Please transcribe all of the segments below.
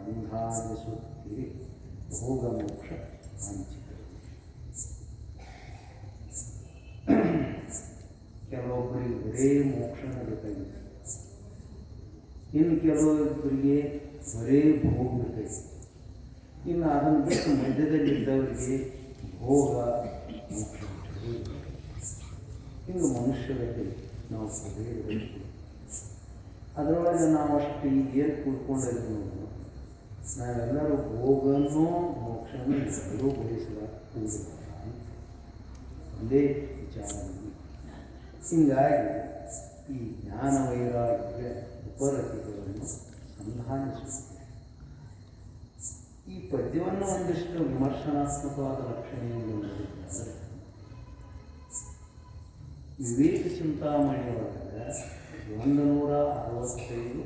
ಸಂಧಾನಿಸುತ್ತೀರಿ ಭೋಗ ಮೋಕ್ಷ ವಂಚಿತರು. ಕೆಲವೊಬ್ಬರಿಗೆ ಬರೇ ಮೋಕ್ಷನ ಬೇಕಾಗಿದೆ, ಇನ್ನು ಕೆಲವೊಬ್ಬರಿಗೆ ಬರೇ ಭೋಗ ಬೇಕಾಗಿದೆ, ಇನ್ನು ಅದನ್ನು ಬಿಟ್ಟು ಮಧ್ಯದಲ್ಲಿದ್ದವರಿಗೆ ಭೋಗ ಮೋಕ್ಷ. ಹಿಂಗೆ ಮನುಷ್ಯರಲ್ಲಿ ನಾವು ಬರೀ ಅದರೊಳಗೆ ನಾವು ಅಷ್ಟು ಈಗ ಏನು ಕೂಡ್ಕೊಂಡಿರ್ತೀವಿ, ನಾವೆಲ್ಲರೂ ಭೋಗನೂ ಮೋಕ್ಷನೂ ಎಲ್ಲರೂ ಬಯಸುವ ಒಂದೇ ವಿಚಾರ. ಹೀಗಾಗಿ ಈ ಜ್ಞಾನ ವೈರಾಗ್ಯ ಉಪರತಿಗಳನ್ನು ಸಂಧಾನಿಸುತ್ತೇವೆ. ಈ ಪದ್ಯವನ್ನು ಒಂದಿಷ್ಟು ವಿಮರ್ಶನಾತ್ಮಕವಾದ ಲಕ್ಷಣೆಯನ್ನು ನೋಡಿದ್ದಾರೆ. ವಿವೇಕ ಚಿಂತಾಮಣಿಯೊಳಗೆ 165,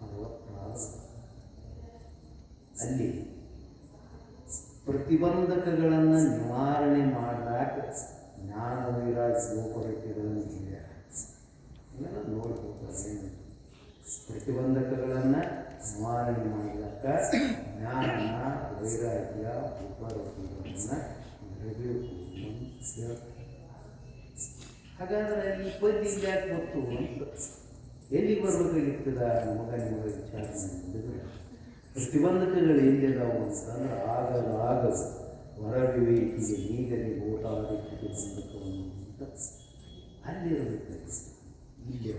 66 ಅಲ್ಲಿ ಪ್ರತಿಬಂಧಕಗಳನ್ನು ನಿವಾರಣೆ ಮಾಡಿದಾಗ ಜ್ಞಾನ ವೈರಾಗ್ಯ ಉಪರತಿಗಳನ್ನು ಇದೆ ಇದನ್ನು ನೋಡ್ಕೋತಾರೆ. ಪ್ರತಿಬಂಧಕಗಳನ್ನು ನಿವಾರಣೆ ಮಾಡಿದಾಗ ಜ್ಞಾನ ವೈರಾಗ್ಯ ಉಪರತಿಗಳನ್ನು ಇರಬೇಕು ಅಂತ ಹೇಳ್ತಾರೆ. ಹಾಗಾದರೆ ಈ ಪದ್ಯ ಯಾಕೆ ಗೊತ್ತು ಅಂತ ಎಲ್ಲಿಗೆ ಬರಬೇಕಾಗಿರ್ತದ ನಿಮಗೆ ವಿಚಾರ ಮಾಡಿದ್ರೆ, ಪ್ರತಿಬಂಧಕಗಳು ಎಲ್ಲಿದಾವು ಅಂತಂದ್ರೆ ಆಗದು ಹೊರ ವಿವೇಕಿಗೆ ನೀಗಲಿ ಓಟಾದಿ ಪ್ರತಿಬಂಧಕವನ್ನು ಅಂತ ಅಲ್ಲಿರಬೇಕಾಗಿತ್ತು, ಇಲ್ಲಿ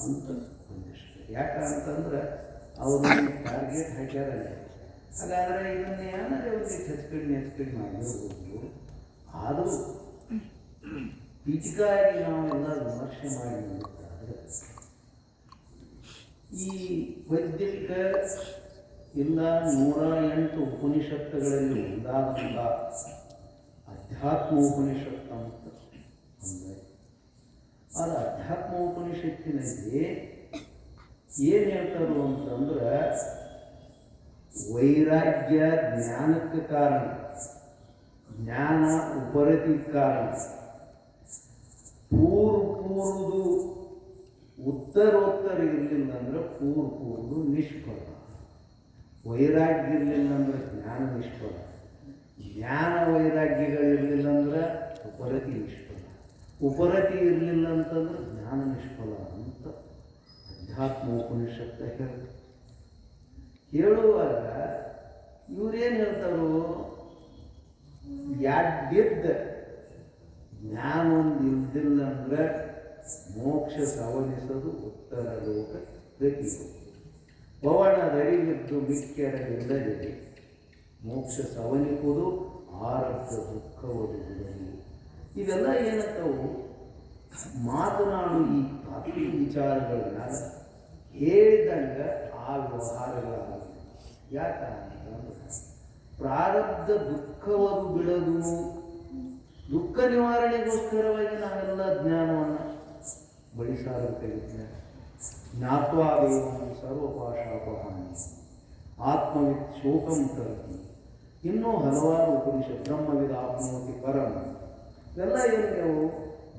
ಅಂತ ಒಂದಿಷ್ಟು. ಯಾಕಂತಂದ್ರೆ ಅವರು ಟಾರ್ಗೆಟ್ ಹಾಕ್ಯಾರಲ್ಲ. ಹಾಗಾದರೆ ಇದನ್ನು ಏನಾದ್ರೆ ಅವ್ರಿಗೆ ಹೆಚ್ಚು ಕಡಿಮೆ ಮಾಡಿರ್ಬೋದು. ಆದರೂ ಪೀಠಿಕಾಗಿ ನಾವೆಲ್ಲ ವಿಮರ್ಶೆ ಮಾಡಿ ನೋಡಿದ್ದಾದ್ರೆ ಈ ಪದ್ಯಕ್ಕೆ ಇಲ್ಲ 108 ಉಪನಿಷತ್ತುಗಳಲ್ಲಿ ಒಂದಾದಂಥ ಅಧ್ಯಾತ್ಮ ಉಪನಿಷತ್ತು ಅಂತ ಅಂದರೆ, ಅದು ಅಧ್ಯಾತ್ಮ ಉಪನಿಷತ್ತಿನಲ್ಲಿ ಏನು ಹೇಳ್ತಾರೋ ಅಂತಂದ್ರೆ, ವೈರಾಗ್ಯ ಜ್ಞಾನಕ್ಕೆ ಕಾರಣ, ಜ್ಞಾನ ಉಪರತಿ ಕಾರಣ, ಪೂರ್ವದು ಉತ್ತರೋತ್ತರ ಇರಲಿಲ್ಲ ಅಂದ್ರೆ ಪೂರ್ವದು ನಿಷ್ಫಲ, ವೈರಾಗ್ಯ ಇರಲಿಲ್ಲ ಅಂದ್ರೆ ಜ್ಞಾನ ನಿಷ್ಫಲ, ಜ್ಞಾನ ವೈರಾಗ್ಯಗಳಿರಲಿಲ್ಲ ಅಂದ್ರೆ ಉಪರತಿ ನಿಷ್ಫಲ, ಉಪರತಿ ಇರಲಿಲ್ಲ ಅಂತಂದ್ರೆ ಜ್ಞಾನ ನಿಷ್ಫಲ ಅಂತ ಅಧ್ಯಾತ್ಮ ಉಪನಿಷತ್ತು ಹೇಳುವಾಗ ಇವರೇನು ಹೇಳ್ತಾರೋ, ಯಾಡ್ಯದ್ದ ಜ್ಞಾನ ಒಂದು ಇಲ್ದಿಲ್ಲ ಅಂದ್ರೆ ಮೋಕ್ಷ ಸವನಿಸೋದು ಉತ್ತರ ಲೋಕ ಗತಿ, ಪವನದರಿವಿದ್ದು ಮಿಕ್ಕೆರವಿಲ್ಲದೆ ಮೋಕ್ಷ ಸವನಿಸುವುದು ಆರಬ್ಧ ದುಃಖವದು. ಇವೆಲ್ಲ ಏನಂತವು ಮಾತನಾಡು ಈ ತಾತ್ವಿಕ ವಿಚಾರಗಳನ್ನ ಹೇಳಿದಂಗೆ ಆ ವ್ಯವಹಾರಗಳಾಗ. ಯಾಕಂತಂದ್ರೆ ಪ್ರಾರಬ್ಧ ದುಃಖವನ್ನು ಬಿಡೋದು, ದುಃಖ ನಿವಾರಣೆಗೋಸ್ಕರವಾಗಿ ನಾವೆಲ್ಲ ಜ್ಞಾನವನ್ನು ಬಳಸಾರಬೇಕಾಗಿದ್ದೇವೆ. ಜ್ಞಾತ್ವಾದೇವಂ ಸರ್ವಪಾಶಾಪಹಾನಿ ಆತ್ಮವಿತ್ ಶೋಕಂ ತರತಿ, ಇನ್ನೂ ಹಲವಾರು ಉಪನಿಷತ್ ಬ್ರಹ್ಮವಿದ ಆತ್ಮೋತಿ ಪರಂ, ಇವೆಲ್ಲ ಏನಿದೆವು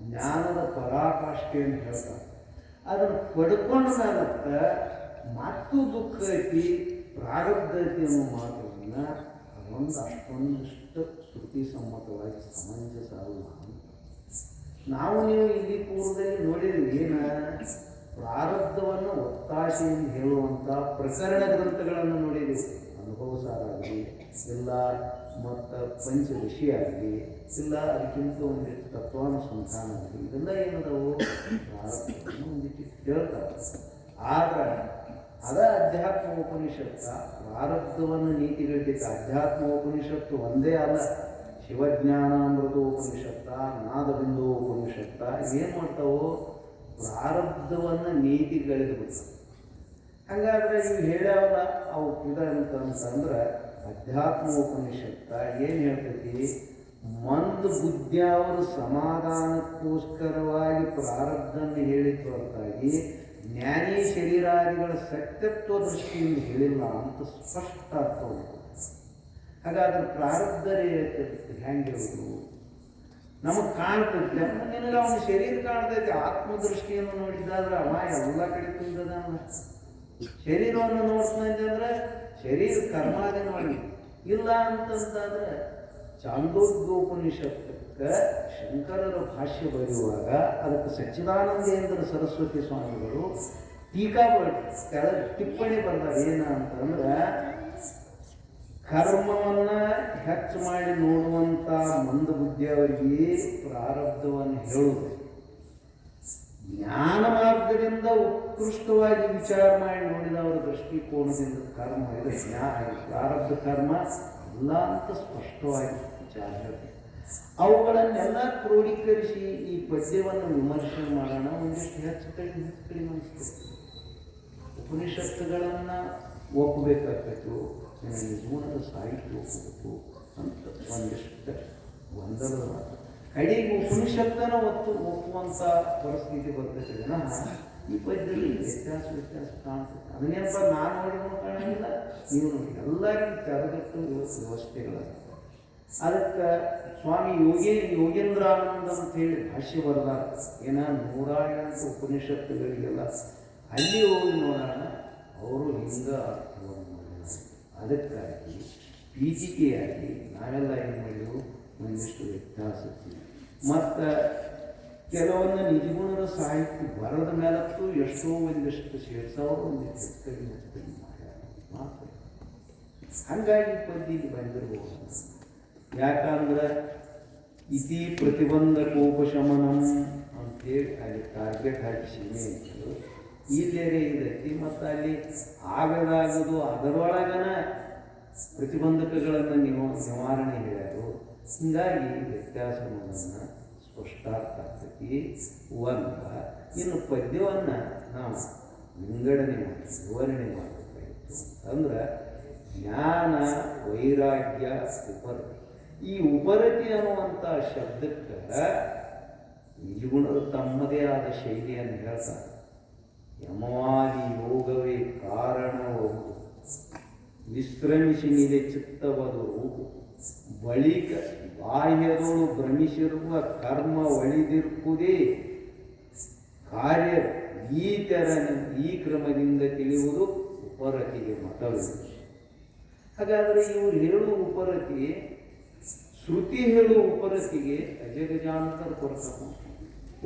ಜ್ಞಾನದ ಪರಾಕಾಷ್ಠೆ ಅಂತ ಹೇಳ್ತಾರೆ. ಅದನ್ನು ಪಡ್ಕೊಂಡ ಮೇಲೆ ಮತ್ತು ದುಃಖ ಐತಿ ಪ್ರಾರಬ್ಧ ಐತಿ ಅನ್ನೋ ಮಾತನ್ನು ಅದೊಂದು ಅಷ್ಟೊಂದಿಷ್ಟು ಶ್ರುತಿ ಸಮ್ಮತವಾಗಿ ಸಮಂಜಸ ಅಲ್ಲ ಅಂತ ನಾವು ನೀವು ಇಲ್ಲಿ ಪೂರ್ವದಲ್ಲಿ ನೋಡಿದ್ವಿ. ಏನು ಪ್ರಾರಬ್ಧವನ್ನು ಒತ್ತಾಶೆಯಿಂದ ಹೇಳುವಂಥ ಪ್ರಕರಣ ಗ್ರಂಥಗಳನ್ನು ನೋಡಿದ್ವಿ. ಅನುಭವ ಸಾರಾಗಲಿ ಇಲ್ಲ ಮತ್ತು ಪಂಚವಿಷಯ ಆಗಲಿ ಇಲ್ಲ ಅದಕ್ಕಿಂತ ಒಂದಿಟ್ಟು ತತ್ವಾನುಸಂಧಾನ ಆಗಲಿ, ಇದೆಲ್ಲ ಏನದವು ಪ್ರಾರಬ್ಧವನ್ನು ಒಂದಿಟ್ಟು ಹೇಳ್ತಾರೆ. ಆದರೆ ಅದ ಅಧ್ಯಾತ್ಮ ಉಪನಿಷತ್ತ ಪ್ರಾರಬ್ಧವನ್ನು ನೀತಿಗಳಿದ್ದ ಅಧ್ಯಾತ್ಮ ಉಪನಿಷತ್ತು ಒಂದೇ ಅಲ್ಲ, ಶಿವಜ್ಞಾನಾಮೃತ ಉಪನಿಷತ್ತ, ನಾದಬಿಂದು ಉಪನಿಷತ್ತ ಏನು ಮಾಡ್ತಾವೋ ಪ್ರಾರಬ್ಧವನ್ನು ನೀತಿಗಳಿದು ಬಿಡ್ತಾವೆ. ಹಾಗಾದ್ರೆ ಇವು ಹೇಳ್ಯಾವಲ್ಲ ಅವು ಅಂತಂದ್ರೆ ಅಧ್ಯಾತ್ಮ ಉಪನಿಷತ್ತ ಏನು ಹೇಳ್ತೈತಿ, ಮಂದು ಬುದ್ಧಿಯವರು ಸಮಾಧಾನಕ್ಕೋಸ್ಕರವಾಗಿ ಪ್ರಾರಬ್ಧವನ್ನು ಹೇಳಿದ ಹೊರತಾಗಿ ಜ್ಞಾನಿ ಶರೀರಾದಿಗಳ ಸತ್ಯತ್ವ ದೃಷ್ಟಿಯಿಂದ ಹೇಳಿಲ್ಲ ಅಂತ ಸ್ಪಷ್ಟ ಅರ್ಥ ಉಂಟು. ಹಾಗಾದ್ರೆ ಪ್ರಾರಬ್ಧರೇ ಹೆಂಗಿರುವುದು ನಮಗೆ ಕಾಣ್ತೈತಿ, ನಿನಗೆ ಅವನ ಶರೀರ ಕಾಣ್ತೈತಿ, ಆತ್ಮದೃಷ್ಟಿಯನ್ನು ನೋಡಿದ್ದಾದ್ರೆ ಅವ ಎಲ್ಲ ಕಡೆ ತುಂಬಿದಾನ. ಶರೀರವನ್ನು ನೋಡ್ತಾನೆ ಶರೀರ ಕರ್ಮಾದಿ ಮಾಡಿ ಇಲ್ಲ ಅಂತಂದ್ರೆ ಚಾಂದೋಗ್ಯೋಪನಿಷತ್ತಕ್ಕೆ ಶಂಕರರ ಭಾಷ್ಯ ಬರೆಯುವಾಗ ಅದಕ್ಕೆ ಸಚ್ಚಿದಾನಂದೇಂದ್ರ ಸರಸ್ವತಿ ಸ್ವಾಮಿಗಳು ಟೀಕಾ ಕೆಳಗೆ ಟಿಪ್ಪಣಿ ಬರ್ತಾರೆ ಏನ ಅಂತಂದ್ರೆ ಕರ್ಮವನ್ನ ಹೆಚ್ಚು ಮಾಡಿ ನೋಡುವಂತ ಮಂದ ಬುದ್ಧಿಯವರಿಗೆ ಪ್ರಾರಬ್ಧವನ್ನು ಹೇಳುವುದು, ಜ್ಞಾನ ಮಾರ್ಗದಿಂದ ಉತ್ಕೃಷ್ಟವಾಗಿ ವಿಚಾರ ಮಾಡಿ ನೋಡಿದವರ ದೃಷ್ಟಿಕೋನದಿಂದ ಕರ್ಮ ಇದು ಪ್ರಾರಬ್ಧ ಕರ್ಮ ಇಲ್ಲ ಅಂತ ಸ್ಪಷ್ಟವಾಗಿ ವಿಚಾರ ಹೇಳ್ತಾರೆ. ಅವುಗಳನ್ನೆಲ್ಲ ಕ್ರೋಢೀಕರಿಸಿ ಈ ಪದ್ಯವನ್ನು ವಿಮರ್ಶೆ ಮಾಡೋಣ. ಒಂದಿಷ್ಟು ಹೆಚ್ಚು ಕಡಿಮೆ ಅನಿಸ್ತದೆ. ಉಪನಿಷತ್ತುಗಳನ್ನು ಒಪ್ಪಬೇಕಾಗ್ತೈತು, ಜೀವನದ ಸಾಹಿತ್ಯ ಒಪ್ಪಬೇಕು ಅಂತ ಒಂದಿಷ್ಟು ಗೊಂದಲದ ಮಾತು. ಕಡೆಗೆ ಉಪನಿಷತ್ತನ ಒಪ್ಪುವಂಥ ಪರಿಸ್ಥಿತಿ ಬರ್ತೈತೆ ಜನ ಈ ಪದ್ಯದಲ್ಲಿ ವ್ಯತ್ಯಾಸ ಕಾಣ್ತದೆ. ಅದನ್ನೇನಪ್ಪ ನಾನು ನೋಡಿದ್ರು ಕಾಣಂಗಿಲ್ಲ, ನೀವು ನೋಡಿ ಎಲ್ಲರಿಗೂ ತೆರೆದಿಟ್ಟು ವ್ಯವಸ್ಥೆಗಳ. ಅದಕ್ಕೆ ಸ್ವಾಮಿ ಯೋಗೇಂದ್ರಾನಂದ ಅಂತ ಹೇಳಿ ಭಾಷ್ಯ ಬರೆದಾರ. ಏನ 108 ಉಪನಿಷತ್ತುಗಳಿಗೆಲ್ಲ ಅಲ್ಲಿ ಹೋಗಿ ನೋಡೋಣ ಅವರು ಹಿಂಗ ಅರ್ಥವನ್ನು ಮಾಡಿದ್ದಾರೆ. ಅದಕ್ಕಾಗಿ ಪೀಠಿಕೆಯಾಗಿ ನಾವೆಲ್ಲ ಏನು ಮಾಡಿದೆವು, ಒಂದಿಷ್ಟು ವ್ಯತ್ಯಾಸ. ಮತ್ತು ಕೆಲವೊಂದು ನಿಜಗುಣದ ಸಾಹಿತ್ಯ ಬರದ ಮೇಲತ್ತು ಎಷ್ಟೋ ಒಂದಿಷ್ಟು ಸೇರ್ಸವರು ಒಂದಿಷ್ಟು ಕಡಿಮೆ ಮಾಡ್ತಾರೆ. ಹಾಗಾಗಿ ಪದ್ಯಕ್ಕೆ ಬಂದಿರ್ಬೋದು. ಯಾಕಂದ್ರೆ ಇತಿ ಪ್ರತಿಬಂಧಕೋಪಶಮನಂ ಅಂತೇಳಿ ಅಲ್ಲಿ ಟಾರ್ಗೆಟ್ ಹಾಕಿ ಸೀಮೆ ಇತ್ತು. ಇಲ್ಲೇರೆ ಇದೈತಿ ಮತ್ತು ಅಲ್ಲಿ ಆಗದಾಗದು ಅದರೊಳಗನ ಪ್ರತಿಬಂಧಕಗಳನ್ನು ನಿವಾರಣೆ ಹೇಳ್ಯಾರು. ಹೀಗಾಗಿ ವ್ಯತ್ಯಾಸವನ್ನು ಸ್ಪಷ್ಟಾರ್ಥ ಆಗ್ತೈತಿ. ಇನ್ನು ಪದ್ಯವನ್ನು ನಾವು ವಿಂಗಡಣೆ ಮಾಡಿ ವಿವರಣೆ ಮಾಡಬೇಕಾಗಿತ್ತು. ಅಂದ್ರೆ ಜ್ಞಾನ ವೈರಾಗ್ಯ ಉಪರತಿ. ಈ ಉಪರತಿ ಅನ್ನುವಂಥ ಶಬ್ದಕ್ಕೆ ನಿಜಗುಣದ ತಮ್ಮದೇ ಆದ ಶೈಲಿಯನ್ನು ಹೇಳ್ತಾರೆ. ಯಮವಾದಿ ಯೋಗವೇ ಕಾರಣಬಹುದು, ವಿಶ್ರಮಿಸಿ ನಿಲೆ ಚಿತ್ತವದು ಬಳಿಕ ಬಾಹ್ಯದೋಳು ಭ್ರಮಿಸಿರುವ ಕರ್ಮ ಒಳಿದಿರುವುದೇ ಕಾರ್ಯ. ಈ ಕ್ರಮದಿಂದ ತಿಳಿಯುವುದು ಉಪರತಿಗೆ ಮತವಿದೆ. ಹಾಗಾದರೆ ಇವರು ಹೇಳುವ ಉಪರತಿ ಶ್ರುತಿ ಹೇಳುವ ಉಪರತಿಗೆ ಅಜಗಜಾಂತರ ಕೊರತ.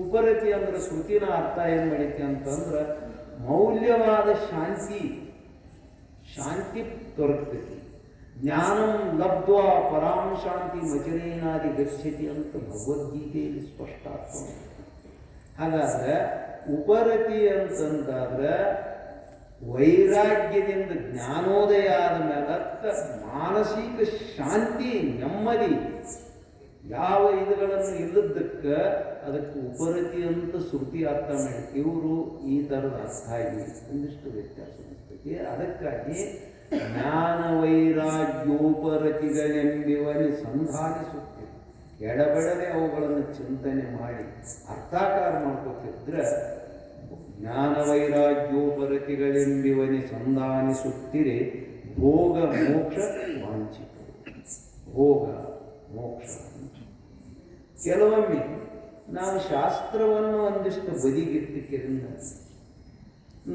ಉಪರತಿ ಅಂದ್ರೆ ಶ್ರುತಿನ ಅರ್ಥ ಏನು ಮಾಡೈತಿ ಅಂತಂದ್ರೆ ಮೌಲ್ಯವಾದ ಶಾಂತಿ ದೊರಕ್ತೈತಿ. ಜ್ಞಾನಂ ಲಬ್ಧ್ವಾ ಪರಾಂ ಶಾಂತಿ ಮಚನೇನಾದಿ ಗಚ್ಚತಿ ಅಂತ ಭಗವದ್ಗೀತೆಯಲ್ಲಿ ಸ್ಪಷ್ಟ ಅರ್ಥ. ಹಾಗಾದ್ರೆ ಉಪರತಿ ಅಂತಂದಾದ್ರೆ ವೈರಾಗ್ಯದಿಂದ ಜ್ಞಾನೋದಯ ಆದ ಮೇಲೆ ಮಾನಸಿಕ ಶಾಂತಿ ನೆಮ್ಮದಿ ಯಾವ ಇದುಗಳನ್ನು ಇಲ್ಲದಕ್ಕೆ ಅದಕ್ಕೆ ಉಪರತಿ ಅಂತ ಶ್ರುತಿ ಅರ್ಥ ಮಾಡಿ ಇವರು ಈ ಥರದ ಅರ್ಥ ಆಗಿ ಒಂದಿಷ್ಟು ವ್ಯತ್ಯಾಸ ಇರ್ತೈತಿ. ಅದಕ್ಕಾಗಿ ಜ್ಞಾನ ವೈರಾಗ್ಯೋಪರತಿಗಳೆಂಬಿವಲ್ಲಿ ಸಂಧಾನಿಸುತ್ತಿದೆ. ಎಡಬಡದೆ ಅವುಗಳನ್ನು ಚಿಂತನೆ ಮಾಡಿ ಅರ್ಥಾಕಾರ ಮಾಡ್ಕೊತಿದ್ರೆ ಜ್ಞಾನ ವೈರಾಗ್ಯೋಪರತಿಗಳೆಂಬಿವನಿ ಸಂಧಾನಿಸುತ್ತಿರೆ ಭೋಗ ಮೋಕ್ಷ ವಾಂಚಿತ. ಭೋಗ ಮೋಕ್ಷ. ಕೆಲವೊಮ್ಮೆ ನಾವು ಶಾಸ್ತ್ರವನ್ನು ಒಂದಿಷ್ಟು ಬದಿಗಿಟ್ಟಿದ್ದರಿಂದ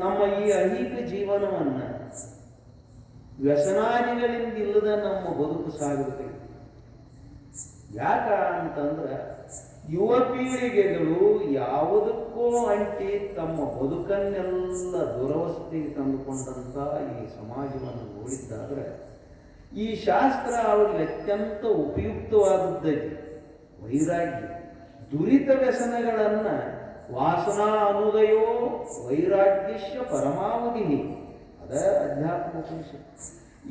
ನಮ್ಮ ಈ ಐಹಿಕ ಜೀವನವನ್ನು ವ್ಯಸನಾದಿಗಳಿಂದ ಇಲ್ಲದ ನಮ್ಮ ಬದುಕು ಸಾಗುತ್ತೆ. ಯಾಕ ಅಂತಂದ್ರೆ ಯುವ ಪೀಳಿಗೆಗಳು ಯಾವುದಕ್ಕೂ ಅಂಟಿ ತಮ್ಮ ಬದುಕನ್ನೆಲ್ಲ ದುರವಸ್ಥೆಗೆ ತಂದುಕೊಂಡಂಥ ಈ ಸಮಾಜವನ್ನು ನೋಡಿದ್ದಾದ್ರೆ ಈ ಶಾಸ್ತ್ರ ಅವರಿಗೆ ಅತ್ಯಂತ ಉಪಯುಕ್ತವಾದದ್ದೈತಿ. ವೈರಾಗ್ಯ ದುರಿತ ವ್ಯಸನಗಳನ್ನು ವಾಸನಾ ಅನುದಯೋ ವೈರಾಗ್ಯಶ್ಯ ಪರಮಾವಧಿ. ಅದ ಅಧ್ಯಾತ್ಮ ಉಪನಿಷತ್ತು.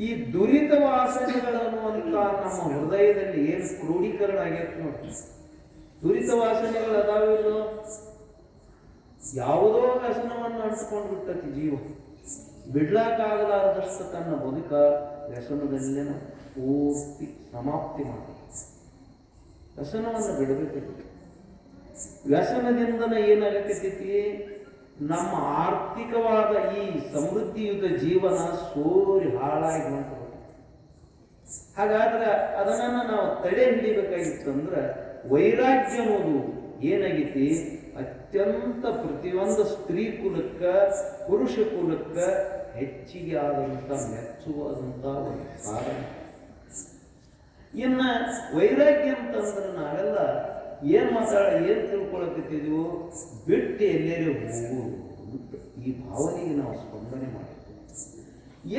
ಈ ದುರಿತ ವಾಸನೆಗಳನ್ನುವಂಥ ನಮ್ಮ ಹೃದಯದಲ್ಲಿ ಏನು ಕ್ರೋಢೀಕರಣ ಆಗೈತೆ ನೋಡಿ. ದುರಿತ ವಾಸನೆಗಳು ಅದಾವಿಲ್ಲೋ ಯಾವುದೋ ವ್ಯಸನವನ್ನು ಅಂಟಿಕೊಂಡು ಬಿಟ್ಟತಿ ಜೀವ. ಬಿಡ್ಲಾಕಾಗಲಾರದಷ್ಟು ತನ್ನ ಬದುಕ ವ್ಯಸನದಲ್ಲೇ ಪೂರ್ತಿ ಸಮಾಪ್ತಿ ಮಾಡಿ ವ್ಯಸನವನ್ನು ಬಿಡಬೇಕಿತ್ತು. ವ್ಯಸನದಿಂದನೇ ಏನಾಗತೈತಿ, ನಮ್ಮ ಆರ್ಥಿಕವಾದ ಈ ಸಮೃದ್ಧಿಯುತ ಜೀವನ ಸೋರಿ ಹಾಳಾಗಿ ಹೊಂಟು. ಹಾಗಾದ್ರೆ ಅದನ್ನು ನಾವು ತಡೆ ಹಿಡಿಬೇಕಾಗಿತ್ತಂದ್ರೆ ವೈರಾಗ್ಯ ಅನ್ನೋದು ಏನಾಗೈತಿ, ಅತ್ಯಂತ ಪ್ರತಿಯೊಂದು ಸ್ತ್ರೀ ಕುಲಕ್ಕೆ ಪುರುಷ ಕುಲಕ್ಕೆ ಹೆಚ್ಚಿಗೆ ಆದಂಥ ಮೆಚ್ಚುವಾದಂಥ ಒಂದು ಸಾಧನ. ಇನ್ನು ವೈರಾಗ್ಯ ಅಂತಂದ್ರೆ ನಾವೆಲ್ಲ ಏನು ತಿಳ್ಕೊಳಕತ್ತಿದ್ವು, ಬಿಟ್ಟು ಎಲ್ಲೇರೆ ಹೋಗುವುದು ಅಂತ ಈ ಭಾವನೆಗೆ ನಾವು ಸ್ಪಂದನೆ ಮಾಡಿದ್ವಿ.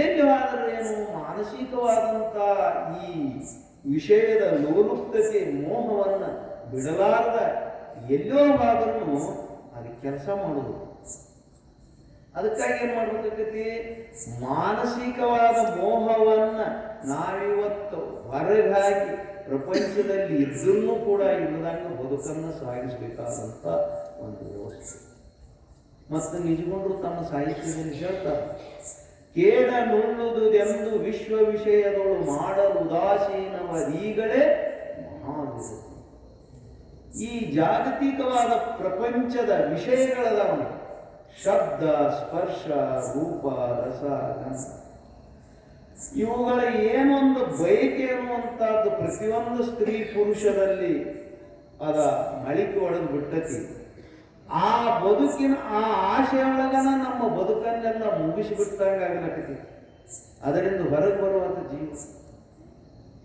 ಎಲ್ಲಿವಾದರೂ ಏನು ಮಾನಸಿಕವಾದಂಥ ಈ ವಿಷಯದ ಲೋಲುಪ್ತತೆ ಮೋಹವನ್ನು ಬಿಡಲಾರದ ಎಲ್ಲೋ ಆದ್ರೂ ಅದಕ್ಕೆ ಕೆಲಸ ಮಾಡೋದು. ಅದಕ್ಕಾಗಿ ಏನು ಮಾಡ್ಬೇಕಾಗತಿ, ಮಾನಸಿಕವಾದ ಮೋಹವನ್ನು ನಾವಿವತ್ತು ಹೊರಗಾಗಿ ಪ್ರಪಂಚದಲ್ಲಿ ಇದ್ರೂ ಕೂಡ ಇಲ್ಲದಂಗೆ ಬದುಕನ್ನು ಸಾಗಿಸಬೇಕಾದಂಥ ಒಂದು ವ್ಯವಸ್ಥೆ. ಮತ್ತು ನಿಜಗೊಂಡ್ರು ತಮ್ಮ ಸಾಹಿತ್ಯದಲ್ಲಿ ಹೇಳ್ತಾರೆ, ಕೇಡ ನುಳ್ಳುದುದೆಂದು ವಿಶ್ವ ವಿಷಯದೊಳು ಮಾಡಲು ಉದಾಸೀನವರೀಗಳೇ ಮಹಾವಿರು. ಈ ಜಾಗತಿಕವಾದ ಪ್ರಪಂಚದ ವಿಷಯಗಳದವನು ಶಬ್ದ, ಸ್ಪರ್ಶ, ರೂಪ, ರಸ, ಗಂಧ, ಇವುಗಳ ಏನೊಂದು ಬಯಕೆ ಅನ್ನುವಂಥದ್ದು ಪ್ರತಿಯೊಂದು ಸ್ತ್ರೀ ಪುರುಷರಲ್ಲಿ ಅದ ಮಳಿಕೆ ಒಳಗೆ ಬಿಟ್ಟತಿ. ಆ ಬದುಕಿನ ಆ ಆಶೆಯೊಳಗನ ನಮ್ಮ ಬದುಕನ್ನೆಲ್ಲ ಮುಗಿಸಿಬಿಟ್ಟಂಗೆ ಆಗಲಕತಿ. ಅದರಿಂದ ಹೊರಗೆ ಬರುವಂಥ ಜೀವ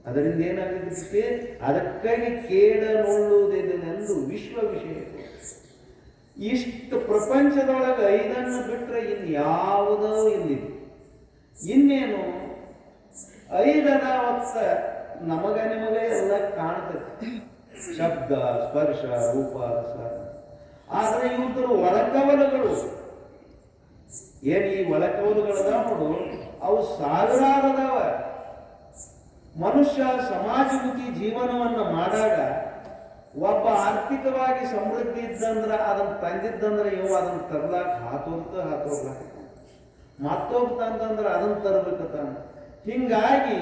ಅದರಿಂದ ಏನಾಗತ್ತೆ, ಅದಕ್ಕಾಗಿ ಕೇಡ ನೋಡುವುದೇನೆಂದು ವಿಶ್ವ ವಿಷಯ. ಇಷ್ಟು ಪ್ರಪಂಚದೊಳಗೆ ಐದನ್ನು ಬಿಟ್ಟರೆ ಇನ್ಯಾವುದೋ ಇಲ್ಲಿದೆ. ಇನ್ನೇನು ಐದರ ಒತ್ತ ನಮಗ ನಿಮಗೆ ಎಲ್ಲ ಕಾಣ್ತದೆ, ಶಬ್ದ, ಸ್ಪರ್ಶ, ರೂಪ, ರಸ. ಆದರೆ ಇವ್ರ ಒಳಕವಲುಗಳು ಏನು ಈ ಒಳಕವಲುಗಳದಾವ ನೋಡು, ಅವು ಸಾವಿರಾರದವ. ಮನುಷ್ಯ ಸಮಾಜಮುಖಿ ಜೀವನವನ್ನು ಮಾಡಾಗ ಒಬ್ಬ ಆರ್ಥಿಕವಾಗಿ ಸಮೃದ್ಧಿ ಇದ್ದಂದ್ರೆ ಅದನ್ನು ತಂದಿದ್ದಂದ್ರೆ ಇವು ಅದನ್ನು ತರ್ಲಾಕ ಹಾತೋಗ್ಲಾಕ ಮತ್ತೊಬ್ಬಂತಂದ್ರೆ ಅದನ್ನು ತರಬೇಕಂತ. ಹಿಂಗಾಗಿ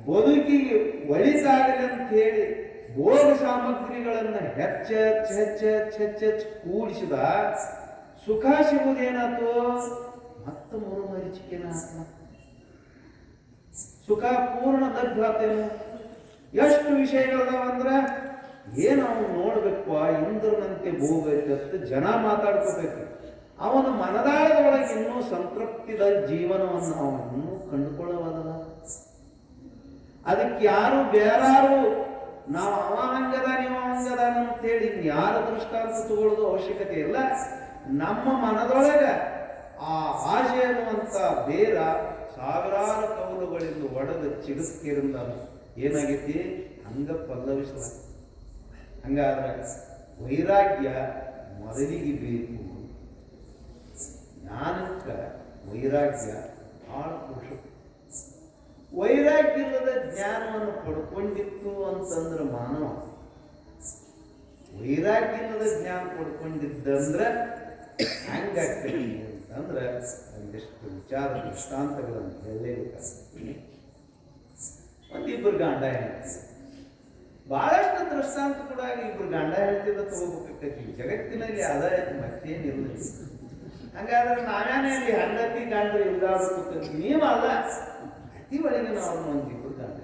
ಬದುಕಿಗೆ ಒಳಿತಾಗಲಿ ಅಂತ ಹೇಳಿ ಭೋಗ ಸಾಮಗ್ರಿಗಳನ್ನು ಹೆಚ್ಚ ಕೂಡಿಸಿದ ಸುಖ ಸಿಗುವುದೇನಾಯ್ತು, ಮತ್ತೆ ಮರುಮರೀಚಿಕೆನಾಯ್ತು. ಸುಖ ಪೂರ್ಣ ದಗ್ಧಾತೇನು. ಎಷ್ಟು ವಿಷಯಗಳದಾವಂದ್ರೆ ಏನು ಅವನು ನೋಡ್ಬೇಕು, ಇಂದ್ರನಂತೆ ಭೋಗ ಐತೆ ಜನ ಮಾತಾಡ್ಕೋಬೇಕು. ಅವನ ಮನದಾಳದೊಳಗೆ ಇನ್ನೂ ಸಂತೃಪ್ತಿದ ಜೀವನವನ್ನು ಅವನು ಇನ್ನೂ ಕಂಡುಕೊಳ್ಳಬಲ್ಲ. ಅದಕ್ಕೆ ಯಾರು ಬೇರಾರು ನಾವು ಅವ ಹಂಗದ ನೀವು ಹಂಗದ ಅಂತೇಳಿ ಯಾರ ದೃಷ್ಟಾಂತ ತಗೊಳ್ಳೋದು ಅವಶ್ಯಕತೆ ಇಲ್ಲ. ನಮ್ಮ ಮನದೊಳಗೆ ಆ ಆಶೆ ಅನ್ನುವಂಥ ಬೇರ ಸಾವಿರಾರು ಕವಲುಗಳಿಂದ ಒಡೆದು ಚಿಗುಸ್ಕಿರಿಂದ ಏನಾಗೈತಿ ಹಂಗ ಪಲ್ಲವಿಸಲ. ಹಂಗಾದ್ರೆ ವೈರಾಗ್ಯ ಮೊದಲಿಗೆ ಬೇಕು. ಜ್ಞಾನಕ್ಕೆ ವೈರಾಗ್ಯ ಭಾಳ ಪುರುಷ. ವೈರಾಗ್ಯ ಇಲ್ಲದ ಜ್ಞಾನವನ್ನು ಪಡ್ಕೊಂಡಿತ್ತು ಅಂತಂದ್ರೆ ಮಾನವ, ವೈರಾಗ್ಯ ಇಲ್ಲದ ಜ್ಞಾನ ಪಡ್ಕೊಂಡಿದ್ದಂದ್ರೆ ಹಂಗಾಗ್ತದೆ ಅಂತಂದ್ರೆ ಒಂದಿಷ್ಟು ವಿಚಾರ ದೃಷ್ಟಾಂತಗಳನ್ನು ಹೇಳಲೇಬೇಕಾಗ್ತದೆ. ಒಂದಿಬ್ಬರು ಗಂಡ ಹೆಂಡತಿ, ಬಹಳಷ್ಟು ದೃಷ್ಟಾಂತ ಕೂಡ ಇಬ್ಬರು ಗಂಡ ಹೆಂಡತಿದ ತಗೋಬೇಕಾಗ್ತೈತಿ. ಜಗತ್ತಿನಲ್ಲಿ ಆದಾಯ ಮತ್ತೇನಿಲ್ಲ. ಹಂಗಾದ್ರೆ ನಾವೇನೇ ಅಲ್ಲಿ ಹೆಂಡತಿ ಗಂಡರು ಇಲ್ದಾಗಬೇಕು ನೀವಲ್ಲ, ಅತಿ ಒಳಗೆ ನಾವು ಒಂದಿಬ್ಬರು ಗಂಡ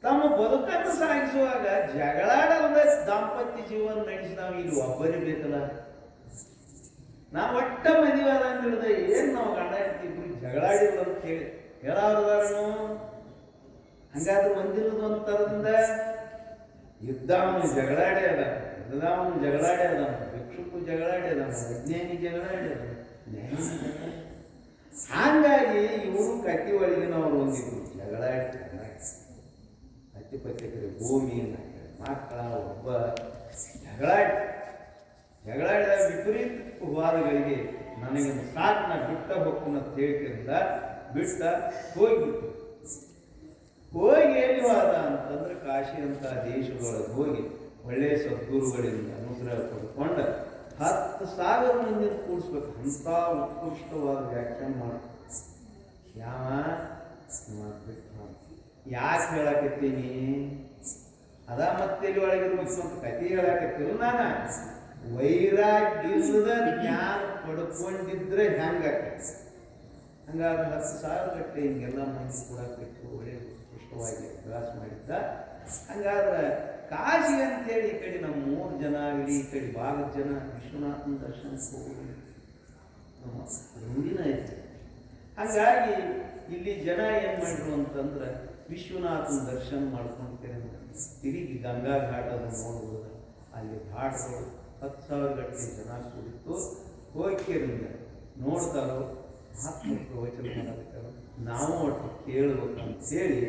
ತಮ್ಮ ಬದುಕನ್ನು ಸಾಗಿಸುವಾಗ ಜಗಳಾಡದ ದಾಂಪತ್ಯ ಜೀವನ ನಡೆಸಿ ನಾವು ಇಲ್ಲಿ ಒಬ್ಬರೇ ಬೇಕಲ್ಲ. ನಾವು ಒಟ್ಟ ಮದುವೆ ಆದಂಗಿಲ್ಲದ ಏನು ನಾವು ಗಂಡ ಇರ್ತಿಬ್ರು ಜಗಳಾಡಿಲ್ಲ ಅಂತ ಹೇಳಿ ಹೇಳಾರದಾರನು. ಹಂಗಾದ್ರೆ ಒಂದಿರೋದು ಒಂದು ಥರದಿಂದ ಯುದ್ಧವನು ಜಗಳಾಡೇ ಅದ, ಯುದ್ಧವನು ಜಗಳಾಡೇ ಅದ, ಭಿಕ್ಷುಕು ಜಗಳಾಡೇ ಅದ, ಅಜ್ಞಾನಿ ಜಗಳಾಡೇ ಅದ, ಹಾಗಾಗಿ ಇವರು ಕತ್ತಿ ಒಳಗಿನವರು ಒಂದಿದ್ರು ಜಗಳಾಡಿ ಹತ್ತಿಪತ್ತಿಕರೆ ಭೂಮಿ ಮಕ್ಕಳ ಒಬ್ಬ ಜಗಳಾಡಿದ ವಿಪರೀತ ವಾದಗಳಿಗೆ ನನಗೆ ಸಾಕು ನಾ ಬಿಟ್ಟ ಹೋಗ್ತೀನಿ ಅಂತ ಹೇಳಿಕೆಯಿಂದ ಬಿಟ್ಟ ಹೋಗಿಬಿಟ್ಟು ಹೋಗಿ ಎಲ್ಲಿ ವಾದ ಅಂತಂದ್ರೆ ಕಾಶಿ ಅಂತ ದೇಶದೊಳಗೆ ಹೋಗಿ ಒಳ್ಳೆಯ ಸದ್ಗುರುಗಳಿಂದ ಅನುಗ್ರಹ ಪಡ್ಕೊಂಡು 10,000 ಮಂದಿ ಕೂಡಿಸ್ಬೇಕು ಅಂತ ಉತ್ಕೃಷ್ಟವಾದ ವ್ಯಾಖ್ಯಾನ ಮಾಡ. ಯಾಕೆ ಹೇಳಕತ್ತೀನಿ ಅದ ಮತ್ತೆ ಇಲ್ಲಿ ಒಳಗಿರ್ಬೇಕು ಅಂತ ಕಥೆ ಹೇಳಕತ್ತಿಲ್ಲ. ನಾನು ವೈರಾಗ್ಯದ ಜ್ಞಾನ ಪಡ್ಕೊಂಡಿದ್ರೆ ಹೆಂಗಾಕೈತಿ. ಹಂಗಾದ್ರೆ 10,000 ಗಟ್ಟೆ ಹಿಂಗೆಲ್ಲ ಮಂದಿ ಕೊಡಾಕೈತು, ಒಳ್ಳೆ ಉತ್ಕೃಷ್ಟವಾಗಿ ಅಭ್ಯಾಸ ಮಾಡಿದ್ದ. ಹಂಗಾದ್ರೆ ಕಾಶಿ ಅಂತೇಳಿ ಈ ಕಡೆ ನಮ್ಮ 3 ಜನ ಆಗಲಿ, ಈ ಕಡೆ ಭಾಗದ ಜನ ವಿಶ್ವನಾಥನ ದರ್ಶನಕ್ಕೆ ಹೋಗೋದು ನಮ್ಮ ರೂಢಿನ ಐತಿ. ಹಂಗಾಗಿ ಇಲ್ಲಿ ಜನ ಏನು ಮಾಡಿದ್ರು ಅಂತಂದ್ರೆ ವಿಶ್ವನಾಥನ ದರ್ಶನ ಮಾಡ್ಕೊಂಡು ತಿರುಗಿ ಗಂಗಾ ಘಾಟವನ್ನು ನೋಡ್ಬೋದು. ಅಲ್ಲಿ ಘಾಟ್ಗಳು 10,000 ಗಟ್ಟಲೆ ಜನ ಕೂಡಿತ್ತು. ಹೋಗಿರಿಂದ ನೋಡ್ತಾರೋ ಆತ್ಮ ಪ್ರವಚನ ಮಾಡೋದಕ್ಕೆ ನಾವು ಒಟ್ಟು ಕೇಳ್ಬೇಕಂತೇಳಿ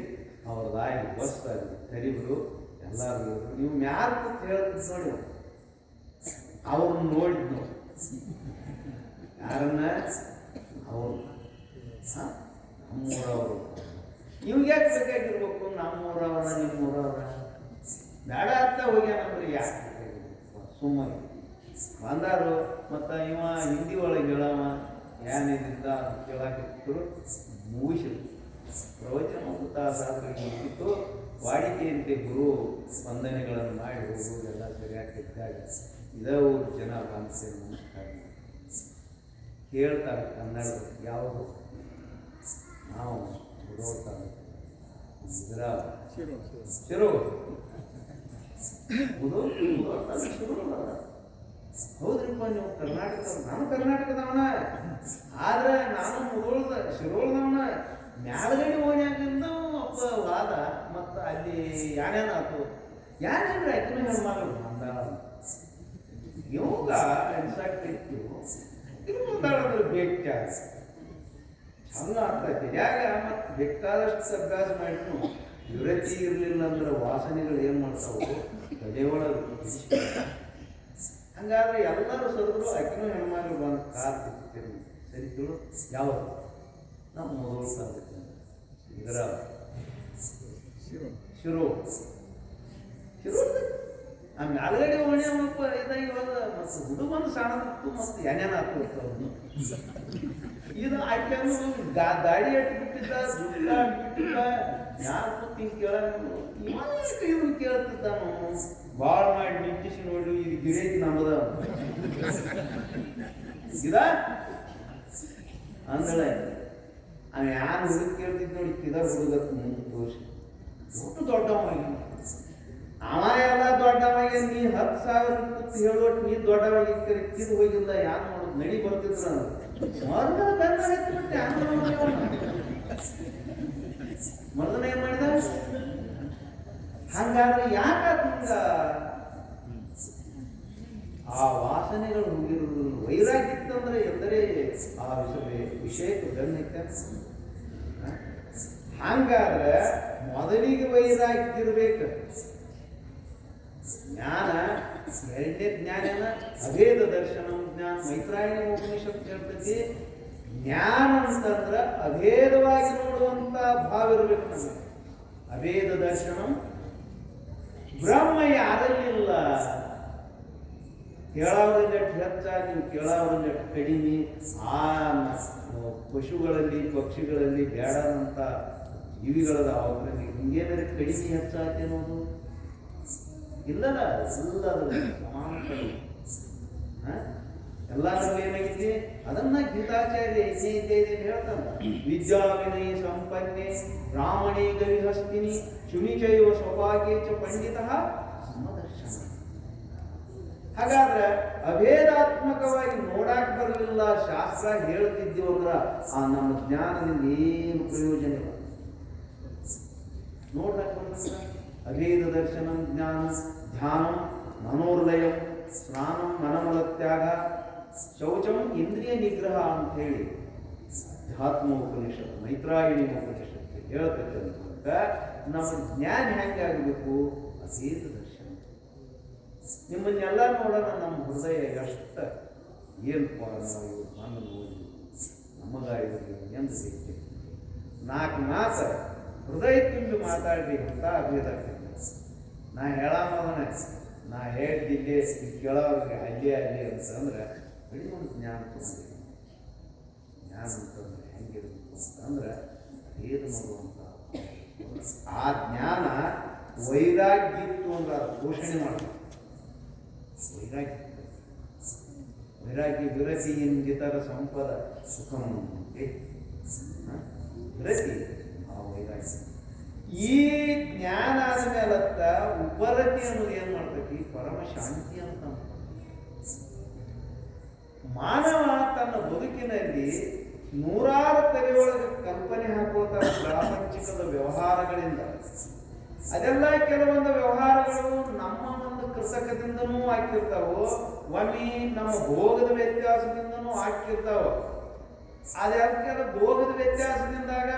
ಅವ್ರದಾಗಿ ಬಸ್ ಆಗಿ ಕರಿಬರು ಎಲ್ಲರೂ ನೀವು ಯಾರು ಅಂತ ಹೇಳ್ತಿದ್ ನೋಡಿ ಅವ್ರನ್ನ ನೋಡಿದ್ನು ಯಾರನ್ನ ಅವರು ನಮ್ಮೂರವರು. ಇವ್ಗೆ ಯಾಕೆ ಬೇಕಾಗಿರ್ಬೇಕು? ನಮ್ಮೂರವರ ನಿಮ್ಮೂರವರ ಬೇಡ ಅಂತ ಹೋಗ್ಯಾನಂದ್ರೆ ಯಾಕೆ ಸುಮ್ಮನೆ ಬಂದಾರು. ಮತ್ತು ಇವ ಹಿಂದಿ ಒಳಗೆ ಹೇಳವ ಏನಿದ್ದ ಅಂತ ಕೇಳಾಕಿದ್ರು. ಮುಗಿಸಿದ್ರು ಪ್ರವಚನ ಒಂದು ತಾಸಾದ್ರೆ ಮುಗಿತು. ವಾಡಿಕೆಯಂತೆ ಗುರು ವಂದನೆಗಳನ್ನು ಮಾಡಿ ಹೋಗುವುದೆಲ್ಲ ಸರಿಯಾಗಿದ್ದಾಗ ಇದವು ಜನ ಭಾಷೆ ನಮಸ್ಕಾರ ಕೇಳ್ತಾರೆ ಕನ್ನಡ ಯಾವುದು ನಾವು ಓದ್ತಾರೆ ಶಿರು ಹೌದ್ರಿಪ್ಪ ನೀವು ಕರ್ನಾಟಕ, ನಾನು ಕರ್ನಾಟಕದವನ, ಆದ್ರೆ ನಾನು ಮುಗೋಳ್ದ ಶಿರೋಳ್ದವನ. ಮ್ಯಾಲಗಡೆ ಓಣ್ಯಾಗಿಂದ ಒಬ್ಬ ವಾದ ಮತ್ತು ಅಲ್ಲಿ ಯಾನೇನಾಯ್ತು ಯಾನೇನ್ರಿ ಆಕಿನ ಹೆಣ್ಮಗಳು ಅಂದಾಳ. ಯೋಗ ಎಕ್ಸಾಕ್ಟ್ ಇತ್ತು ಇದು ಮುಂದಾಳಂದ್ರೆ ಬೇಕ ಚಂದ ಆಗ್ತೈತಿ. ಯಾಕ ಮತ್ತು ಬೇಕಾದಷ್ಟು ಅಭ್ಯಾಸ ಮಾಡಿದ್ರು ವಿರತಿ ಇರಲಿಲ್ಲ ಅಂದ್ರೆ ವಾಸನೆಗಳು ಏನು ಮಾಡ್ತಾವು ತಲೆ ಒಳಗೆ. ಹಂಗಾದ್ರೆ ಎಲ್ಲರೂ ಸದ್ರು ಆಕಿನೂ ಹೆಣ್ಮಗಳು ಬಂದು ಕಾರ್ ತಿಂತೀನಿ ಸರಿತು. ಯಾವುದು ನಮ್ಮ ಮೊದಲು ಸಾಧ್ಯ ಇದರ ಶಿರು ಆ ಮ್ಯಾಲ್ಗಡೆ ಓಣಿ ಇದಾಗಿ ಮತ್ತು ಹುಡುಗಂದು ಸಣ್ಣದಿತ್ತು ಮತ್ತು ಏನೇನು ಹಾಕ್ಬಿಡ್ತಾವ. ಇದು ಆಕೆಯನ್ನು ದಾಡಿ ಅಟ್ಬಿಟ್ಟಿದ್ದ ದುಡ್ಡ ಅಟ್ಬಿಟ್ಟಿದ್ದ ಯಾರು ಹಿಂಗೆ ಇವ್ನು ಕೇಳ್ತಿದ್ದಾನು. ಭಾಳ ಮಾಡಿ ನಿಂತಿಸಿ ನೋಡಿ ಇದು ಗಿಡೇಜ್ ನಮ್ಮದ ಗಿಡ ಅಂದಳೆ. ಅವ ಯಾರು ಹುಡುಗ ಕೇಳ್ತಿದ್ ನೋಡಿ ಕಿದ ಹುಡುಗ ಮುಂದೆ ತೋರಿಸಿ ಒಟ್ಟು ದೊಡ್ಡವಾಗಿ ಅವ ಎಲ್ಲ ದೊಡ್ಡವಾಗಿ ನೀ 10,000 ಕೂತು ಹೇಳೋಟ್ಟು ನೀ ದೊಡ್ಡವಾಗಿ ಕಿದ್ದು ಹೋಗಿಲ್ಲ. ಯಾರು ಮಾಡೋದು ನಡಿ ಬರ್ತಿದ್ರ ಮರ್ದನ ಬೆನ್ನ ಹತ್ತಿಬಿಟ್ಟೆ. ಮರ್ದನ ಏನ್ ಮಾಡಿದ? ಹಂಗಾದ್ರೆ ಯಾಕ ಹಿಂಗ ಆ ವಾಸನೆಗಳು ಹೋಗಿರೋದು ವೈರಾಗಿತ್ತಂದ್ರೆ ಎಂದರೆ ಆ ವಿಷಯಕ್ಕೆ ಗಣ್ಯಕ್ಕೆ. ಹಂಗಾದ್ರೆ ಮೊದಲಿಗೆ ವೈರಾಗ್ಯಿರ್ಬೇಕು. ಜ್ಞಾನ ಎರಡನೇ ಜ್ಞಾನ ಅಭೇದ ದರ್ಶನ ಜ್ಞಾನ. ಮೈತ್ರಾಯಣಿ ಉಪನಿಷತ್ ಹೇಳ್ತೈತಿ ಜ್ಞಾನ ಅಂತಂದ್ರ ಅಭೇದವಾಗಿ ನೋಡುವಂತ ಭಾವ ಇರಬೇಕು ನಮಗೆ. ಅಭೇದ ದರ್ಶನ ಬ್ರಹ್ಮ ಯಾರಲ್ಲಿಲ್ಲ. ಕೇಳಾವ್ರಲ್ಲಿ ಹೆಚ್ಚಾಗಿ ನೀವು ಕೇಳಾವ್ರಲ್ಲಿ ಕಡಿಮೆ. ಆ ಪಶುಗಳಲ್ಲಿ ಪಕ್ಷಿಗಳಲ್ಲಿ ಬೇಡದಂತ ಜೀವಿಗಳದ ಅವರಲ್ಲಿ ಹಿಂಗೇನಾದ್ರೆ ಕಡಿಮೆ ಹೆಚ್ಚಾಗಿ ಅನ್ನೋದು ಇಲ್ಲದ ಎಲ್ಲದರಲ್ಲಿ ಸಮಾನ ಕಡಿಮೆ. ಎಲ್ಲರಲ್ಲಿ ಏನಾಗಿದೆ ಅದನ್ನ ಗೀತಾಚಾರ್ಯ ಹೇಳ್ತಾನ. ವಿದ್ಯಾ ವಿನಯ ಸಂಪನ್ನೆ ಬ್ರಾಹ್ಮಣೇ ಗವಿಹಸ್ತಿನಿ ಶುನಿಚೈವ ಸ್ವಭಾಗ್ಯೇ ಚ ಪಂಡಿತ ಸಮದರ್ಶನ. ಹಾಗಾದ್ರೆ ಅಭೇದಾತ್ಮಕವಾಗಿ ನೋಡಾಕ್ ಬರಲಿಲ್ಲ ಶಾಸ್ತ್ರ ಹೇಳ್ತಿದ್ದೀವಂದ್ರ ಆ ನಮ್ಮ ಜ್ಞಾನದಿಂದ ಏನು ಪ್ರಯೋಜನ ಇಲ್ಲ. ನೋಡಾಕ್ ಬರಲಿಲ್ಲ ಅಭೇದ ದರ್ಶನಂ ಜ್ಞಾನ ಧ್ಯಾನಂ ಮನೋರ್ಲಯಂ ಸ್ನಾನಂ ಮನಮಲತ್ಯಾಗ ಶೌಚಂ ಇಂದ್ರಿಯ ನಿಗ್ರಹ ಅಂತ ಹೇಳಿ ಅಧ್ಯಾತ್ಮೋಪನಿಷತ್ ಮೈತ್ರಾಯಣಿ ಉಪನಿಷತ್ತು ಹೇಳ್ತಕ್ಕಂಥ ನಮ್ಮ ಜ್ಞಾನ ಹೆಂಗಾಗಬೇಕು? ಅಭೇದ ದರ್ಶನ. ನಿಮ್ಮನ್ನೆಲ್ಲ ನೋಡೋಣ ನಮ್ಮ ಹೃದಯ ಎಷ್ಟ ಏನಪ್ಪ ನಾವು ಮಣ್ಣು ನೋಡಿ ನಮಗಾಗಿರಲಿ ಎಂದು ಬೇಕು. 4 ಮಾತು ಹೃದಯ ತುಂಬಿ ಮಾತಾಡಿ ಅಂತ ಅಭೇದ ಆಗ್ತದೆ. ನಾ ಹೇಳೋದನ್ನ ನಾ ಹೇಳ್ತಿದ್ದೆ ಕೇಳೋರಿಗೆ ಅಲ್ಲಿ ಅಂತಂದ್ರೆ ಬರೀ ಒಂದು ಜ್ಞಾನ ತೊಗೊಂಡಿದ್ದೆ. ಜ್ಞಾನ ಅಂತಂದ್ರೆ ಹೆಂಗಿರ್ಬೇಕು ಅಂತಂದ್ರೆ ಏನು ನೋಡುವಂತ ಆ ಜ್ಞಾನ ವೈರಾಗ್ಯಿತ್ತು ಅಂದ್ರೆ ಅದು ಪೋಷಣೆ ಮಾಡಬೇಕು. ವೈರಾಗ್ಯ ವಿರತಿ ಎಂದಿತರ ಸಂಪದ ಸುಖಂ ವಿರತಿ ಆ ವೈರಾಗ್ಯ. ಈ ಜ್ಞಾನ ಆದ್ಮೇಲತ್ತ ಉಪರತಿ ಅನ್ನೋದು ಏನ್ ಮಾಡ್ತೈತಿ? ಪರಮ ಶಾಂತಿ ಅಂತ. ಮಾನವ ತನ್ನ ಬದುಕಿನಲ್ಲಿ ನೂರಾರು ತಲೆಯೊಳಗೆ ಕಲ್ಪನೆ ಹಾಕೋತಾರೆ ಪ್ರಾಪಂಚಿಕದ ವ್ಯವಹಾರಗಳಿಂದ. ಅದೆಲ್ಲ ಕೆಲವೊಂದು ವ್ಯವಹಾರಗಳು ನಮ್ಮ ಒಂದು ಕೃತಕದಿಂದನೂ ಹಾಕಿರ್ತಾವೋ, ಒಮ್ಮೆ ನಮ್ಮ ಭೋಗದ ವ್ಯತ್ಯಾಸದಿಂದನೂ ಹಾಕಿರ್ತಾವ. ಅದೆಲ್ಲ ಭೋಗದ ವ್ಯತ್ಯಾಸದಿಂದಾಗ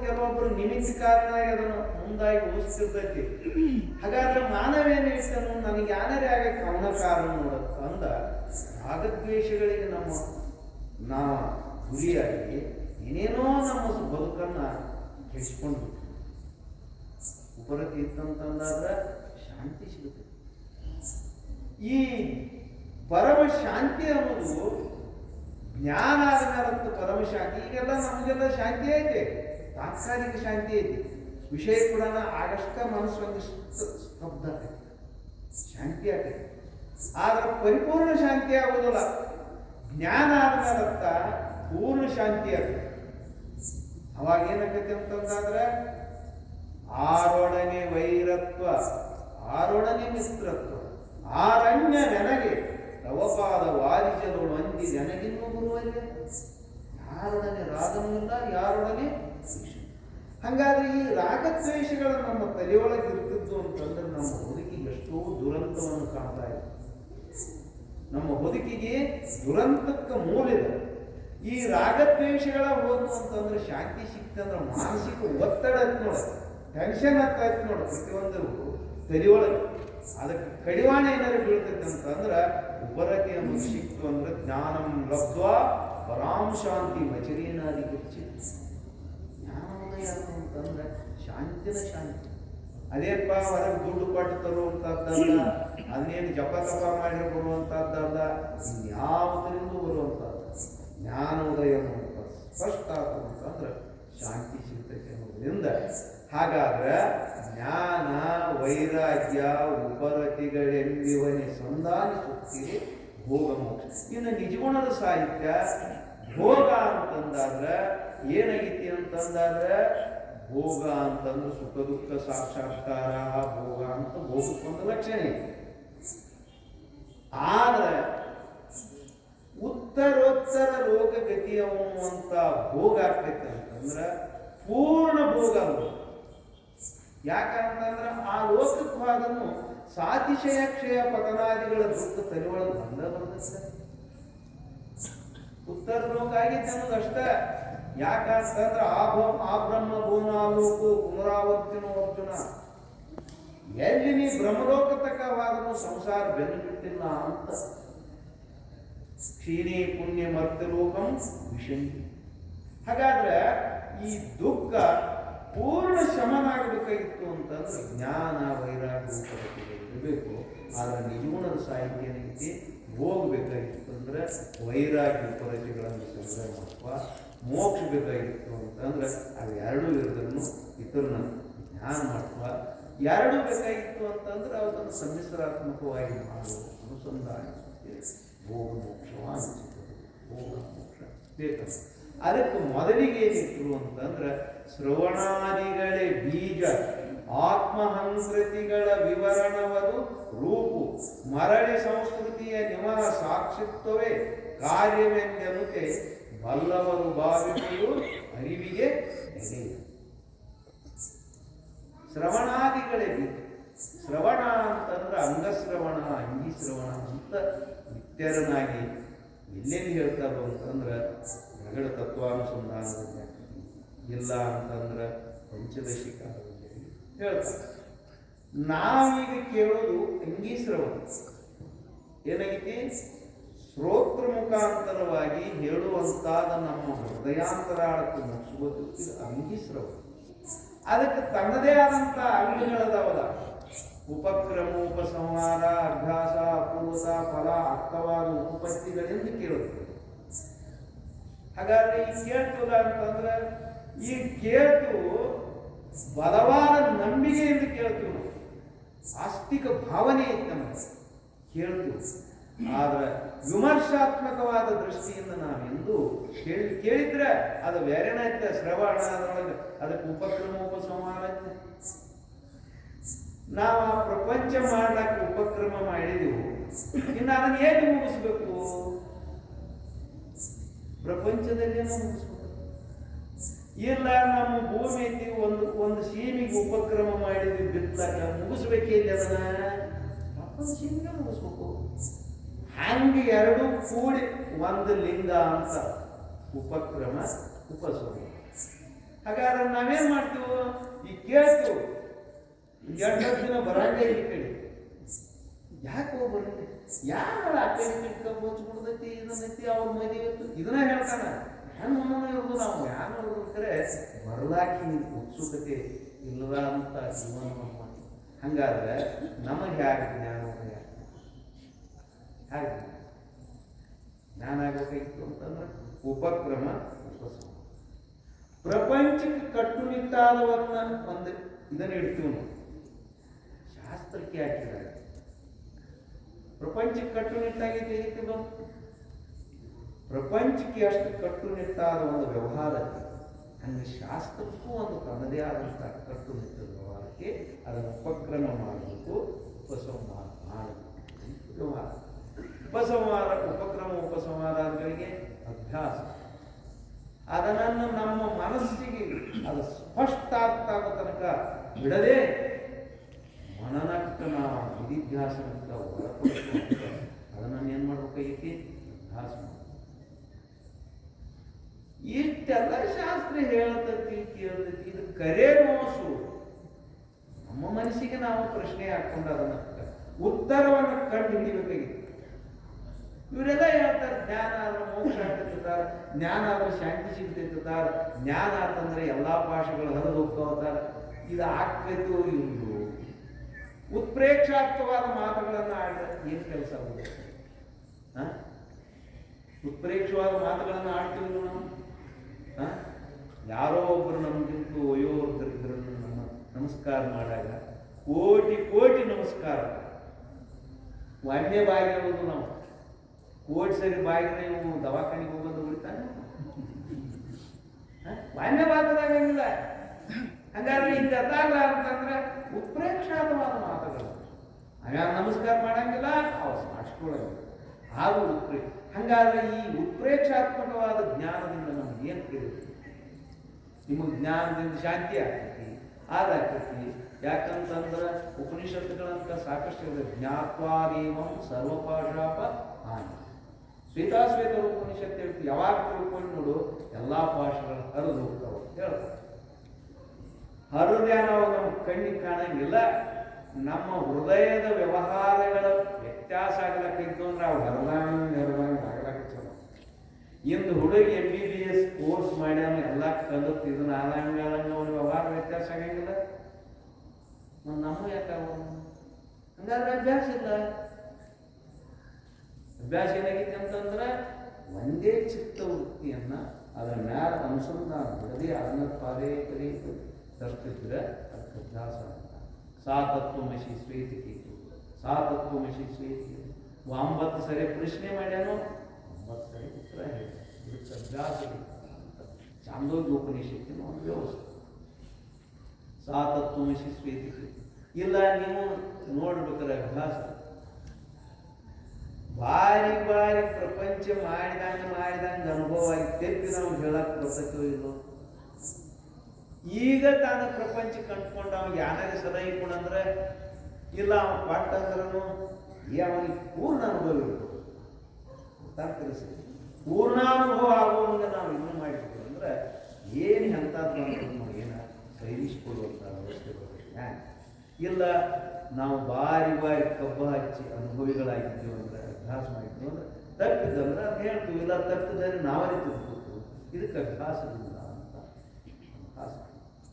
ಕೆಲವೊಬ್ಬರು ನಿಮಿತ್ತ ಕಾರಣ ಅದನ್ನು ಮುಂದಾಗಿ ಉಳಿಸ್ತಿರ್ತೈತಿ. ಹಾಗಾದ್ರೆ ಮಾನವೇನು ಇಷ್ಟನು ನನಗೆ ಯಾನರೇ ಆಗಕ್ಕೆ ಅವನ ಕಾರಣ ನೋಡತ್ತ ಅಂದ ರಾಗದ್ವೇಷಗಳಿಗೆ ನಾವು ಗುರಿಯಾಗಿ ಏನೇನೋ ನಮ್ಮ ಬದುಕನ್ನ ಕೆಡಿಸ್ಕೊಂಡು ಉಪರತಿ ಇತ್ತಂತಂದಾದ್ರೆ ಶಾಂತಿ ಸಿಗುತ್ತೆ. ಈ ಪರಮ ಶಾಂತಿ ಅನ್ನೋದು ಜ್ಞಾನ ಆದ್ಮೇಲಂತೂ ಪರಮ ಶಾಂತಿ. ಈಗೆಲ್ಲ ನಮಗೆಲ್ಲ ಶಾಂತಿ ಐತೆ, ತಾತ್ಕಾಲಿಕ ಶಾಂತಿ ಐತಿ. ವಿಷಯ ಕೂಡ ಆಗಷ್ಟ ಮನಸ್ಸು ಒಂದಿಷ್ಟು ಸ್ತಬ್ಧ ಆಗೈತೆ, ಶಾಂತಿ ಆಗೈತೆ. ಆದ್ರೆ ಪರಿಪೂರ್ಣ ಶಾಂತಿ ಆಗೋದಿಲ್ಲ. ಜ್ಞಾನ ಆದ್ಮೇಲಂತ ಪೂರ್ಣ ಶಾಂತಿ ಆಗೈತೆ. ಅವಾಗ ಏನಾಗೈತೆ ಅಂತಂದಾದ್ರೆ ಆರೊಡನೆ ವೈರತ್ವ, ಆರೊಡನೆ ಮಿತ್ರತ್ವ, ಆರಣ್ಯ ನನಗೆ ತವಪಾದ ವಾರಿಜದಳು ಅಂದಿ ನನಗಿನ್ನೂ ಬರುವಲ್ಲಿ. ಯಾರೊಡನೆ ರಾಗನೂ ಇಲ್ಲ, ಯಾರೊಡನೆ ಶಿಕ್ಷೆ. ಹಂಗಾದ್ರೆ ಈ ರಾಗದ್ವೇಷಗಳು ನಮ್ಮ ತಲೆಯೊಳಗೆ ಇರ್ತಿದ್ದು ಅಂತಂದ್ರೆ ನಮ್ಮ ಬದುಕಿಗೆ ಎಷ್ಟೋ ದುರಂತವನ್ನು ಕಾಣ್ತಾ ಇದೆ. ನಮ್ಮ ಬದುಕಿಗೆ ದುರಂತಕ್ಕೆ ಮೂಲಿದೆ. ಈ ರಾಗದ್ವೇಷಗಳ ಹೋದ್ವು ಅಂತಂದ್ರೆ ಶಾಂತಿ ಸಿಕ್ತಂದ್ರೆ ಮಾನಸಿಕ ಒತ್ತಡ ನೋಡ, ಟೆನ್ಷನ್ ಆಗ್ತಾಯ್ತು ನೋಡ ಪ್ರತಿಯೊಂದು ತಲೆಯೊಳಗೆ. ಅದಕ್ಕೆ ಕಡಿವಾಣ ಏನಾದ್ರು ಬೀಳ್ತೈತೆ ಅಂತಂದ್ರೆ ಉಪರತಿ ಅನ್ನೋದು ಸಿಕ್ತು ಅಂದ್ರೆ ಜ್ಞಾನಂ ಲಬ್ಧ್ವಾ ಪರಾಂ ಶಾಂತಿ ಮಚರೀನಾದಿ ಹೆಚ್ಚಿ. ಜ್ಞಾನೋದಯ ಅಂತಂದ್ರೆ ಶಾಂತಿನ ಶಾಂತಿ. ಅದೇಪ್ಪ ಹೊರಗೆ ದುಡ್ಡು ಕೊಟ್ಟು ತರುವಂತದ್ದಲ್ಲ, ಅದನ್ನೇನು ಜಪ ತಪ ಮಾಡಿ ಬರುವಂತದ್ದಲ್ಲ, ಇನ್ಯಾವುದರಿಂದ ಬರುವಂತದ್ದು ಜ್ಞಾನೋದಯ ಸ್ಪಷ್ಟ ಅಂತಂದ್ರೆ ಶಾಂತಿ ಸಿಗ್ತೈತೆ ಅನ್ನೋದ್ರಿಂದ. ಹಾಗಾದ್ರೆ ಜ್ಞಾನ ವೈರಾಗ್ಯ ಉಪರತಿಗಳೆಂಬಿವನೇ ಸಂಧಾನಿಸುತ್ತೀರಿ ಭೋಗ ಮೋಕ್ಷ. ಇನ್ನು ನಿಜಗುಣದ ಸಾಹಿತ್ಯ ಭೋಗ ಅಂತಂದಾದ್ರೆ ಏನಾಗೈತಿ ಅಂತಂದಾದ್ರೆ ಭೋಗ ಅಂತಂದ್ರೆ ಸುಖ ದುಃಖ ಸಾಕ್ಷಾತ್ಕಾರ ಭೋಗ ಅಂತ ಭೋಗಕ್ಕೊಂದು ಲಕ್ಷಣ ಐತಿ. ಆದ್ರೆ ಉತ್ತರೋತ್ತರ ಲೋಕಗತಿಯವನು ಅಂತ ಭೋಗ ಆಗ್ತೈತೆ ಅಂತಂದ್ರೆ ಪೂರ್ಣ ಭೋಗ ಅದು. ಯಾಕಂತಂದ್ರೆ ಆ ಲೋಕಕ್ಕೆ ಹೋದನ್ನು ಸಾತಿಶಯ ಕ್ಷಯ ಪತನಾದಿಗಳ ದುಃಖ ತಲೆಯೊಳಗೆ ಬಂದ ಬರ್ತದೆ. ಉತ್ತರ ಲೋಕ ಆಗೈತೆ ಅನ್ನೋದು ಅಷ್ಟ. ಯಾಕಂತಂದ್ರೆ ಆ ಬ್ರಹ್ಮ ಭುವನಾಲೋಕು ಪುನರಾವರ್ತಿನೋ ಅರ್ಜುನ. ಎಲ್ಲಿ ನೀ ಬ್ರಹ್ಮಲೋಕ ತಕ್ಕವಾದನು ಸಂಸಾರ ಬೆನ್ನು ಬಿಟ್ಟಿಲ್ಲ ಅಂತ. ಕ್ಷೀಣಿ ಪುಣ್ಯ ಮರ್ತ್ಯಲೋಕಂ ವಿಷಂತಿ. ಹಾಗಾದ್ರೆ ಈ ದುಃಖ ಪೂರ್ಣ ಶಮನಾಗಬೇಕಾಗಿತ್ತು ಅಂತಂದ್ರೆ ಜ್ಞಾನ ವೈರಾಗ್ಯ ಇರಬೇಕು. ಆದ್ರೆ ನಿಜಗುಣದ ಸಾಹಿತ್ಯ ಏನೈತಿ ಹೋಗ್ಬೇಕಾಗಿತ್ತು ಅಂದ್ರೆ ವೈರಾಗ್ಯ ಉಪರತಿಗಳನ್ನು ಸಂಗ್ರಹ ಮಾಡುವ. ಮೋಕ್ಷ ಬೇಕಾಗಿತ್ತು ಅಂತಂದ್ರೆ ಅವೆರಡೂ ಇರೋದನ್ನು ಇತರನ ಜ್ಞಾನ ಮಾಡುವ. ಎರಡೂ ಬೇಕಾಗಿತ್ತು ಅಂತಂದ್ರೆ ಅದನ್ನು ಸಮ್ಮಿಶ್ರಾತ್ಮಕವಾಗಿ ಮಾಡುವ ಅನುಸಂಧಾನ ಭೋಗ ಮೋಕ್ಷ ಭೋಗ ಮೋಕ್ಷ ಬೇಕಂತ. ಅದಕ್ಕೆ ಮೊದಲಿಗೆ ಏನಿತ್ತು ಅಂತಂದ್ರೆ ಶ್ರವಣಾದಿಗಳೇ ಬೀಜ, ಆತ್ಮಹಂಕೃತಿಗಳ ವಿವರಣವದು ರೂಪು, ಮರಳಿ ಸಂಸ್ಕೃತಿಯ ನಿಮನ ಸಾಕ್ಷಿತ್ವವೇ ಕಾರ್ಯವೆಂದೆನುತೆ ಬಲ್ಲವರು ಭಾವಿಗಳು ಅರಿವಿಗೆ ನೆಲೆಯ. ಶ್ರವಣಾದಿಗಳೇ ಬೀಜ. ಶ್ರವಣ ಅಂತಂದ್ರೆ ಅಂಗಶ್ರವಣ ಅಂಗಿಶ್ರವಣ ಅಂತ ನಿತ್ಯರನಾಗಿ ಎಲ್ಲೆಲ್ಲಿ ಹೇಳ್ತಾರೋ ಅಂತಂದ್ರೆ ರಗಡ ತತ್ವಾನುಸಂಧಾನದಲ್ಲಿ ಇಲ್ಲ ಅಂತಂದ್ರೆ ಪಂಚದಶಿ ಕಾಲದಲ್ಲಿ ಹೇಳ್ತಾರೆ. ನಾವೀಗ ಕೇಳೋದು ಅಂಗೀಶ್ರವಣ ಏನಾಗೈತಿ? ಶ್ರೋತ್ರ ಮುಖಾಂತರವಾಗಿ ಹೇಳುವಂತಾದ ನಮ್ಮ ಹೃದಯಾಂತರಾಳಕ್ಕೆ ಮುಗಿಸುವುದು ಇದು ಅಂಗೀಶ್ರವಣ. ಅದಕ್ಕೆ ತನ್ನದೇ ಆದಂಥ ಅಂಗಗಳದಾವಲ್ಲ, ಉಪಕ್ರಮ, ಉಪಸಂಹಾರ, ಅಭ್ಯಾಸ, ಅಪೂರ್ವತ, ಫಲ, ಅರ್ಥವಾದ ಉಪಪತ್ತಿಗಳಿಂದ ಕೇಳುತ್ತೆ. ಹಾಗಾದ್ರೆ ಈ ಕೇಳ್ತಿಲ್ಲ ಅಂತಂದ್ರೆ ಈ ಕೇಳ್ತು ಬಲವಾದ ನಂಬಿಕೆಯಿಂದ ಕೇಳ್ತೀವಿ ನಾವು. ಆಸ್ತಿಕ ಭಾವನೆ ಇತ್ತು ನಮಗೆ ಕೇಳ್ತೀವಿ. ಆದ್ರೆ ವಿಮರ್ಶಾತ್ಮಕವಾದ ದೃಷ್ಟಿಯಿಂದ ನಾವೆಂದು ಕೇಳಿದ್ರೆ ಅದು ಬೇರೆನೇ ಐತೆ. ಶ್ರವಣ ಅದರೊಳಗೆ ಅದಕ್ಕೆ ಉಪಕ್ರಮ ಉಪಸಂಹಾರ ಐತೆ. ನಾವು ಆ ಪ್ರಪಂಚ ಮಾಡ್ಲಿಕ್ಕೆ ಉಪಕ್ರಮ ಮಾಡಿದೆವು, ಇನ್ನು ಅದನ್ನು ಹೇಗೆ ಮುಗಿಸ್ಬೇಕು? ಪ್ರಪಂಚದಲ್ಲೇನೋ ಮುಗಿಸ್ಬೇಕು. ಇಲ್ಲ ನಮ್ಮ ಭೂಮಿ ಐತಿ, ಒಂದು ಸೀಮಿಗೆ ಉಪಕ್ರಮ ಮಾಡಿದ್ವಿ ಬಿತ್ತಲಾಕ, ಮುಗಿಸ್ಬೇಕಿಲ್ಲ ಅದನ್ನ ಮತ್ತೊಂದು ಸೀಮಿಗೆ ಮುಗಿಸ್ಬೇಕು. ಹಂಗೆ ಎರಡೂ ಕೂಡಿ ಒಂದು ಲಿಂಗ ಅಂತ ಉಪಕ್ರಮ ಉಪಸರ್ಗ. ಹಾಗಾದ್ರೆ ನಾವೇನ್ ಮಾಡ್ತೀವಿ, ಈ ಕೇಳ್ತೀವಿ, ಎರಡು ದಿನ ಬರಂಗೇ ಈ ಕಡೆ ಯಾಕೆ ಹೋಗ್ಬರ್ರಿ, ಯಾರು ಆ ಕಡೆ ಬೋಚ್ಬಿಡ್ದೈತಿ, ಇದನ್ನೈತಿ ಅವ್ರ ಮದುವೆ ಇದನ್ನ ಹೇಳ್ತಾನ. ಹೆಣ್ಣು ಇರೋದು ನಾವು ಯಾರು ನೋಡ್ಬೇಕಾರೆ ಬರ್ಲಾಕಿ ಉತ್ಸುಕತೆ ಇಲ್ಲದ ಅಂತ ಜೀವನ ಮಾಡಿ. ಹಂಗಾದ್ರೆ ನಮಗೆ ಹೇಗೆ ಜ್ಞಾನ ಹೇಗೆ ಜ್ಞಾನ ಆಗಬೇಕಾಗಿತ್ತು ಅಂತಂದ್ರೆ ಉಪಕ್ರಮ ಉಪಸರ್ಗ. ಪ್ರಪಂಚಕ್ಕೆ ಕಟ್ಟುನಿಟ್ಟಾದವನ್ನ ಒಂದು ಇದನ್ನ ಇಡ್ತೀವಿ ನಾವು, ಶಾಸ್ತ್ರಕ್ಕೆ ಹಾಕಿದಾಗ ಪ್ರಪಂಚಕ್ಕೆ ಕಟ್ಟುನಿಟ್ಟಾಗಿ ತೆಗಿತೀವಿ. ಪ್ರಪಂಚಕ್ಕೆ ಅಷ್ಟು ಕಟ್ಟುನಿಟ್ಟಾದ ಒಂದು ವ್ಯವಹಾರ ಹಂಗೆ ಶಾಸ್ತ್ರಕ್ಕೂ ಒಂದು ತನ್ನದೇ ಆದಂಥ ಕಟ್ಟುನಿಟ್ಟಾದ ವ್ಯವಹಾರಕ್ಕೆ ಅದನ್ನು ಉಪಕ್ರಮ ಮಾಡಬೇಕು, ಉಪಸಂಹಾರ ಮಾಡಬೇಕು. ವ್ಯವಹಾರ ಉಪಸಂಹಾರ, ಉಪಕ್ರಮ ಉಪಸಂಹಾರಗಳಿಗೆ ಅಭ್ಯಾಸ. ಅದನ್ನು ನಮ್ಮ ಮನಸ್ಸಿಗೆ ಅದು ಸ್ಪಷ್ಟ ಆಗೋ ತನಕ ಬಿಡದೆ ಮನನಕ್ಕೆ ನಾವು ನಿಧಿಧ್ಯಾಸನಕ್ಕೆ ಒಳಪಡಿಸ್ಬೇಕು. ಅದನ್ನು ಏನು ಮಾಡ್ಬೇಕಾಗೈತಿ, ಅಭ್ಯಾಸ ಮಾಡಬೇಕು. ಇಷ್ಟೆಲ್ಲ ಶಾಸ್ತ್ರ ಹೇಳತೈತಿ ಕೇಳ್ತೈತಿ, ಇದು ಕರೆ ಮೋಸು. ನಮ್ಮ ಮನಸ್ಸಿಗೆ ನಾವು ಪ್ರಶ್ನೆ ಹಾಕೊಂಡು ಅದನ್ನ ಉತ್ತರವನ್ನು ಕಂಡು ಹಿಡಿಬೇಕಾಗಿತ್ತು. ಇವರೆಲ್ಲ ಹೇಳ್ತಾರೆ ಜ್ಞಾನ ಆದ್ರೆ ಮೋಕ್ಷ ಆಗ್ತಿರ್ತಾರ, ಜ್ಞಾನ ಆದ್ರೆ ಶಾಂತಿ ಸಿಗ್ತಿರ್ತಾರ, ಜ್ಞಾನ ಆತಂದ್ರೆ ಎಲ್ಲಾ ಪಾಶಗಳು ಹರಿದು ಹೋಗ್ತಾವತ್ತಾರ. ಇದು ಆಗ್ತೈತೋ ಇವ್ರು ಉತ್ಪ್ರೇಕ್ಷಾರ್ಥವಾದ ಮಾತುಗಳನ್ನು ಆಡಿದ್ರೆ ಏನು ಕೆಲಸ ಆಗುತ್ತೆ? ಉತ್ಪ್ರೇಕ್ಷವಾದ ಮಾತುಗಳನ್ನು ಆಡ್ತೀವಿ ನಾವು. ಯಾರೋ ಒಬ್ಬರು ನಮಗಿಂತ ವಯೋವೃದ್ಧರಿದ್ದರನ್ನು ನಮ್ಮ ನಮಸ್ಕಾರ ಮಾಡಾಗ ಕೋಟಿ ಕೋಟಿ ನಮಸ್ಕಾರ. ಒಮ್ಮೆ ಬಾಯಿಗೆ ಹೇಳೋದು ನಾವು, ಕೋಟಿ ಸರಿ ಬಾಯಿಗೆ ಇವು ದವಾಖಾನಿಗೆ ಹೋಗೋದು ಬಿಡ್ತಾನೆ. ಒಮ್ಮೆ ಬಾಗದಾಗಂಗಿಲ್ಲ. ಹಂಗಾದ್ರೆ ಹಿಂಗೆ ಅದಾಗಲ್ಲ ಅಂತಂದ್ರೆ ಉತ್ಪ್ರೇಕ್ಷಾತವಾದ ಮಾತುಗಳು. ಹಂಗಾರೆ ನಮಸ್ಕಾರ ಮಾಡಂಗಿಲ್ಲ, ಅವ್ರು ಮಾಡಿಸ್ಕೊಳ್ಳಂಗಿಲ್ಲ. ಹಾಗೂ ಹಂಗಾದ್ರೆ ಈ ಉತ್ಪ್ರೇಕ್ಷಾತ್ಮಕವಾದ ಜ್ಞಾನದಿಂದ ನಮ್ಗೆ ಏನು ತಿಳಿಯುತ್ತೆ? ನಿಮಗೆ ಜ್ಞಾನದಿಂದ ಶಾಂತಿ ಆಗ್ತೈತಿ, ಅದಾಗ್ತೈತಿ. ಯಾಕಂತಂದ್ರೆ ಉಪನಿಷತ್ತುಗಳಂತ ಸಾಕಷ್ಟು ಇದೆ. ಜ್ಞಾತ್ವಾದೇವಂ ಸರ್ವಪಾಶಾಪ ಹಾನಿ. ಶ್ವೇತಾಶ್ವೇತ ಉಪನಿಷತ್ತು ಹೇಳ್ತೀವಿ, ಯಾವಾಗ ತಿಳ್ಕೊಂಡು ನೋಡು ಎಲ್ಲ ಪಾಶಗಳು ಹರಿದು ಹೋಗ್ತಾವೆ ಹೇಳ್ತಾರೆ. ಹರಿದ್ಯಾ ನಾವು ನಮ್ಮ ಕಣ್ಣಿಗೆ ಕಾಣಂಗಿಲ್ಲ. ನಮ್ಮ ಹೃದಯದ ವ್ಯವಹಾರಗಳ ವ್ಯತ್ಯಾಸ ಆಗ್ಲಕ್ಕಿತ್ತು ಅಂದ್ರೆ ಅವು ಹರಿದಂಗೆ ಆಗ್ಲಕ್ಕ ಚಲೋ. ಇಂದು ಹುಡುಗಿ MBBS ಕೋರ್ಸ್ ಮಾಡ್ಯಾನ, ಎಲ್ಲ ಕಲಿತು ಇದನ್ನ ಆದಂಗೆ ಅವನ ವ್ಯವಹಾರ ವ್ಯತ್ಯಾಸ ಆಗಂಗಿಲ್ಲ. ನಮ್ಮ ಯಾಕಾಗ ಹಂಗಾದ್ರೆ ಅಭ್ಯಾಸ ಇಲ್ಲ. ಅಭ್ಯಾಸ ಏನಾಗಿತ್ತು ಅಂತಂದ್ರೆ ಒಂದೇ ಚಿತ್ತವೃತ್ತಿಯನ್ನ ಅದರ ಮ್ಯಾಲ ಅನುಸಂಧಾನ ಬಿಡದೆ ಅದನ್ನ ಪದೇ ಪದೇ ತರ್ತಿದ್ರೆ ಅದಕ್ಕೆ ಅಭ್ಯಾಸ ಅಂತ. ಸಾ ತತ್ವಮಸಿ ಶ್ವೇತಕೇತು, ಸಾ ತತ್ವಮಸಿ ಶ್ವೇತಕೇತು. 9 ಸರಿ ಪ್ರಶ್ನೆ ಮಾಡ್ಯಾನು, 9 ಸರಿ ಉತ್ತರ ಹೇಳಿ. ಇದಕ್ಕೆ ಅಭ್ಯಾಸ ಅಂತ ಚಾಂದೋಗ್ಯೋಪನಿಷತ್ತಿನ ಒಂದು ವ್ಯವಸ್ಥೆ. ಸಾ ತತ್ವಮಸಿ ಶ್ವೇತಕೇತು. ಇಲ್ಲ ನೀವು ನೋಡ್ಬೇಕಾದ್ರೆ ಅಭ್ಯಾಸ ಬಾರಿ ಬಾರಿ ಪ್ರಪಂಚ ಮಾಡಿದಂಗೆ ಅನುಭವ ಆಗಿ ತೆಪ್ಪಿ ನಾವು ಹೇಳಕ್ ಬರ್ತೈತೋ ಇಲ್ಲೋ. ಈಗ ತಾನು ಪ್ರಪಂಚ ಕಂಡ್ಕೊಂಡು ಅವ್ನಿಗೆ ಯಾನಾಗ ಸದಾ ಇಟ್ಕೊಂಡಂದ್ರೆ ಇಲ್ಲ ಅವ ಪಾಠ ಅಂದ್ರೂ ಅವನಿಗೆ ಪೂರ್ಣ ಅನುಭವ ಇರ್ಬೋದು. ಗೊತ್ತಾಗ್ತಿರಿಸಿ ಪೂರ್ಣಾನುಭವ ಆಗುವಂಗೆ ನಾವು ಇನ್ನೂ ಮಾಡಿರ್ತೀವಿ ಅಂದ್ರೆ ಏನು ಎಂಥದ್ದು ಏನ ಸೈರಿಸ್ಕೊಳ್ಳುವಂಥ ವ್ಯವಸ್ಥೆ ಬರ್ತೈತೆ. ಇಲ್ಲ ನಾವು ಬಾರಿ ಬಾರಿ ಕಬ್ಬ ಹಚ್ಚಿ ಅನುಭವಿಗಳಾಗಿದ್ದೀವಿ ಅಂದ್ರೆ ಅಭ್ಯಾಸ ಮಾಡಿದ್ವಿ ಅಂದ್ರೆ ತಪ್ಪಿದ್ದಂದ್ರೆ ಅದು ಹೇಳ್ತೀವಿ. ಇಲ್ಲ ತಪ್ಪಿದ್ರೆ ನಾವೇ ತಿಳ್ಕೊತೀವಿ. ಇದಕ್ಕೆ ಅಭ್ಯಾಸದಿಂದ ಅಂತ ಅಭ್ಯಾಸ.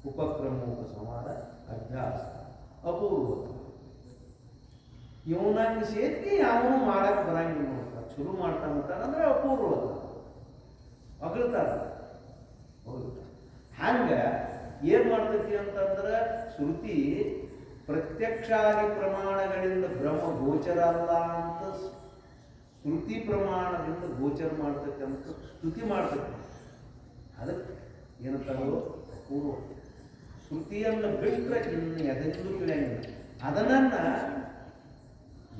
ಉಪಕ್ರಮ ಉಪಸಂಹಾರ ಅಭ್ಯಾಸ ಅಪೂರ್ವ. ಇವನಂಗೆ ಸೇರ್ತಿ ಅವನು ಮಾಡಕ್ಕೆ ಬರಂಗಿಲ್ಲ ನೋಡ್ತಾರೆ. ಶುರು ಮಾಡ್ತಾನಂತಾರಂದ್ರೆ ಅಪೂರ್ವ ಅಗಳ್ತಾರ. ಹಂಗೆ ಏನು ಮಾಡ್ತೈತಿ ಅಂತಂದ್ರೆ ಶ್ರುತಿ ಪ್ರತ್ಯಕ್ಷಾದಿ ಪ್ರಮಾಣಗಳಿಂದ ಬ್ರಹ್ಮ ಗೋಚರ ಅಲ್ಲ ಅಂತ ಶ್ರುತಿ ಪ್ರಮಾಣದಿಂದ ಗೋಚರ ಮಾಡ್ತೈತೆ ಅಂತ ಸ್ತುತಿ ಮಾಡ್ತೈತೆ. ಅದಕ್ಕೆ ಏನಂತಾರೋ ಅಪೂರ್ವ. ಶ್ರುತಿಯನ್ನು ಬಿಟ್ಟರೆ ಇನ್ನು ಎದೆಂದೂ ತಿಳಿಯಂಗಿಲ್ಲ. ಅದನ್ನ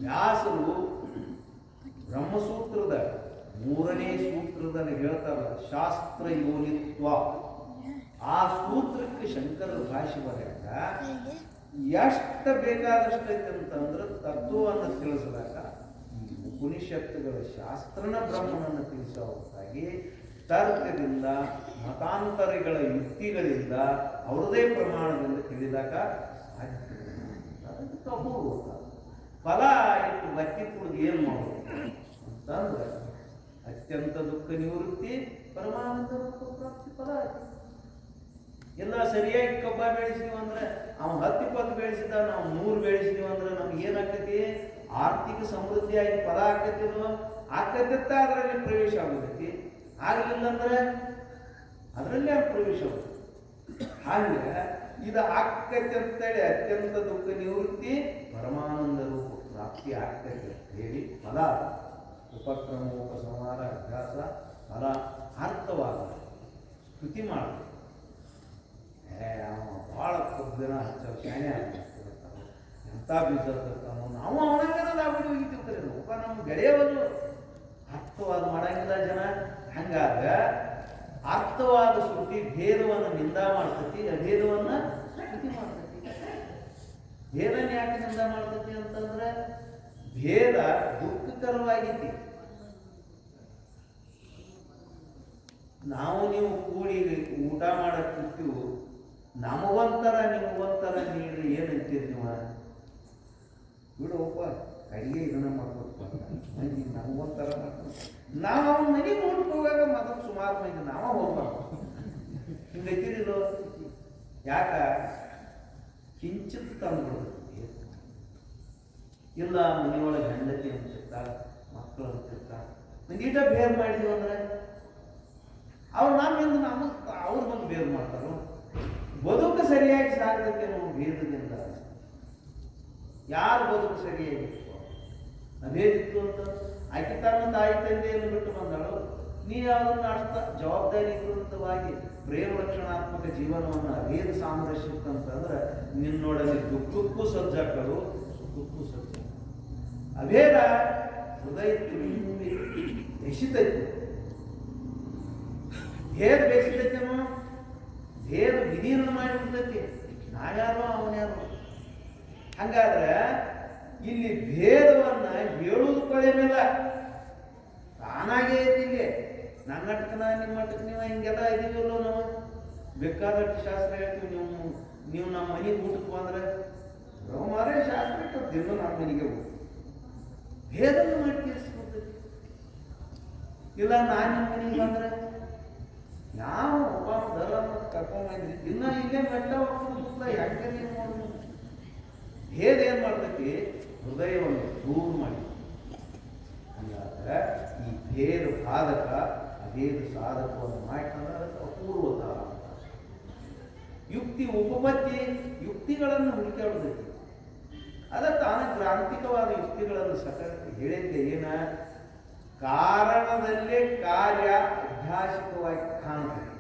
ವ್ಯಾಸರು ಬ್ರಹ್ಮಸೂತ್ರದ 3ನೇ ಸೂತ್ರದಲ್ಲಿ ಹೇಳ್ತಾರಲ್ಲ, ಶಾಸ್ತ್ರ ಯೋನಿತ್ವ. ಆ ಸೂತ್ರಕ್ಕೆ ಶಂಕರರ ಭಾಷೆ ಬರೆಯಾಕ ಎಷ್ಟು ಬೇಕಾದಷ್ಟು ಐತೆ ಅಂತಂದ್ರೆ ತತ್ವವನ್ನು ತಿಳಿಸಿದಾಗ ಉಪನಿಷತ್ತುಗಳ ಶಾಸ್ತ್ರನ ಬ್ರಹ್ಮನನ್ನು ತಿಳಿಸೋ ಹೊರತಾಗಿ ತರ್ಕದಿಂದ ಮತಾಂತರಿಗಳ ಯುಕ್ತಿಗಳಿಂದ ಅವರದೇ ಪ್ರಮಾಣದಿಂದ ತಿಳಿದಾಗ ಸಾಧ್ಯ. ಅದಕ್ಕೆ ತಪ್ಪು ಫಲ ಇಟ್ಟು ಬತ್ತಿ ಕುಡಿದು ಏನು ಮಾಡೋದು ಅಂತಂದ್ರೆ ಅತ್ಯಂತ ದುಃಖ ನಿವೃತ್ತಿ ಪರಮಾನಂದ ರೂಪ ಪ್ರಾಪ್ತಿ ಫಲ. ಎಲ್ಲ ಸರಿಯಾಗಿ ಕಬ್ಬ ಬೆಳೆಸಿದ್ವಿ ಅಂದ್ರೆ ಅವ 10-20 ಬೆಳೆಸಿದ, ನಾವು 100 ಬೆಳೆಸಿದ್ವಿ ಅಂದ್ರೆ ನಮ್ಗೆ ಏನಾಗ್ತೈತಿ? ಆರ್ಥಿಕ ಸಮೃದ್ಧಿಯಾಗಿ ಫಲ ಆಕತಿಲ್ವ? ಆಕತಿತ್ತ ಅದರಲ್ಲಿ ಪ್ರವೇಶ ಆಗೋದೈತಿ. ಆಗಲಿಲ್ಲ ಅಂದ್ರೆ ಅದರಲ್ಲಿ ಆ ಪ್ರವೇಶ ಆಗುತ್ತೆ. ಹಾಗೆ ಇದು ಆಕತಿ ಅಂತೇಳಿ ಅತ್ಯಂತ ದುಃಖ ನಿವೃತ್ತಿ ಪರಮಾನಂದ ರೂಪ ಪ್ರಾಪ್ತಿ ಆಗ್ತೈತೆ ಹೇಳಿ ಫಲ ಉಪಕ್ರಮ ಉಪಸಂಹಾರ ಅಭ್ಯಾಸ ಫಲ ಅರ್ಥವಾದ ಸ್ತುತಿ ಮಾಡಬೇಕು. ಭಾಳ ದಿನ ಶಾಣೆ ಆಗ್ತಿರ್ತಾನೆ, ಎಂಥ ಬೀಜ ತರ್ತಾನೋ ನಾವು ಅವನಾಗಲ್ಲ ಬಿಡಿ ಹೋಗಿರ್ತಾರೆ. ಒಬ್ಬ ನಮ್ಮ ಗೆಳೆಯವರು ಅರ್ಥವಾದ ಮಾಡಂಗಿಲ್ಲ ಜನ. ಹಂಗಾಗ ಅರ್ಥವಾದ ಶ್ರುತಿ ಭೇದವನ್ನು ನಿಂದ ಮಾಡ್ತತಿ, ಅಭೇದವನ್ನು ಸ್ತುತಿ ಮಾಡ್ತತಿ. ಭೇದನ ಯಾಕೆ ನಿಂದ ಮಾಡ್ತತಿ ಅಂತಂದ್ರೆ ಭೇದ ದುಃಖಕರವಾಗೈತಿ. ನಾವು ನೀವು ಕೂಡಿ ಊಟ ಮಾಡಕ್ಕಿರ್ತೀವಿ, ನಮಗೊಂಥರ ನಿಮಗೊಂಥರ ನೀಡ್ರಿ ಏನಂತೀರಿ ನೀವು? ಬಿಡೋಪ್ಪ ಅಡಿಗೆ ಇದನ್ನ ಮಾಡ್ಕೊಡ್ತಾರೆ, ನಮಗೊಂಥರ ಮಾಡ್ಕೊಂಡು ನಾವು ಅವನ ಮನೆಗೆ ಊಟಕ್ಕೆ ಹೋಗಾಗ ಮೊದಲು ಸುಮಾರು ಮಂದಿ ನಾವ ಹೋಗ್ಬಾರ್ದು. ಹಿಂಗೈತಿರಿಲ್ಲೋ? ಯಾಕ ಕಿಂಚಿತ್ ತಂದ್ಬಿಡೋದು. ಇಲ್ಲ ಮನೆಯೊಳಗೆ ಹೆಂಡತಿ ಅಂತಿರ್ತಾಳೆ, ಮಕ್ಕಳು ಅಂತಿರ್ತಾಳೆ, ಒಂದೀಟ ಬೇರ್ ಮಾಡಿದ್ವಿ ಅಂದ್ರೆ ಅವ್ರು ನಮ್ಮಿಂದ ಅವ್ರ ಬಂದು ಬೇರ್ ಮಾಡ್ತಾರೋ. ಬದುಕು ಸರಿಯಾಗಿ ಸಾಗದಕ್ಕೆ ನಾವು ಭೇದದಿಂದ ಯಾರು ಬದುಕು ಸರಿಯಾಗಿತ್ತು ಅಭೇದಿತ್ತು ಅಂತ ಆಕೆ ತನ್ನ ತಾಯಿ ತಂದೆಯನ್ನು ಬಿಟ್ಟು ಬಂದಳು. ನೀ ಅದನ್ನು ಅಷ್ಟ ಜವಾಬ್ದಾರಿಯುತವಾಗಿ ಪ್ರೇಮ ರಕ್ಷಣಾತ್ಮಕ ಜೀವನವನ್ನು ಅಭೇದ ಸಾಮರಸ್ಯಕ್ಕಂತಂದ್ರೆ ನಿನ್ನೊಡನೆ ದುಃಖಕ್ಕೂ ಸಜ್ಜಾಕಳು, ಸುಖಕ್ಕೂ ಸಜ್ಜ. ಅಭೇದ ಹೃದಯ ತುಂಬಿ ಬೆಸಿತೈತಿ. ಭೇದ ಬೇಸಿದೈತೇನೋ, ಭೇದ ವಿಧಿಯನ್ನು ಮಾಡಿಬಿಡ್ತೈತಿ. ನಾವ್ಯಾರೋ ಅವನ್ಯಾರೋ. ಹಂಗಾದ್ರೆ ಇಲ್ಲಿ ಭೇದವನ್ನ ಹೇಳುವುದು ಕೊಳೆಮಿಲ್ಲ, ತಾನಾಗೇ ಐತಿ. ಇಲ್ಲಿ ನನ್ನ ಅಟ್ಕನ ನಿಮ್ಮ ಅಟ್ಕ ನೀವು ಹಿಂಗೆಲ್ಲ ಇದೀವಲ್ಲೋ, ನಾವು ಬೇಕಾದಷ್ಟು ಶಾಸ್ತ್ರ ಹೇಳ್ತೀವಿ. ನೀವು ನಮ್ಮ ಮನೆಗೆ ಊಟಕ್ಕೆ ಬಂದ್ರೆ ಮಾರೇ ಶಾಸ್ತ್ರಕ್ಕೆ ದಿನ ನಮ್ಮ ಮನೆಗೆ ಹೋಗಿ ಭೇದನ ಮಾಡಿ ತೀರಿಸ್ಕೊಡ್ತೈತಿ. ಇಲ್ಲ ನಾನು ನಿಮ್ಮ ಮನೆಗೆ ಬಂದ್ರೆ ಯಾವ ಒಬ್ಬ ದರ ಕರ್ಕೊಂಡ್ಬಂದ್ರಿ ಇನ್ನ ಇಲ್ಲೇ ಮೆಟ್ಟ ಹೋಗ್ತಿಲ್ಲ. ಯಾಕೆ ನೀವು ನೋಡೋದು? ಭೇದ ಏನ್ ಮಾಡ್ತೈತಿ? ಹೃದಯವನ್ನು ದೂರ ಮಾಡಿ. ಹಂಗಾದ್ರೆ ಈ ಭೇದ ಸಾಧಕ ಅಭೇದ ಸಾಧಕವನ್ನು ಮಾಡ್ಕೊಂಡ್ರೆ ಅದಕ್ಕೆ ಅಪೂರ್ವತಾರ ಅಂತ. ಯುಕ್ತಿ ಉಪಪತ್ತಿ ಯುಕ್ತಿಗಳನ್ನು ಹುಡುಕಾಡೋದೈತಿ. ಅದ ತಾನ ಕ್ರಾಂತಿಕವಾದ ಯುಕ್ತಿಗಳನ್ನು ಸಕಲ ಹೇಳಿದ್ದೆ. ಏನ ಕಾರಣದಲ್ಲೇ ಕಾರ್ಯ ಅಭ್ಯಾಸಿಕವಾಗಿ ಕಾಣ್ತದೆ.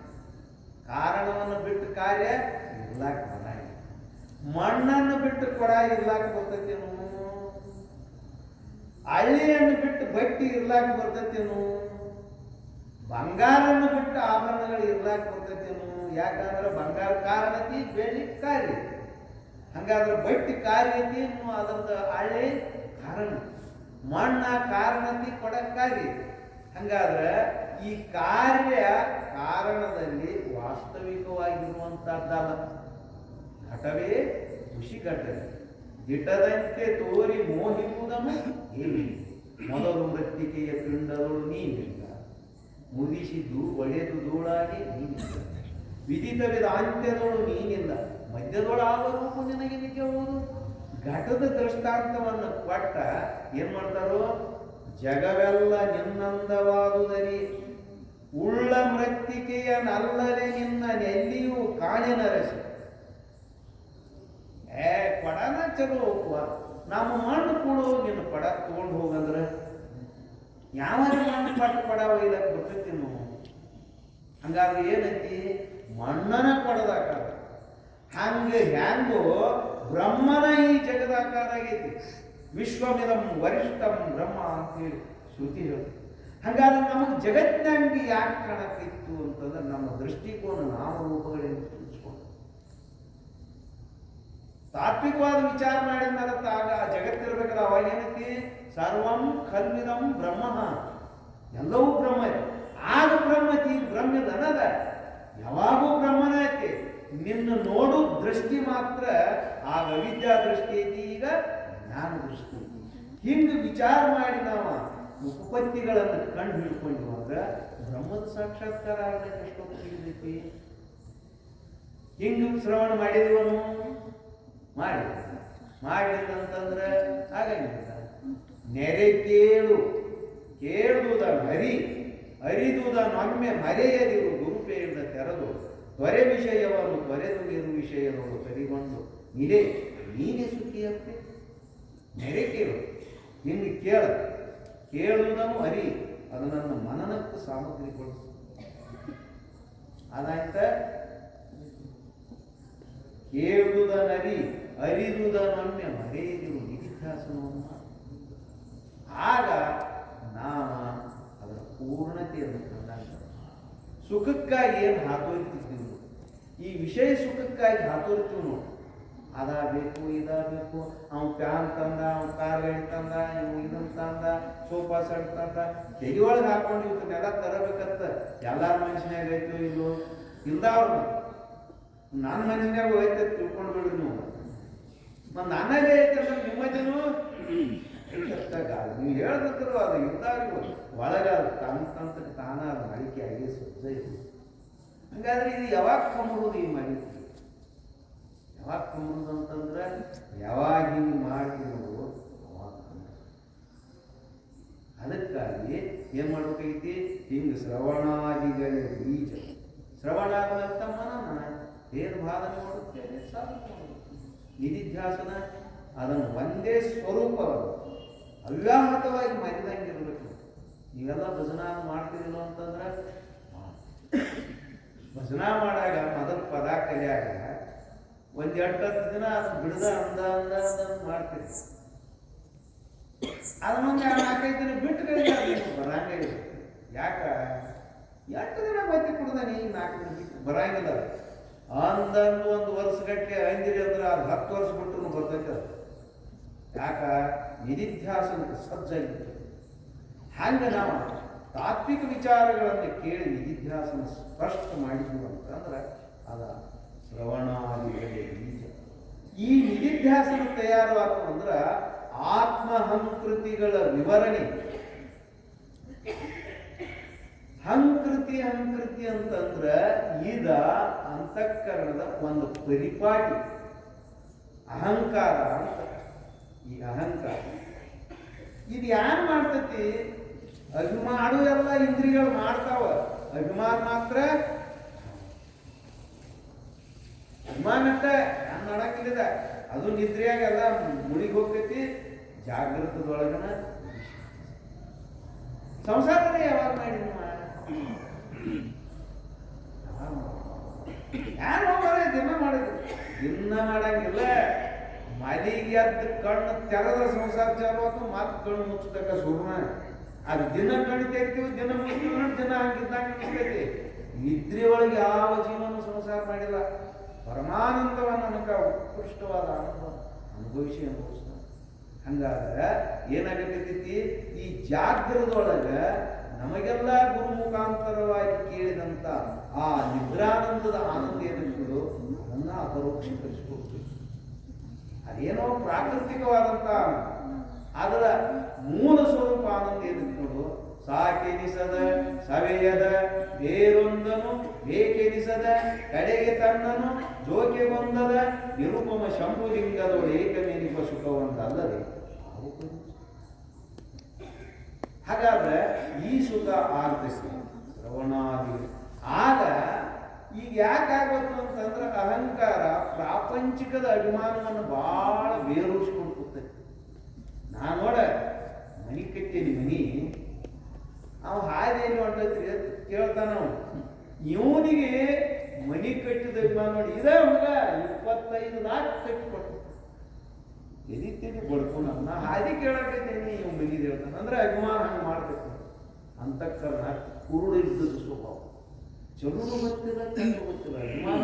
ಕಾರಣವನ್ನು ಬಿಟ್ಟು ಕಾರ್ಯ ಇರ್ಲಾಕ ಬರಂಗಿಲ್ಲ. ಮಣ್ಣನ್ನು ಬಿಟ್ಟು ಕೊಡ ಇರ್ಲಾಕ ಬರ್ತೈತೇನು? ಹಳ್ಳಿಯನ್ನು ಬಿಟ್ಟು ಬಟ್ಟಿ ಇರ್ಲಾಕ ಬರ್ತೈತೇನು? ಬಂಗಾರನ್ನು ಬಿಟ್ಟು ಆಭರಣಗಳು ಇರ್ಲಾಕ ಬರ್ತೈತೇನು? ಯಾಕಂದ್ರೆ ಬಂಗಾರ ಕಾರಣತಿ, ಬೆಳ್ಳಿ ಕಾರ್ಯ. ಹಂಗಾದ್ರೆ ಬಟ್ಟಿ ಕಾರ್ಯತಿ, ಅದರದ ಹಳ್ಳಿ ಕಾರಣ. ಮಣ್ಣ ಕಾರಣತಿ, ಕೊಡ ಕಾರ್ಯ. ಹಂಗಾದ್ರೆ ಈ ಕಾರ್ಯ ಕಾರಣದಲ್ಲಿ ವಾಸ್ತವಿಕವಾಗಿರುವಂತಹದ್ದಲ್ಲ. ಘಟವೇ ಖುಷಿ ಘಟನೆ ದಿಟದಂತೆ ತೋರಿ ಮೋಹಿಸುವುದನ್ನು ಹೇಳಿ. ಮೊದಲು ಮೃತ್ತಿಕೆಯ ಪಿಂಡದಳು ನೀನಿಲ್ಲ, ಮುಗಿಸಿದ್ದು ಒಡೆದು ಧೂಳಾಗಿ ನೀನಿಲ್ಲ. ವಿದಿತವಿದ ಅಂತ್ಯದಳು ನೀನಿಲ್ಲ, ಮಧ್ಯದೊಳಾದ ರೂಪು ನಿನಗೆ ನಿಜವುದು. ಘಟದ ದೃಷ್ಟಾಂತವನ್ನು ಕೊಟ್ಟ ಏನ್ ಮಾಡ್ತಾರೋ? ಜಗವೆಲ್ಲ ನಿನ್ನಂದವಾದುದರಿ ಉಳ್ಳ ಮೃತ್ತಿಕೆಯ ನಲ್ಲದೆ ನಿನ್ನ ನೆಲ್ಲಿಯೂ ಕಾಣಿನರಸಿ. ಕೊಡನ ಚಲೋ ಹೋಗುವ, ನಮ್ಮ ಮಣ್ಣು ಕೊಡು, ನಿನ್ನ ಕೊಡ ತಗೊಂಡು ಹೋಗಂದ್ರೆ ಯಾವ ಮಣ್ಣು ಪಟ್ಟು ಕೊಡ ಒಯ್ಲಕ್ಕೆ ಬರ್ತೈತಿ ನಾವು. ಹಂಗಾದ್ರೆ ಏನೈತಿ? ಮಣ್ಣನ ಕೊಡದಾಕಾರ. ಹ್ಯಾಂಗೋ ಬ್ರಹ್ಮನ ಈ ಜಗದಾಕಾರ ಆಗೈತಿ. ವಿಶ್ವಮಿದಂ ವರಿಷ್ಠಂ ಬ್ರಹ್ಮ ಅಂತೇಳಿ ಶ್ರುತಿ ಹೇಳಿ. ಹಾಗಾದ್ರೆ ನಮಗೆ ಜಗತ್ತಿನಂಗೆ ಯಾಕೆ ಕಾಣಕ್ಕಿತ್ತು ಅಂತಂದ್ರೆ ನಮ್ಮ ದೃಷ್ಟಿಕೋನ ನಾಮರೂಪಗಳಿಂದ ತಿಳಿಸ್ಕೊಂಡು ತಾತ್ವಿಕವಾದ ವಿಚಾರ ಮಾಡಿದ ಮೇಲೆ ಆಗ ಜಗತ್ತಿರ್ಬೇಕಾದ್ರೆ ಅವಾಗ ಏನೈತಿ ಸರ್ವಂ ಖಲ್ವಿದಂ ಬ್ರಹ್ಮ, ಎಲ್ಲವೂ ಬ್ರಹ್ಮ ಇದೆ. ಆಗ ಬ್ರಹ್ಮತಿ ಬ್ರಹ್ಮದ ಅನ್ನದ ಯಾವಾಗೂ ಬ್ರಹ್ಮನ ಐತಿ. ನಿನ್ನ ನೋಡು ದೃಷ್ಟಿ ಮಾತ್ರ ಆಗ ಅವಿದ್ಯಾ ದೃಷ್ಟಿ ಐತಿ, ಈಗ ಜ್ಞಾನ ದೃಷ್ಟಿ ಐತಿ. ಹಿಂಗೆ ವಿಚಾರ ಮಾಡಿ ನಾವು ಉಪಪತ್ತಿಗಳನ್ನು ಕಂಡು ಹಿಡ್ಕೊಂಡು ಅಂದ್ರೆ ಬ್ರಹ್ಮದ ಸಾಕ್ಷಾತ್ಕಾರ ಆಗಲಿಕ್ಕೆ ಎಷ್ಟೊತ್ತು ಸಿಗತೈತಿ. ಹಿಂಗೆ ಶ್ರವಣ ಮಾಡಿದವನು ಮಾಡಿಲ್ಲ ಅಂತಂದ್ರೆ ಆಗಂಗಿಲ್ಲ. ನೆರೆ ಕೇಳುವುದ ಅರಿದುವುದನ್ನೊಮ್ಮೆ ಮರೆಯದಿರು ಗುರುಪೇಯಿಂದ ತೆರೆದು ತ್ವರೆ ವಿಷಯವನ್ನು ತೊರೆದು ಇರು ವಿಷಯಗಳು ಸರಿಗೊಂಡು ನೀನೇ ಸುಖಿಯಂತೆ. ನೆರೆ ಕೇಳು, ನಿನ್ಗೆ ಕೇಳುವುದನ್ನು ಅರಿ, ಅದು ನನ್ನ ಮನನಕ್ಕೆ ಸಾಮಗ್ರಿಗೊಳಿಸು. ಅದಾಯ್ತ ಕೇಳುವುದನ್ನರಿ ಅರಿದುವುದನ್ನೊಮ್ಮೆ ಮರೆಯದಿರು ನಿಧಿಧ್ಯಾಸನವನ್ನು. ಆಗ ನಾಮ ಅದರ ಪೂರ್ಣತೆಯನ್ನು ಕಂಡಾಗ ಸುಖಕ್ಕಾಗಿ ಏನು ಹಾತೋರಿತಿದ್ದೀವಿ, ಈ ವಿಷಯ ಸುಖಕ್ಕಾಗಿ ಹಾತೋರಿತೀವಿ ನೋಡಿ. ಅದಾಗಬೇಕು ಇದಾಗಬೇಕು, ಅವ್ನು ಪ್ಯಾನ್ ತಂದ, ಅವ್ನು ಕಾರ್ ಗಾಡಿ ತಂದ, ಇವು ಇದನ್ನು ತಂದ, ಸೋಫಾ ಸೆಟ್ ತಂದ, ತೆಗಿಯೊಳಗೆ ಹಾಕೊಂಡು ಇವತ್ತನ್ನೆಲ್ಲ ತರಬೇಕತ್ತ ಎಲ್ಲಾರ ಮನುಷ್ಯನಾಗ ಐತೋ ಇಲ್ಲೋ ಇಲ್ದವ್ರನ್ನ. ನನ್ನ ಮನುಷ್ಯನಾಗ ಹೋಯ್ತ ತಿಳ್ಕೊಂಡು ಬಿಡ್ರಿ ನೀವು. ಮತ್ತು ನನ್ನಾಗೆ ಐತಲ್ಲ ನಿಮ್ಮದೇನು ನೀವು ಹೇಳ್ಬೇಕರು ಅದು ಇಲ್ದಾರಿಗೂ ಒಳಗ ತನ್ನ ತಾನ ಅದು ಮಡಿಕೆ ಆಗಿ ಸಜ್ಜ ಇದೆ. ಹಂಗಾದ್ರೆ ಇದು ಯಾವಾಗ ಕಮ್ಮುವುದು ಈ ಮಾಹಿತಿ? ಯಾವಾಗ ಕಮ್ಮುವುದು ಅಂತಂದ್ರೆ ಯಾವಾಗ ಹಿಂಗೆ ಮಾಡ್ತೀವಿ ಅವಾಗ. ಅದಕ್ಕಾಗಿ ಏನ್ ಮಾಡ್ಬೇಕೈತಿ? ಹಿಂಗೆ ಶ್ರವಣಾದಿಗಳ ಬೀಜ ಶ್ರವಣ ಆದಂತ ಮನನ ಏನು ಭಾವನೆ ಮಾಡುತ್ತೇವೆ ನಿಧಿಧ್ಯಾಸನ ಅದನ್ನು ಒಂದೇ ಸ್ವರೂಪ ಅವ್ಯಾಹತವಾಗಿ ಮರಿದಂಗಿರ್ಬೇಕು. ನೀವೆಲ್ಲ ಭಜನಾ ಮಾಡ್ತಿರಲಿಲ್ಲ ಅಂತಂದ್ರೆ ಭಜನಾ ಮಾಡಾಗ ಮೊದಲು ಪದ ಕಲಿಯಾಗ ಒಂದ್ 8-10 ದಿನ ಅದು ಬಿಡದ ಅಂದ ಮಾಡ್ತೀರಿ. ಅದ ಮುಂದೆ 4-5 ದಿನ ಬಿಟ್ಟು ಬರಂಗ ಯಾಕ 8 ದಿನ ಬತ್ತಿ ಕುಡ್ದಾನಿ 4 ದಿನ ಬಿಟ್ಟು ಬರಂಗಿಲ್ಲ. ಅಂದಂದು 1 ವರ್ಷಗಟ್ಟಲೆ ಅಂದಿರಿ ಅಂದ್ರೆ ಅದು 10 ವರ್ಷ ಬಿಟ್ಟು ಬರ್ತೈತೆ. ಅದು ಯಾಕ ನಿಧಿಧ್ಯಾಸನಕ್ಕೆ ಸಜ್ಜಾಗಿದೆ. ಹಂಗೆ ನಾವು ತಾತ್ವಿಕ ವಿಚಾರಗಳನ್ನು ಕೇಳಿ ನಿಧಿಧ್ಯಾಸನ ಸ್ಪಷ್ಟ ಮಾಡಿದ್ವಿ ಅಂತಂದ್ರೆ ಅದ ಶ್ರವಣಾದಿಗಳೇ ಬೀಜ. ಈ ನಿಧಿಧ್ಯಾಸನ ತಯಾರಾತು ಅಂದ್ರೆ ಆತ್ಮಹಂಕೃತಿಗಳ ವಿವರಣೆ. ಹಂಕೃತಿ ಅಂತಂದ್ರೆ ಇದ ಅಂತಃಕರಣದ ಒಂದು ಪರಿಪಾಟಿ. ಅಹಂಕಾರ ಅಂತ. ಈ ಅಹಂಕಾರ ಇದು ಯಾರು ಮಾಡ್ತತಿ? ಅಭಿಮಾನ ಎಲ್ಲ ಇಂದ್ರಿಯಗಳು ಮಾಡ್ತಾವ. ಅಭಿಮಾನ ಮಾತ್ರ ಅಭಿಮಾನಕ್ಕ ನಾನು ಮಾಡಕ್ಕಿಲ್ಲ. ಅದು ನಿದ್ರೆಯಾಗೆಲ್ಲ ಮುಳಿಗೆ ಹೋಗ್ತೈತಿ. ಜಾಗೃತದೊಳಗನ ಸಂಸಾರನೇ ಯಾವಾಗ ಮಾಡಿ ಯಾರು ಹೋಗಾರ ದಿನ ಮಾಡಿದ್ರು. ದಿನ ಮಾಡಂಗಿಲ್ಲ. ಮಲಿಗೆ ಎದ್ದು ಕಣ್ಣು ತೆರೆದ್ರೆ ಸಂಸಾರ ಚಾಲು ಆತು. ಮತ್ತೆ ಕಣ್ಣು ಮುಚ್ಚತಕ್ಕ ಸುರ್ಣ ಅದು ದಿನ ಕಣ್ಣು ತೆಗಿತೀವಿ, ದಿನ ಮುಚ್ತೀವಿ, ದಿನ ಹಂಗಿದ್ದಂಗೆ ಅನಿಸ್ತೈತಿ. ನಿದ್ರೆ ಒಳಗೆ ಯಾವ ಜೀವನ ಸಂಸಾರ ಮಾಡಿಲ್ಲ. ಪರಮಾನಂದವನ್ನು ನಮಗೆ ಉತ್ಕೃಷ್ಟವಾದ ಆನಂದ ಅನುಭವಿಸ್ತಾನೆ. ಹಂಗಾದ್ರೆ ಏನಾಗತೈತಿ? ಈ ಜಾಗ್ರದೊಳಗ ನಮಗೆಲ್ಲ ಗುರು ಮುಖಾಂತರವಾಗಿ ಕೇಳಿದಂತ ಆ ನಿದ್ರಾನಂದದ ಆನಂದ ಏನಿರ್ತದೋ ಅದನ್ನ ಅಪರೋಕ್ಷೀಕರಿಸಿಕೊಡ್ತೀವಿ. ಅದೇನೋ ಪ್ರಾಕೃತಿಕವಾದಂತ ಅದರ ಮೂಲ ಸ್ವರೂಪ ಆನಂದ ಏನಿರ್ತದೋ ಸಾಕೆನಿಸದ ಸವೆಯದ ಬೇರೊಂದನು ಬೇಕೆನಿಸದ ಕಡೆಗೆ ತನ್ನನು ಜೋಕೆ ಬಂದದ ನಿರುಪಮ ಶಂಭುಲಿಂಗದೊಳು ಏಕಮೇನಿಪ ಸುಖವಂತಲ್ಲದೆ. ಹಾಗಾದ್ರೆ ಈ ಸುಖ ಆಗ್ತೈತಿ ಶ್ರವಣಾದಿ. ಆಗ ಈಗ ಯಾಕಾಗಬೇಕು ಅಂತಂದ್ರೆ ಅಹಂಕಾರ ಪ್ರಾಪಂಚಿಕದ ಅಭಿಮಾನವನ್ನು ಬಹಳ ಬೇರೂರಿಸ್ಕೊಂಡು ಕೂತೈತಿ. ನಾನು ನೋಡ ಮನಿ ಕಟ್ಟೇನಿ, ಮನಿ ಅವ ಹಾದೇನು ಹೊಂಟೈತ್ರಿ ಕೇಳ್ತಾನ. ಇವನಿಗೆ ಮನಿ ಕಟ್ಟಿದ ಅಭಿಮಾನ ನೋಡಿ. ಇದೇ ಹುಡುಗ 25 ಲಾಖ ಕಟ್ಟಿಕೊಟ್ಟು ಎದಿತೀನಿ ಬಡ್ಕೊಂಡು ನಾ ಹಾದಿ ಕೇಳಕೈತೇನಿ ಇವ್ ಮನಿದ ಹೇಳ್ತಾನೆ ಅಂದ್ರೆ ಅಭಿಮಾನ ಹಂಗೆ ಮಾಡ್ಬೇಕು. ಅಂತಃಕರಣ ಕುರುಡು ಇದ್ದದ್ದು ಸ್ವಭಾವ. ಚಲುನು ಗೊತ್ತಿಲ್ಲ, ಕೆಟ್ಟು ಗೊತ್ತಿಲ್ಲ, ಅಭಿಮಾನ.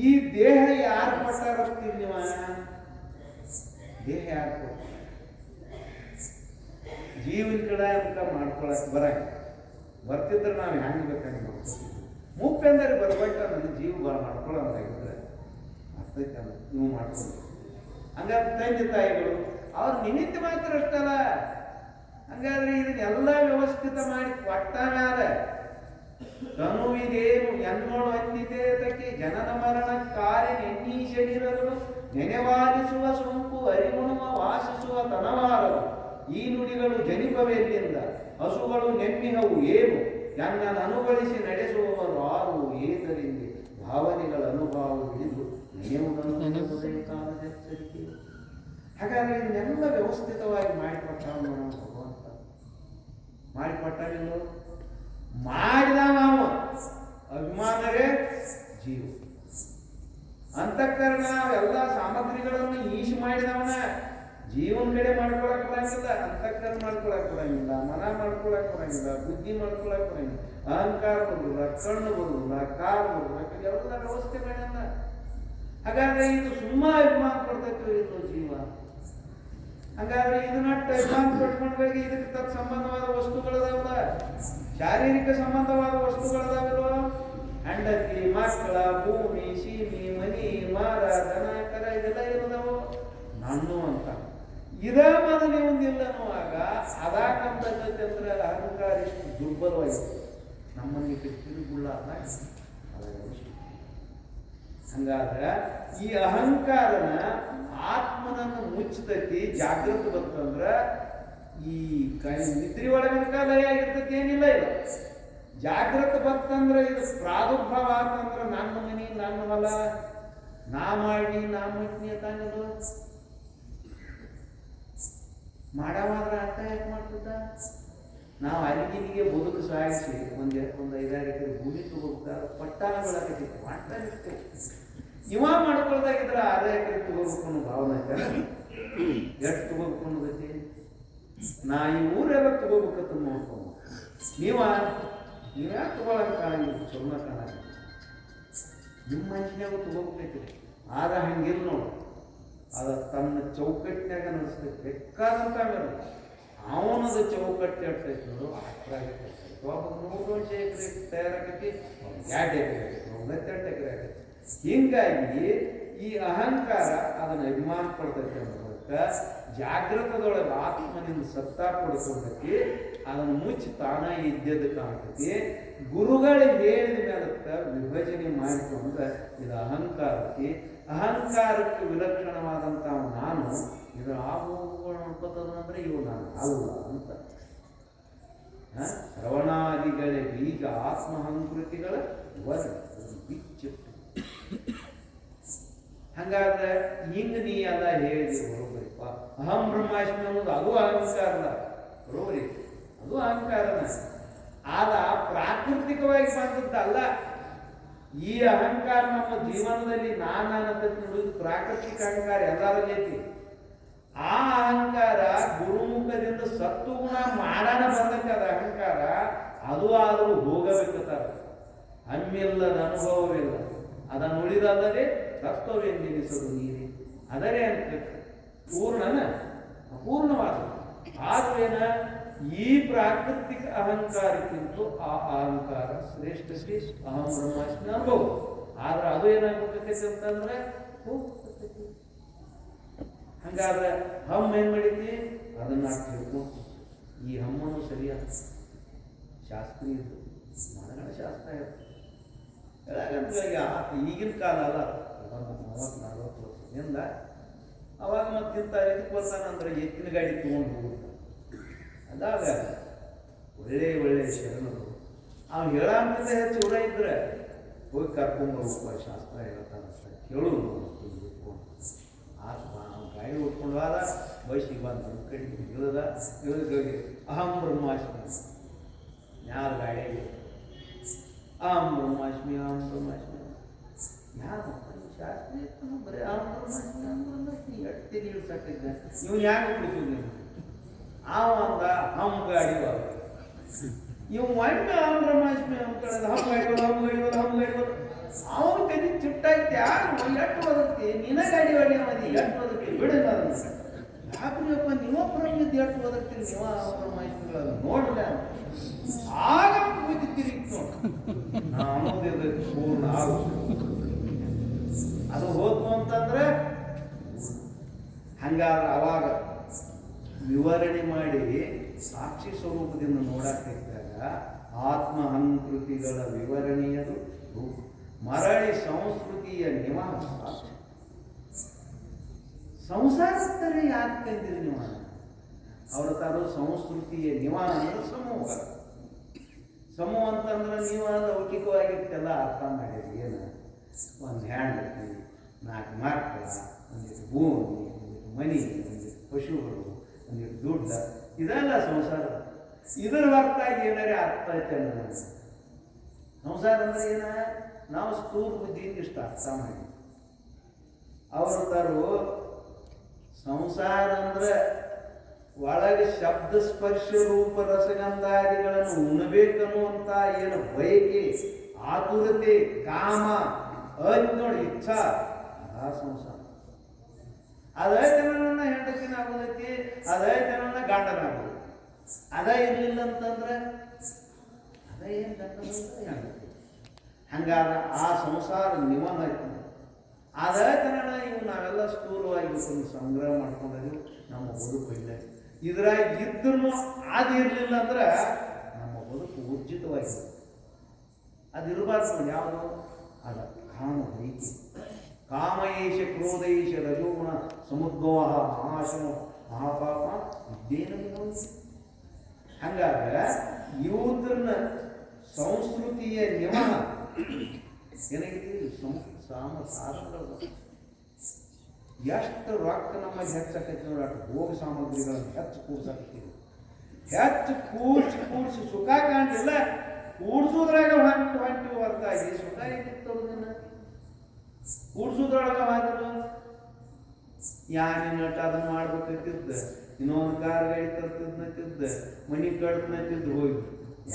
ಈ ದೇಹ ಯಾರು ಕೊಟ್ಟಾರತ್ತೀವಿ ನೀವು? ದೇಹ ಯಾರು ಕೊಟ್ಟ? ಜೀವನ ಕಡೆ ಅಂತ ಮಾಡ್ಕೊಳಕ್ ಬರ್ತಿದ್ರೆ ನಾವು ಹೆಂಗೆ ಬೇಕಂಗೆ ಮಾಡ್ಕೊತೀವಿ. ಮುಪ್ಪೆಂದರೆ ಬರ್ಬೇಕ ನನ್ನ ಜೀವ ಮಾಡ್ಕೊಳ್ಳೋದಾಗಿದ್ರೆ ಅರ್ಥೈತೆ ನೀವು ಮಾಡ್ಕೊಂಡು. ಹಂಗಾದ್ರೆ ತಂದೆ ತಾಯಿಗಳು ಅವ್ರು ನಿಮಿತ್ತ ಮಾತ್ರ ಅಷ್ಟಲ್ಲ. ಹಂಗಾದ್ರೆ ಇದನ್ನೆಲ್ಲ ವ್ಯವಸ್ಥಿತ ಮಾಡಿ ಕೊಟ್ಟ ಮೇಲೆ ತನುವಿದೇನು ಎನ್ನೋಳು ಅಂದಿದೆ ತಕ್ಕೆ ಜನನ ಮರಣ ಕಾರ್ಯ ನೆನ್ನೀ ಶರೀರಗಳು ನೆನೆವಾಲಿಸುವ ಸೋಂಕು ಅರಿಗುಣುವ ವಾಸಿಸುವ ತನವಾರರು. ಈ ನುಡಿಗಳು ಜನಿಪವೆಲ್ಲಿಂದ ಹಸುಗಳು ನೆಮ್ಮಿಹವು ಏನು ನನ್ನ ಅನುಗಳಿಸಿ ನಡೆಸುವವರು ಆರು ಏದರಿಂದ ಭಾವನೆಗಳ ಅನುಭವ ಹಿಡಿದು ನೆನೆಯುವುದನ್ನು. ಹಾಗಾದ್ರೆ ಇದನ್ನೆಲ್ಲ ವ್ಯವಸ್ಥಿತವಾಗಿ ಮಾಡಿಕೊಟ್ಟ ಭಗವಂತ. ಮಾಡಿಕೊಟ್ಟಿಲ್ಲ ಮಾಡಿದ ನಾವು ಅಭಿಮಾನರೇ ಜೀವ. ಅಂತಃಕರಣ ಎಲ್ಲ ಸಾಮಗ್ರಿಗಳನ್ನು ಈಶ್ ಮಾಡಿದವನ ಜೀವನ ಕಡೆ ಮಾಡ್ಕೊಳಕ್ ಬರಂಗಿಲ್ಲ, ಅಂತಃಕರಣ ಮಾಡ್ಕೊಳಕ್ ಬರಂಗಿಲ್ಲ, ಮನ ಮಾಡ್ಕೊಳಕ್ ಬರಂಗಿಲ್ಲ, ಬುದ್ಧಿ ಮಾಡ್ಕೊಳಕ್ ಬರಂಗಿಲ್ಲ, ಅಹಂಕಾರ ಬರುದಿಲ್ಲ, ಕಣ್ಣು ಬರುದಿಲ್ಲ, ಕಾಲು ಬರುದಿಲ್ಲ, ಎಲ್ಲ ವ್ಯವಸ್ಥೆ ಮಾಡ್ಯಾನ. ಹಾಗಾದ್ರೆ ಇದು ಸುಮ್ಮ ಅಭಿಮಾನ ಕೊಡ್ತೈತೆ ಇಲ್ಲೋ ಜೀವ. ಹಾಗಾದ್ರೆ ಇದನ್ನ ಅಭಿಮಾನ ಪಡ್ಕೊಂಡ್ಗಳಿಗೆ ಇದಕ್ಕೆ ತತ್ ಸಂಬಂಧವಾದ ವಸ್ತುಗಳದಾವಲ್ಲ, ಶಾರೀರಿಕ ಸಂಬಂಧವಾದ ವಸ್ತುಗಳದಾವಿಲ್ವ? ಹೆಂಡತಿ, ಮಕ್ಕಳ, ಭೂಮಿ, ಸೀಮಿ, ಮನಿ, ಮಾರ, ದನ, ಕರ ಇದೆಲ್ಲ ಇರೋದವು ನಾನು ಅಂತ. ಇದ ಮೊದಲೇ ಒಂದಿಲ್ಲನೋ ಆಗ ಅದಾಕಂತೈತೆ ಅಂದ್ರೆ ಅಹಂಕಾರ ಎಷ್ಟು ದುರ್ಬಲವಾಗಿದೆ. ನಮ್ಮಲ್ಲಿ ತಿರುಗುಳ್ಳ ಹಂಗಾದ್ರೆ ಈ ಅಹಂಕಾರನ ಆತ್ಮನನ್ನು ಮುಚ್ಚತೈತಿ. ಜಾಗೃತ ಬರ್ತಂದ್ರ ಈ ನಿದ್ರಿ ಒಳಗನಕ ಲಯ ಆಗಿರ್ತೈತಿ, ಏನಿಲ್ಲ ಇಲ್ಲ. ಜಾಗೃತ ಬರ್ತಂದ್ರೆ ಇದು ಪ್ರಾದುರ್ಭಾವ ಆತಂದ್ರ ನನ್ನ ಮನಿ, ನನ್ನ ಹೊಲ, ನಾ ಮಾಡಿ ನಾ ಮಟ್ನಿ ತಾನದು ಮಾಡವಾದ್ರ ಅರ್ಥ ಯಾಕೆ ಮಾಡ್ತಿದ್ದ? ನಾವು ಅಲ್ಲಿಗೆ ಬದುಕು ಸಾಗಿಸಿ ಒಂದು 5-6 ಎಕರೆ ಭೂಮಿ ತಗೋಬೇಕಾದ್ರೆ ಪಟ್ಟಾಣಗಳಾಗೈತಿ ಮಾಡ್ತಾ ಇರ್ತೇವೆ. ಇವ ಮಾಡ್ಕೊಳ್ದಾಗಿದ್ರೆ 6 ಎಕರೆ ತಗೋಬೇಕು ಅನ್ನೋ ಭಾವನೆ ಐತೆ. ಎಷ್ಟು ತಗೋಬೇಕು ಅನ್ನೋದೈತಿ? ನಾ ಈ ಊರೆಲ್ಲ ತಗೋಬೇಕಂತ ನೋಡ್ಕೊಂಡು ನೀವ್ಯಾಕೆ ತಗೊಳಕ್ ಕಾಣಂಗಿಲ್ಲ, ಚಲೋ ಕಾಣಂಗಿಲ್ಲ. ನಿಮ್ಮ ಮನುಷ್ಯನಾಗೂ ತಗೋಬೇಕೈತಿ. ಆದ ಹಂಗಿಲ್ಲ ನೋಡು, ಅದ ತನ್ನ ಚೌಕಟ್ಟಿನಾಗ ನಡೆಸ್ತೈತಿ. ಬೇಕಾದಂತ ಅವನದು ಚೌಕಟ್ಟು ಇರ್ತೈತಿ ನೋಡು, ಅಷ್ಟಾಗೈತೆ. ಒಬ್ಬ 100 ಎಕರೆ ತಯಾರಾಗೈತಿ, 2 ಎಕರೆ ಆಗೈತಿ, 28 ಎಕರೆ ಆಗೈತಿ. ಹಿಂಗಾಗಿ ಈ ಅಹಂಕಾರ ಅದನ್ನ ಅಭಿಮಾನ ಪಡ್ತೈತೆ ಅನ್ನೋದಕ್ಕೆ ಜಾಗೃತದೊಳಗೆ ಆತ್ಮನಿಂದ ಸತ್ತಾ ಪಡ್ಕೊಂಡೈತಿ. ಅದನ್ನು ಮುಚ್ಚಿ ತಾನ ಇದ್ದದ್ದು ಕಾಣ್ತೈತಿ. ಗುರುಗಳಿಗೆ ಹೇಳಿದ ಮೇಲತ್ತ ವಿಭಜನೆ ಮಾಡಿಕೊಂಡ್ರೆ ಇದು ಅಹಂಕಾರ ಐತಿ. ಅಹಂಕಾರಕ್ಕೆ ವಿಲಕ್ಷಣವಾದಂಥ ನಾನು ಇದರ ಆಗುಗಳು ನೋಡ್ಕೋತದಂದ್ರೆ ಇವು ನಾನು ಅಲ್ಲ ಅಂತ. ಶ್ರವಣಾದಿಗಳ ಬೀಜ ಆತ್ಮಹಂಕೃತಿಗಳ ವರ ಬಿಚ್ಚಿಟ್ಟು. ಹಂಗಾದ್ರೆ ಹಿಂಗ ನೀ ಎಲ್ಲ ಹೇಳಿದಿ ಬರೋಬರಿಪ್ಪ. ಅಹಂ ಬ್ರಹ್ಮಾಸ್ಮಿ ಅನ್ನೋದು ಅದು ಅಹಂಕಾರನ ಬರೋಬರಿ, ಅದು ಅಹಂಕಾರನ. ಆದ ಪ್ರಾಕೃತಿಕವಾಗಿ ಬಂದದ್ದಲ್ಲ. ಈ ಅಹಂಕಾರ ನಮ್ಮ ಜೀವನದಲ್ಲಿ ನಾನಂತ ನೋಡುದು ಪ್ರಾಕೃತಿಕ ಅಹಂಕಾರ ಎಲ್ಲರಲ್ಲಿ ಐತಿ. ಆ ಅಹಂಕಾರ ಗುರುಮುಖದಿಂದ ಸತ್ವಗುಣ ಮಾಡೋಣ ಬಂದಕ್ಕೆ ಅದ ಅಹಂಕಾರ. ಅದು ಆದರೂ ಹೋಗಬೇಕತ್ತಾರ. ಹಮ್ಮಿಲ್ಲದ ಅನುಭವವಿಲ್ಲ, ಅದನ್ನು ಉಳಿದಲ್ಲದೆ ತತ್ವವೆಂದೆನಿಸದು ನೀರಿ. ಅದರೇ ಅಂತ ಪೂರ್ಣನ ಅಪೂರ್ಣವಾದ. ಆದ್ರೇನ ಈ ಪ್ರಾಕೃತಿಕ ಅಹಂಕಾರಕ್ಕಿಂತ ಆ ಅಹಂಕಾರ ಶ್ರೇಷ್ಠ ಅಹಂ ಬ್ರಹ್ಮಾಸ್ಮಿ ಅನುಭವ. ಆದ್ರೆ ಅದು ಏನಾಗ್ಬೇಕೈತಿ ಅಂತಂದ್ರೆ ಹೋಗ್ತೈತಿ. ಹಂಗಾದ್ರೆ ಹಮ್ ಏನ್ ಮಾಡಿದ್ವಿ ಅದನ್ನ ತಿಳ್ಕೊಂಡು ಈ ಹಮ್ಮನು ಸರಿಯಾದ ಶಾಸ್ತ್ರೀಯದ್ದು ಮನಗಳ ಶಾಸ್ತ್ರ ಹೇಳಂತ. ಈಗಿನ ಕಾಲ ಅಲ್ಲ, 30-40 ವರ್ಷದಿಂದ ಅವಾಗ ಮತ್ತಿಂತ ಇದಕ್ಕೆ ಬರ್ತಾನಂದ್ರೆ ಎತ್ತಿನ ಗಾಡಿ ತಗೊಂಡು ಹೋಗುತ್ತೆ. ಅದಾಗ ಒಳ್ಳೆ ಶರಣರು ಅವ್ನು ಹೇಳಂತಂದ್ರೆ ಹೆಚ್ಚು ಉಡ ಇದ್ರೆ ಹೋಗಿ ಕರ್ಕೊಂಡ್ಬರ್ಬೇಕು. ಶಾಸ್ತ್ರ ಹೇಳ್ತಾನೆ ಕೇಳು ಆತ್ಮ ಅವ್ನು ಗಾಡಿ ಉಟ್ಕೊಂಡು ಆದ ಬಯಸಿಗೆ ಬಂದು ಕಡೆ ಇಳಿದ ಅಹಂ ಬ್ರಹ್ಮಾಸ್ಮಿ ಯಾರು ಗಾಡಿಯಾಗಿ ಅಹಂ ಬ್ರಹ್ಮಾಸ್ಮಿ ಯಾರು ಶಾಸ್ತ್ರಿ ಬರೀ ಅಹಂ ಬ್ರಹ್ಮಾಸ್ಮಿ ಎಷ್ಟು ತಿಳಿ ಸಾಕಿದ್ದ ಇವ್ನು ಯಾಕೆ ಬಿಡಿಸಿದ್ವಿ? ಅವ ಅಂದ ಹಮ್ ಗಾಡಿ ಒಳಗ ಇವ್ ಒಮ್ಮೆ ಅವ್ನ ರಮಾಶ್ಮಿ ಅವ್ನ ಕಡೆ ಹಮ್ ಗಾಡಿ ಅವನು ಕದಿ ಚುಟ್ಟಾಯ್ತು ಯಾರು ಎಟ್ಟು ಬದುಕ್ತಿ ನಿನ್ನ ಗಾಡಿ ಹೊಡಿ ಮದಿ ಎಟ್ಟು ಬದುಕ್ತಿ ಬಿಡಿಲ್ಲ ಅದನ್ನ ಯಾಕ್ರಿಯಪ್ಪ ನೀವೊಬ್ಬರಲ್ಲಿದ್ದು ಎಟ್ಟು ಬದುಕ್ತೀರಿ ನೀವ ಅವ್ರ ರಮಾಶ್ಮಿಗಳು ನೋಡ್ರ ಆಗ ಬುದ್ಧಿ ತಿರುಗಿತು ಅನ್ನೋದಿಲ್ಲ ಪೂರ್ಣ ಆಗು ಅದು ಹೋದ್ವು ಅಂತಂದ್ರೆ ಹಂಗಾದ್ರೆ ಅವಾಗ ವಿವರಣೆ ಮಾಡಿ ಸಾಕ್ಷಿ ಸ್ವರೂಪದಿಂದ ನೋಡಕ್ಕಿದ್ದಾಗ ಆತ್ಮಹಂಕೃತಿಗಳ ವಿವರಣೆಯದು ಮರಳಿ ಸಂಸ್ಕೃತಿಯ ನಿವಾಸ ಸಂಸಾರಸ್ಥರೇ ಯಾಕೆ ತಂದಿರಿ ನೀವು ಅವ್ರ ತಾರು ಸಂಸ್ಕೃತಿಯ ನಿವಾಸ ಅಂದ್ರೆ ಸಮೂಹ ಅಂತಂದ್ರೆ ನೀವು ಲೌಕಿಕವಾಗಿರ್ತೆಲ್ಲ ಅರ್ಥ ಮಾಡಿರಿ ಏನು ಒಂದು ಹೆಂಡತಿ 4 ಮಕ್ಕಳ ಒಂದಿಷ್ಟು ಭೂಮಿ ಒಂದಿಷ್ಟು ಮನಿ ಒಂದಿಷ್ಟು ಪಶುಗಳು ಒಂದಿಷ್ಟು ದುಡ್ಡ ಇದೆಲ್ಲ ಸಂಸಾರ ಇದರ ಹೊರತಾಗಿ ಏನಾರೇ ಅರ್ಥ ಐತೆ ಸಂಸಾರ ಅಂದ್ರೆ ಏನ ನಾವು ಸ್ಥೂಲ ಬುದ್ಧಿಯಿಂದ ಇಷ್ಟು ಅರ್ಥ ಮಾಡಿ ಅವರು ತಾರು ಸಂಸಾರ ಅಂದ್ರೆ ಒಳಗೆ ಶಬ್ದ ಸ್ಪರ್ಶ ರೂಪ ರಸಗಂಧಾದಿಗಳನ್ನು ಉಣಬೇಕನ್ನುವಂತ ಏನು ಬಯಕೆ ಆತುರತೆ ಕಾಮ ನೋಡಿ ಇಚ್ಛಾ ಆ ಸಂಸಾರ ಅದೇ ಜನನ ಹೆಂಡತಿನ ಆಗೋದೈತಿ ಅದೇ ಜನನ ಗಂಡನ ಆಗೋದು ಅದ ಇರ್ಲಿಲ್ಲ ಅಂತಂದ್ರೆ ಅದೇ ಏನ್ ಹೆಂಡತಿ ಹಂಗಾದ ಆ ಸಂಸಾರ ನಿಮನ ಐತಿ ಅದೇ ಜನನ ಇವು ನಾವೆಲ್ಲ ಸ್ಥೂಲವಾಗಿ ಒಂದು ಸಂಗ್ರಹ ಮಾಡ್ಕೊಂಡಿದ್ವಿ ನಮ್ಮ ಬದುಕು ಇಲ್ಲ ಇದ್ರಾಗ ಇದ್ರೂ ಅದು ಇರ್ಲಿಲ್ಲ ಅಂದ್ರೆ ನಮ್ಮ ಬದುಕು ಊರ್ಜಿತವಾಗಿದೆ ಅದಿರಬಾರ್ದು ಯಾವುದು ಅದ ಕಾಮ ಬೈಕಿ ಕಾಮಯೇಶ ಕ್ರೋಧೇಶ ರಜೋಗುಣ ಸಮುದ್ಭವ ಮಹಾಶಮ ಮಹಾಪಾಪ ಇದ್ದೇನು ಹಂಗಾದ್ರೆ ಇವತ್ರನ್ನ ಸಂಸ್ಕೃತಿಯ ನಿಯಮ ಏನಾಗಿದೆ ಸಾಧನಗಳು ಎಷ್ಟು ರೊಕ್ಕ ನಮ್ಮಲ್ಲಿ ಹೆಚ್ಚಾಕೈತಿ ನೋಡಿ ಅಷ್ಟು ಭೋಗ ಸಾಮಗ್ರಿಗಳನ್ನು ಹೆಚ್ಚು ಕೂಡ್ಸಾಕತ್ತೀವಿ ಹೆಚ್ಚು ಕೂಡ್ಸಿ ಸುಖ ಕಾಣಿಲ್ಲ ಕೂಡ್ಸೋದ್ರಾಗ ಹೊಂಟಿ ಹೊರತಾಗಿ ಸುಖ ಏನಿತ್ತವ್ರನ್ನ ಕೂಡ್ಸೋದ್ರೊಳಗ ಹೋದ್ರು ಯಾನೇನು ನಟ ಅದನ್ನ ಮಾಡ್ಬೇಕಂತಿದ್ದ ಇನ್ನೊಂದು ಕಾರ್ ಗಾಡಿ ತರ್ತಿದ್ನಂತಿದ್ದ ಮನಿ ಕಳ್ತನಂತಿದ್ದು ಹೋಗಿ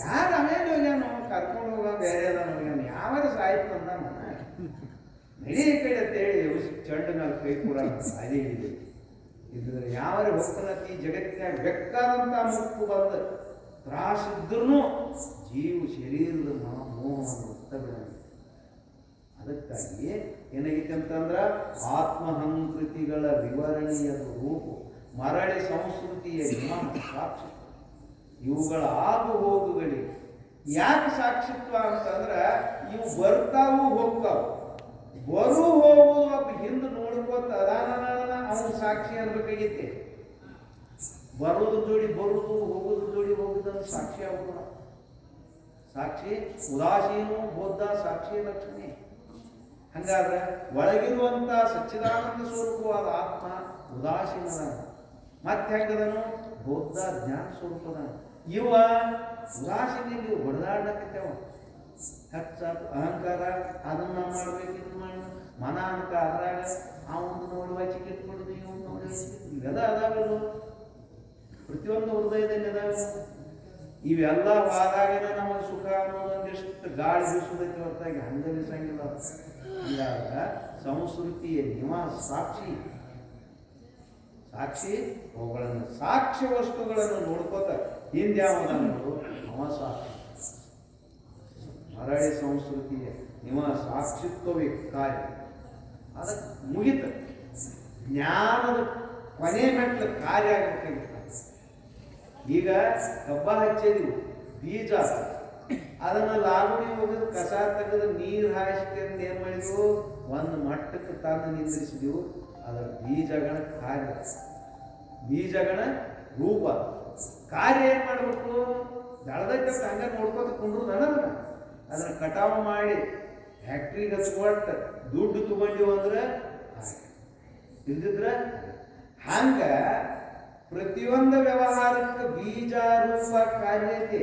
ಯಾರು ಆಮೇಲೆ ಹೋಗ್ಯಾನ ಕರ್ಕೊಂಡು ಹೋಗ ಬೇರೆ ಅದ ಹೋಗ್ಯಾನ ಯಾವಾಗ ಸಾಯ್ತು ಅಂದ ನಡಿ ಕಡೆ ಅಂತೇಳಿ ಚಂಡ ಮೇಲೆ ಕೈ ಕೂಡ ಅದೇ ಇದೆ ಇದ್ರೆ ಯಾವಾಗ ಹೋಗ್ತಾನತಿ ಜಗತ್ತಿನಾಗ ಬೇಕಾದಂತ ಮುಪ್ಪು ಬಂದ ತ್ರಾಸಿದ್ರೂ ಜೀವ ಶರೀರದ ಮೋಹವನ್ನು ಹೊತ್ತ ಬಿಡ ಅದಕ್ಕಾಗಿ ಏನಾಗೈತೆ ಅಂತಂದ್ರ ಆತ್ಮಹಂಕೃತಿಗಳ ವಿವರಣೆಯ ರೂಪ ಮರಳಿ ಸಂಸ್ಕೃತಿಯ ಸಾಕ್ಷಿ ಇವುಗಳ ಆಗು ಹೋಗುಗಳಿಗೆ ಯಾಕೆ ಸಾಕ್ಷಿತ್ವ ಅಂತಂದ್ರ ಇವು ಬರ್ತಾವು ಹೋಗ್ತಾವು ಬರು ಹೋಗುದು ಒಬ್ಬ ಹಿಂದೆ ನೋಡ್ಕೋತ ಅದಾನ ಅವನು ಸಾಕ್ಷಿ ಅನ್ಬೇಕಾಗೈತಿ ಬರೋದ್ರ ಜೋಡಿ ಬರುದು ಹೋಗುದ್ರ ಜೋಡಿ ಹೋಗುದನ್ನು ಸಾಕ್ಷಿ ಆಗುದಿಲ್ಲ ಸಾಕ್ಷಿ ಉದಾಸೀನೋ ಬೌದ್ಧ ಸಾಕ್ಷಿಯ ಲಕ್ಷಣೆ ಹಂಗಾದ್ರೆ ಒಳಗಿರುವಂತ ಸಚ್ಚಿದಾನಂದ ಸ್ವರೂಪವಾದ ಆತ್ಮ ಉದಾಸೀನದ ಮತ್ತೆ ಹೆಂಗದನು ಬೌದ್ಧ ಜ್ಞಾನ ಸ್ವರೂಪದ ಇವ ಉದಾಸೀನಲ್ಲಿ ಹೊಡೆದಾಡ್ಲಕ್ಕತ್ತೇವ ಹೆಚ್ಚಾತು ಅಹಂಕಾರ ಅದನ್ನ ಮಾಡ್ಬೇಕು ಇದು ಮಾಡಿ ಮನ ಅನ್ಕ ಅದ್ರಾಗ ಆ ಒಂದು ನೋಡಿ ವಾಚಿಕೆ ಕೊಡುದು ಇವನು ನೋಡಿ ಇವೆಲ್ಲ ಅದಾವಲ್ಲ ಪ್ರತಿಯೊಂದು ಹೃದಯದಲ್ಲಿ ಅದಾವ ಇವೆಲ್ಲ ವಾದಾಗನ ನಮಗೆ ಸುಖ ಅನ್ನೋದೊಂದಿಷ್ಟು ಗಾಳಿ ಬೀಸುವುದಕ್ಕೆ ಹೊರತಾಗಿ ಹಂಗೆ ಬೀಸಂಗಿಲ್ಲ ಹಂಗಾಗ ಸಂಸ್ಕೃತಿಯ ನಿವಾಸ ಸಾಕ್ಷಿ ಅವುಗಳನ್ನು ಸಾಕ್ಷ್ಯ ವಸ್ತುಗಳನ್ನು ನೋಡ್ಕೋತ ಹಿಂದೆ ಯಾವುದನ್ನು ಅವ ಸಾಕ್ಷಿ ಮರಳಿ ಸಂಸ್ಕೃತಿಯ ನಿವಾಸ ಸಾಕ್ಷಿತ್ವವೇ ಕಾರ್ಯ ಅದಕ್ಕೆ ಮುಗಿತ ಜ್ಞಾನದ ಕೊನೆ ಮೆಟ್ಲ ಕಾರ್ಯ ಆಗಬೇಕಾಗಿತ್ತು ಈಗ ಕಬ್ಬ ಹಚ್ಚಿದ್ವಿ ಬೀಜ ಅದನ್ನ ಲಾಗುಣಿ ಹೋಗಿದ್ ಕಸ ತೆಗೆದು ನೀರು ಹಾಯಿಸ್ಕೊಂಡು ಏನ್ ಮಾಡಿದ್ವು ಒಂದು ಮಟ್ಟಕ್ಕೆ ತಂದು ನಿಂದಿರಿಸಿದ್ವು ಅದರ ಬೀಜಗಳ ಕಾರ್ಯ ಬೀಜಗಳ ರೂಪ ಕಾರ್ಯ ಏನ್ ಮಾಡ್ಬೇಕು ದಳದಕ್ಕೆ ಹಂಗ ನೋಡ್ಕೋತ ಕುಂಡ್ರು ನನಗ ಅದನ್ನ ಕಟಾವು ಮಾಡಿ ಫ್ಯಾಕ್ಟ್ರಿಗೆ ಹಚ್ಕೊಟ್ಟು ದುಡ್ಡು ತಗೊಂಡಿವು ಅಂದ್ರೆ ಇಲ್ದಿದ್ರ ಹಂಗ ಪ್ರತಿಯೊಂದು ವ್ಯವಹಾರಕ್ಕೆ ಬೀಜ ರೂಪ ಕಾರ್ಯ ಐತಿ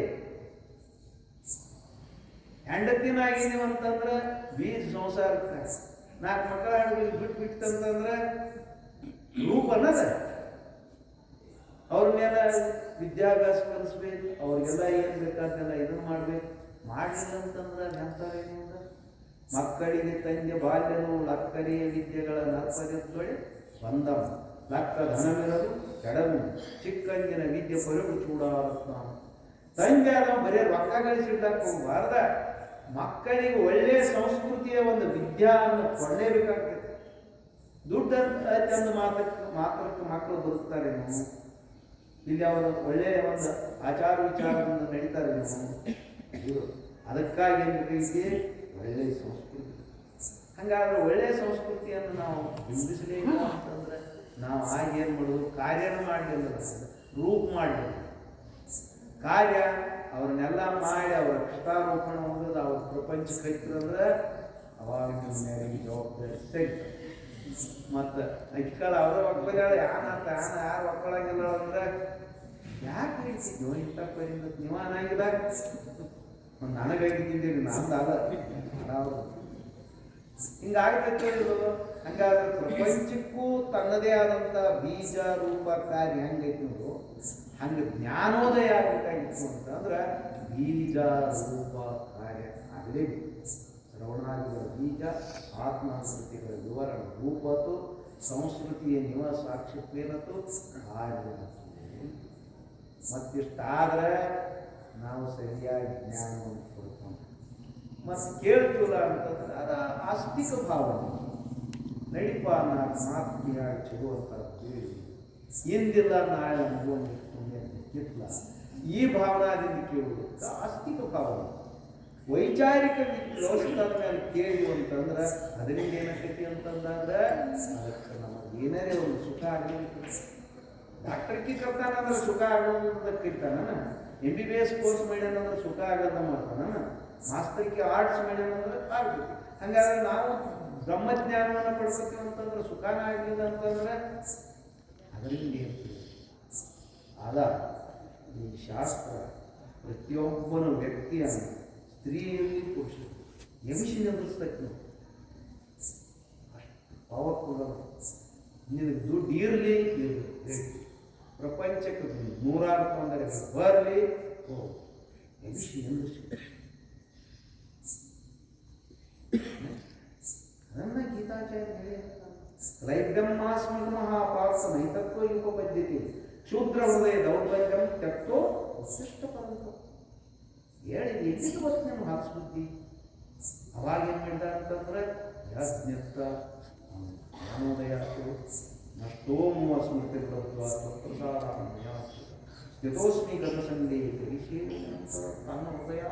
ಹೆಂಡತಿನಾಗಿದೀವಿ ಅಂತಂದ್ರೆ ಬೀಜ ಸಂಸಾರಕ್ಕೆ 4 ಮಕ್ಕಳ ಬಿಟ್ಟು ಬಿಟ್ಟಂತಂದ್ರೆ ರೂಪ ಅನ್ನದ ಅವ್ರ ಮೇಲೆ ವಿದ್ಯಾಭ್ಯಾಸ ಕಲಿಸ್ಬೇಕು, ಅವ್ರಿಗೆಲ್ಲ ಏನು ಬೇಕಾದ್ದೆಲ್ಲ ಇದನ್ನು ಮಾಡ್ಬೇಕು. ಮಾಡಲಿಲ್ಲ ಅಂತಂದ್ರೆ ಎಂಥವೇನಿಲ್ಲ. ಮಕ್ಕಳಿಗೆ ತಂದೆ ಬಾಲ್ಯನು ಲಕ್ಕರಿಯ ವಿದ್ಯೆಗಳ ನರ್ಪದೊಳೆ ಬಂದ ಲಕ್ಕ ಧನವಿರಲು ಕೆಡವು ಚಿಕ್ಕಂದಿನ ವಿದ್ಯೆ ಪೊರಡು ಚೂಡಾರತ್ನ. ತಂದೆ ಆದ ಬರೀ ರೊಕ್ಕ ಗಳಿಸಿಡ್ಲಕ್ಕೆ ಹೋಗಬಾರ್ದ, ಮಕ್ಕಳಿಗೆ ಒಳ್ಳೆಯ ಸಂಸ್ಕೃತಿಯ ಒಂದು ವಿದ್ಯಾವನ್ನು ಕೊಡಲೇಬೇಕಾಗ್ತದೆ. ದುಡ್ಡು ಅಂತ ಮಾತ್ರಕ್ಕೆ ಮಕ್ಕಳು ಬದುಕ್ತಾರೇನು? ಇಲ್ಲಿ ಅವರು ಒಳ್ಳೆಯ ಒಂದು ಆಚಾರ ವಿಚಾರದಿಂದ ನಡೀತಾರೇನು? ಅದಕ್ಕಾಗಿ ಏನ್ಬೇಕಾಗಿದೆ ಒಳ್ಳೆಯ ಸಂಸ್ಕೃತಿ. ಹಂಗಾದ್ರೆ ಒಳ್ಳೆಯ ಸಂಸ್ಕೃತಿಯನ್ನು ನಾವು ಬಿಂಬಿಸಬೇಕು ಅಂತಂದ್ರೆ ನಾವು ಆಗೇನು ಮಾಡೋದು? ಕಾರ್ಯನ ಮಾಡಲಿಲ್ಲ, ರೂಪ ಮಾಡಲಿಲ್ಲ. ಕಾರ್ಯ ಅವ್ರನ್ನೆಲ್ಲ ಮಾಡಿ ಅವರ ಕೃಷ್ಣಾರೋಪಣ ಹೋಗೋದು ಅವ್ರ ಪ್ರಪಂಚಕ್ಕೆ ಹತ್ತಿರಂದ್ರೆ ಅವಾಗ ಮೇರೆಗೆ ಜವಾಬ್ದಾರಿ ಸರಿ. ಮತ್ತು ಅಕ್ಕಳ ಅವ್ರ ಒಕ್ಕಲಾಳ ಯಾರು ಒಕ್ಕಳಾಗಿಲ್ಲ ಅಂದ್ರೆ ಯಾಕೆ ಹೇಳ್ತಿದ್ವು ಇಂಥ ಪರಿಂದ ನೀವಾನಾಗಿದ್ದಾಗ ನನಗಾಗಿದ್ದೀನಿ ನಮ್ದಲ್ಲ ಹಿಂಗಾಗತ್ತೆ. ಹಂಗಾದ್ರೆ ಪ್ರಪಂಚಕ್ಕೂ ತನ್ನದೇ ಆದಂಥ ಬೀಜ ರೂಪ ಕಾರ್ಯ ಹೆಂಗೈತಿ ನೋಡು, ಹಂಗೆ ಜ್ಞಾನೋದಯ ಆಗಬೇಕಾಗಿತ್ತು ಅಂತಂದ್ರೆ ಬೀಜ ರೂಪ ಕಾರ್ಯ ಆಗಲೇಬೇಕು. ಶ್ರವಣಾದಿಗಳ ಬೀಜ, ಆತ್ಮಾನುಭೂತಿಗಳ ವಿವರಣ ರೂಪತ್ತು, ಸಂಸ್ಕೃತಿಯ ಸಾಕ್ಷಿತ್ವೇನತ್ತು ಕಾರ್ಯ. ಮತ್ತಿಷ್ಟಾದ್ರೆ ನಾವು ಸರಿಯಾಗಿ ಜ್ಞಾನವನ್ನು ಕೊಡ್ಕೊಂಡು ಮತ್ತು ಕೇಳ್ತೀವಲ್ಲ ಅಂತಂದ್ರೆ ಅದು ಆಸ್ತಿಕ ಭಾವನೆ. ನಡಿಪ ನಾಲ್ಕು ಮಾತಿಯಾಗಿ ಚಲೋ ಅಂತ ಕೇಳಿ ಇಂದಿಲ್ಲ ನಾಳೆ ಅನುಭವಿಲ್ಲ ಈ ಭಾವನಾದಿಂದ ಕೇಳುವುದು ಆಸ್ತಿಕ ಭಾವನೆ. ವೈಚಾರಿಕ ವ್ಯವಸ್ಥೆದ ಮೇಲೆ ಕೇಳಿ ಅಂತಂದ್ರೆ ಅದರಿಂದ ಏನಾಗ್ತೈತಿ ಅಂತಂದ್ರೆ ಅದಕ್ಕೆ ನಮಗೆ ಏನಾರೇ ಒಂದು ಸುಖ ಆಗಲಿಕ್ಕೆ. ಡಾಕ್ಟರ್ಕಿ ಕರ್ತಾನಂದ್ರೆ ಸುಖ ಆಗೋದಕ್ಕಿರ್ತಾನ, MBBS ಕೋರ್ಸ್ ಮಾಡ್ಯಾನಂದ್ರೆ ಸುಖ ಆಗೋದ ಮಾಡ್ತಾನ, ಮಾಸ್ತರ್ಕಿ ಆರ್ಟ್ಸ್ ಮಾಡ್ಯಾನಂದ್ರೆ ಆಗ್ಬೇಕು. ಹಂಗಾದ್ರೆ ನಾವು ಬ್ರಹ್ಮಜ್ಞಾನವನ್ನು ಪಡ್ಕೊತೀವಿ ಅಂತಂದ್ರೆ ಸುಖಾನ ಆಗಲಿಲ್ಲ ಅಂತಂದ್ರೆ ಅದರಿಂದ ಇರ್ತೀವಿ. ಆದ ಈ ಶಾಸ್ತ್ರ ಪ್ರತಿಯೊಬ್ಬನ ವ್ಯಕ್ತಿಯನ್ನು ಸ್ತ್ರೀಯಲ್ಲಿ ಪುರುಷ ಎಮಿಷನ್ ಎದುರಿಸ್ತೈತಿ. ನಾವು ಅಷ್ಟು ಪವರ್ಫುಲ್. ನಿನಗೆ ದುಡ್ಡು ಇರಲಿ ಪ್ರಪಂಚಕ್ಕೆ ನೂರಾರು ತೊಂದರೆಗಳು ಬರಲಿ, ಎಮಿಷನ್ ಎದುರಿಸಿ ಅದನ್ನ ಗೀತಾಚಾರ್ಯ ಹೇಳಿ ಲೈಬ್ರಹ್ಮಾಸ್ಮಿ ಮಹಾಪಾಪ ನೈತತ್ವ ಯುಪಪದ್ಧತಿ ಶೂದ್ರ ಹೃದಯ ದೌರ್ಬಲ್ಯಂ ತ್ಯಕ್ತೋ ಉತ್ಕೃಷ್ಟ ಪರಂತ ಹೇಳಿ ಎಲ್ಲಿಗೆ ಬರ್ತು ನಮ್ಮ ಹಾಸ್ಬುದ್ಧಿ. ಅವಾಗ ಏನು ಮಾಡಿದ ಅಂತಂದ್ರೆ ಯಜ್ಞತ್ತ ಜ್ಞಾನೋದಯ ನಷ್ಟೋಮು ಸ್ಮೃತಿ ಸ್ಥಿತೋಸ್ಮಿ ಗತಸಂಧಿ ತನ್ನ ಹೃದಯ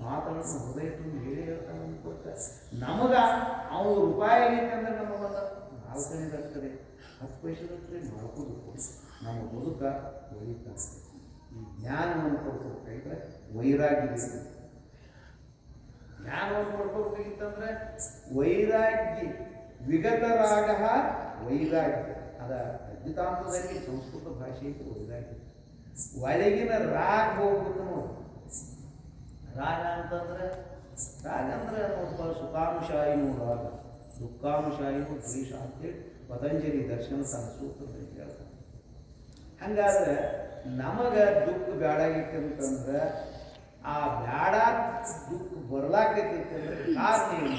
ಮಾತನ್ನು ಹೃದಯ ತುಂಬಿ ಹೇಳಿ ಹೇಳ್ತಾನೆ ಅನ್ಕೊತ ನಮಗ ಅವನು ರೂಪಾಯಿ ಆಗೈತೆ ಅಂದ್ರೆ ನಮಗಲ್ಲ 4 ಆಗ್ತದೆ 10 ಪೈಸೆ ಮಾಡ್ಕೋದು ನಮ್ಮ ಬದುಕ ಒಳಿತಾಗ್ತದೆ. ಈ ಜ್ಞಾನವನ್ನು ಕೊಡ್ಕೋಬೇಕಾಗಿದ್ರೆ ವೈರಾಗ್ಯ ಬೇಕು. ಜ್ಞಾನವನ್ನು ಕೊಡ್ಕೋಬೇಕಾಗಿತ್ತಂದ್ರೆ ವೈರಾಗ್ಯ ವಿಗತರಾಗ ವೈರಾಗ್ಯ. ಅದ ಅದ್ವಿತಾಂತದಲ್ಲಿ ಸಂಸ್ಕೃತ ಭಾಷೆಗೆ ವೈರಾಗ್ಯ. ಒಳಗಿನ ರಾಗ ಹೋಗ್ಬೇಕು ನೋಡಿ. ರಾಗ ಅಂತಂದ್ರೆ ಒಬ್ಬ ಸುಖಾಂಶಾಯಿನೂ ರಾಗ, ದುಃಖಾಂಶಾಯಿನೂ ದ್ವೇಷ ಅಂತೇಳಿ ಪತಂಜಲಿ ದರ್ಶನ ತನ್ನ ಸೂತ್ರದಲ್ಲಿ ಹೇಳ್ತಾನೆ. ಹಂಗಾದ್ರೆ ನಮಗೆ ದುಃಖ ಬ್ಯಾಡಾಗಿತ್ತಂತಂದ್ರೆ ಆ ಬ್ಯಾಡ ದುಃಖ ಬರ್ಲಾಕೈತಿ ಅಂದ್ರೆ ಕಾರಣ ಏನು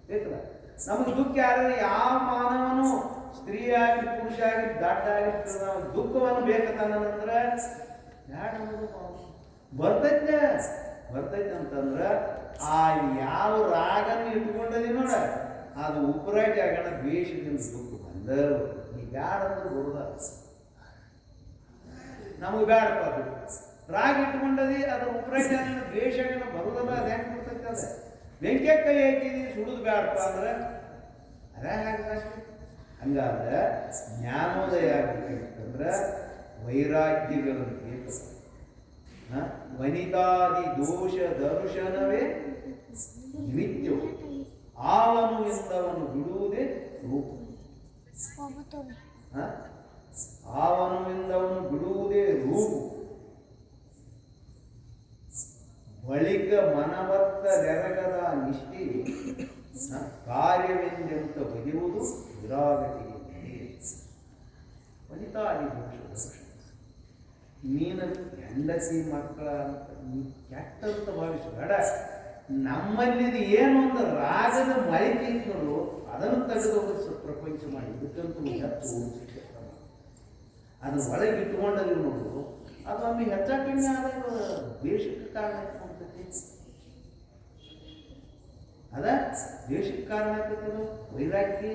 ಬೇಕಲ್ಲ. ನಮಗೆ ದುಃಖ ಯಾರು ಯಾವ ಮಾನವನು ಸ್ತ್ರೀ ಆಗಿ ಪುರುಷ ಆಗಿ ದಡ್ಡ ಆಗಿರ್ತದೆ ನಾವು ದುಃಖವನ್ನು ಬೇಕಂತಂದ್ರೆ ಬ್ಯಾಡ ಬರ್ತೈತೆ ಅಂತಂದ್ರೆ ಆ ಯಾವ ರಾಗನ್ನು ಇಟ್ಕೊಂಡದಿ ನೋಡ ಅದು ಉಪರಾಟ ಆಗೋಣ ದ್ವೇಷದಿಂದ ದುಃಖ ಬಂದ ನೀ ಬ್ಯಾಡ ಅಂದ್ರೆ ಬರುದ ನಮಗೆ ಬ್ಯಾಡಪ್ಪ ಅದು ರಾಗ ಇಟ್ಕೊಂಡದಿ ಅದ್ರ ಉಪರಾಟ ದ್ವೇಷ ಆಗೋಣ ಬರುದಲ್ಲ. ಅದು ಹೆಂಗೆ ಬರ್ತೈತೆ ಅದ ಬೆಂಕಿ ಕೈ ಹಾಕಿದಿ ಸುಡುದು ಬ್ಯಾಡಪ್ಪ ಅಂದ್ರೆ ಅದೇ ಹಾಗೆ. ಹಂಗಾದ್ರೆ ಜ್ಞಾನೋದಯ ಆಗಬೇಕಂದ್ರೆ ವೈರಾಗ್ಯಗಳನ್ನು ಬೇಕು. ವನಿತಾದಿ ದೋಷ ದರ್ಶನವೇ ನಿತ್ಯವು ಆವನು ಎಂದವನು ಬಿಡುವುದೇ ರೂಪ. ಆವನು ಎಂದವನು ಬಿಡುವುದೇ ರೂಪು ಬಳಿಕ ಮನವತ್ತ ನೆರಗದ ನಿಷ್ಠೆ ಕಾರ್ಯವೆಂದೆಂತ ಬಗೆಯುವುದು ವಿರಾಗತಿಗೆ. ವನಿತಾದಿ ದೋಷ ದರ್ಶನ ನೀನು ಹೆಂಡತಿ ಮಕ್ಕಳ ಅಂತ ನೀ ಕೆಟ್ಟಂತ ಭಾವಿಸಬೇಡ. ನಮ್ಮಲ್ಲಿದು ಏನು ಒಂದು ರಾಗದ ಮಳಿಕೆ ಇದ್ದರು ಅದನ್ನು ತೆಗೆದು ಪ್ರಪಂಚ ಮಾಡಿ ಇದಕ್ಕಂತೂ ಹೆಚ್ಚು ಓದಿಸಿಕೆ ಅದನ್ನ ಒಳಗೆ ಇಟ್ಕೊಂಡಲ್ಲಿ ನೋಡು, ಅದು ಒಮ್ಮೆ ಹೆಚ್ಚಾಕಮ್ಮಿ ಆದಾಗ ದೇಶಕ್ಕೆ ಕಾರಣ ಆಗ್ತೈತಿ. ಅದ ದೇಶಕ್ಕೆ ಕಾರಣ ಆಗ್ತೈತಿ. ವೈರಾಗ್ಯ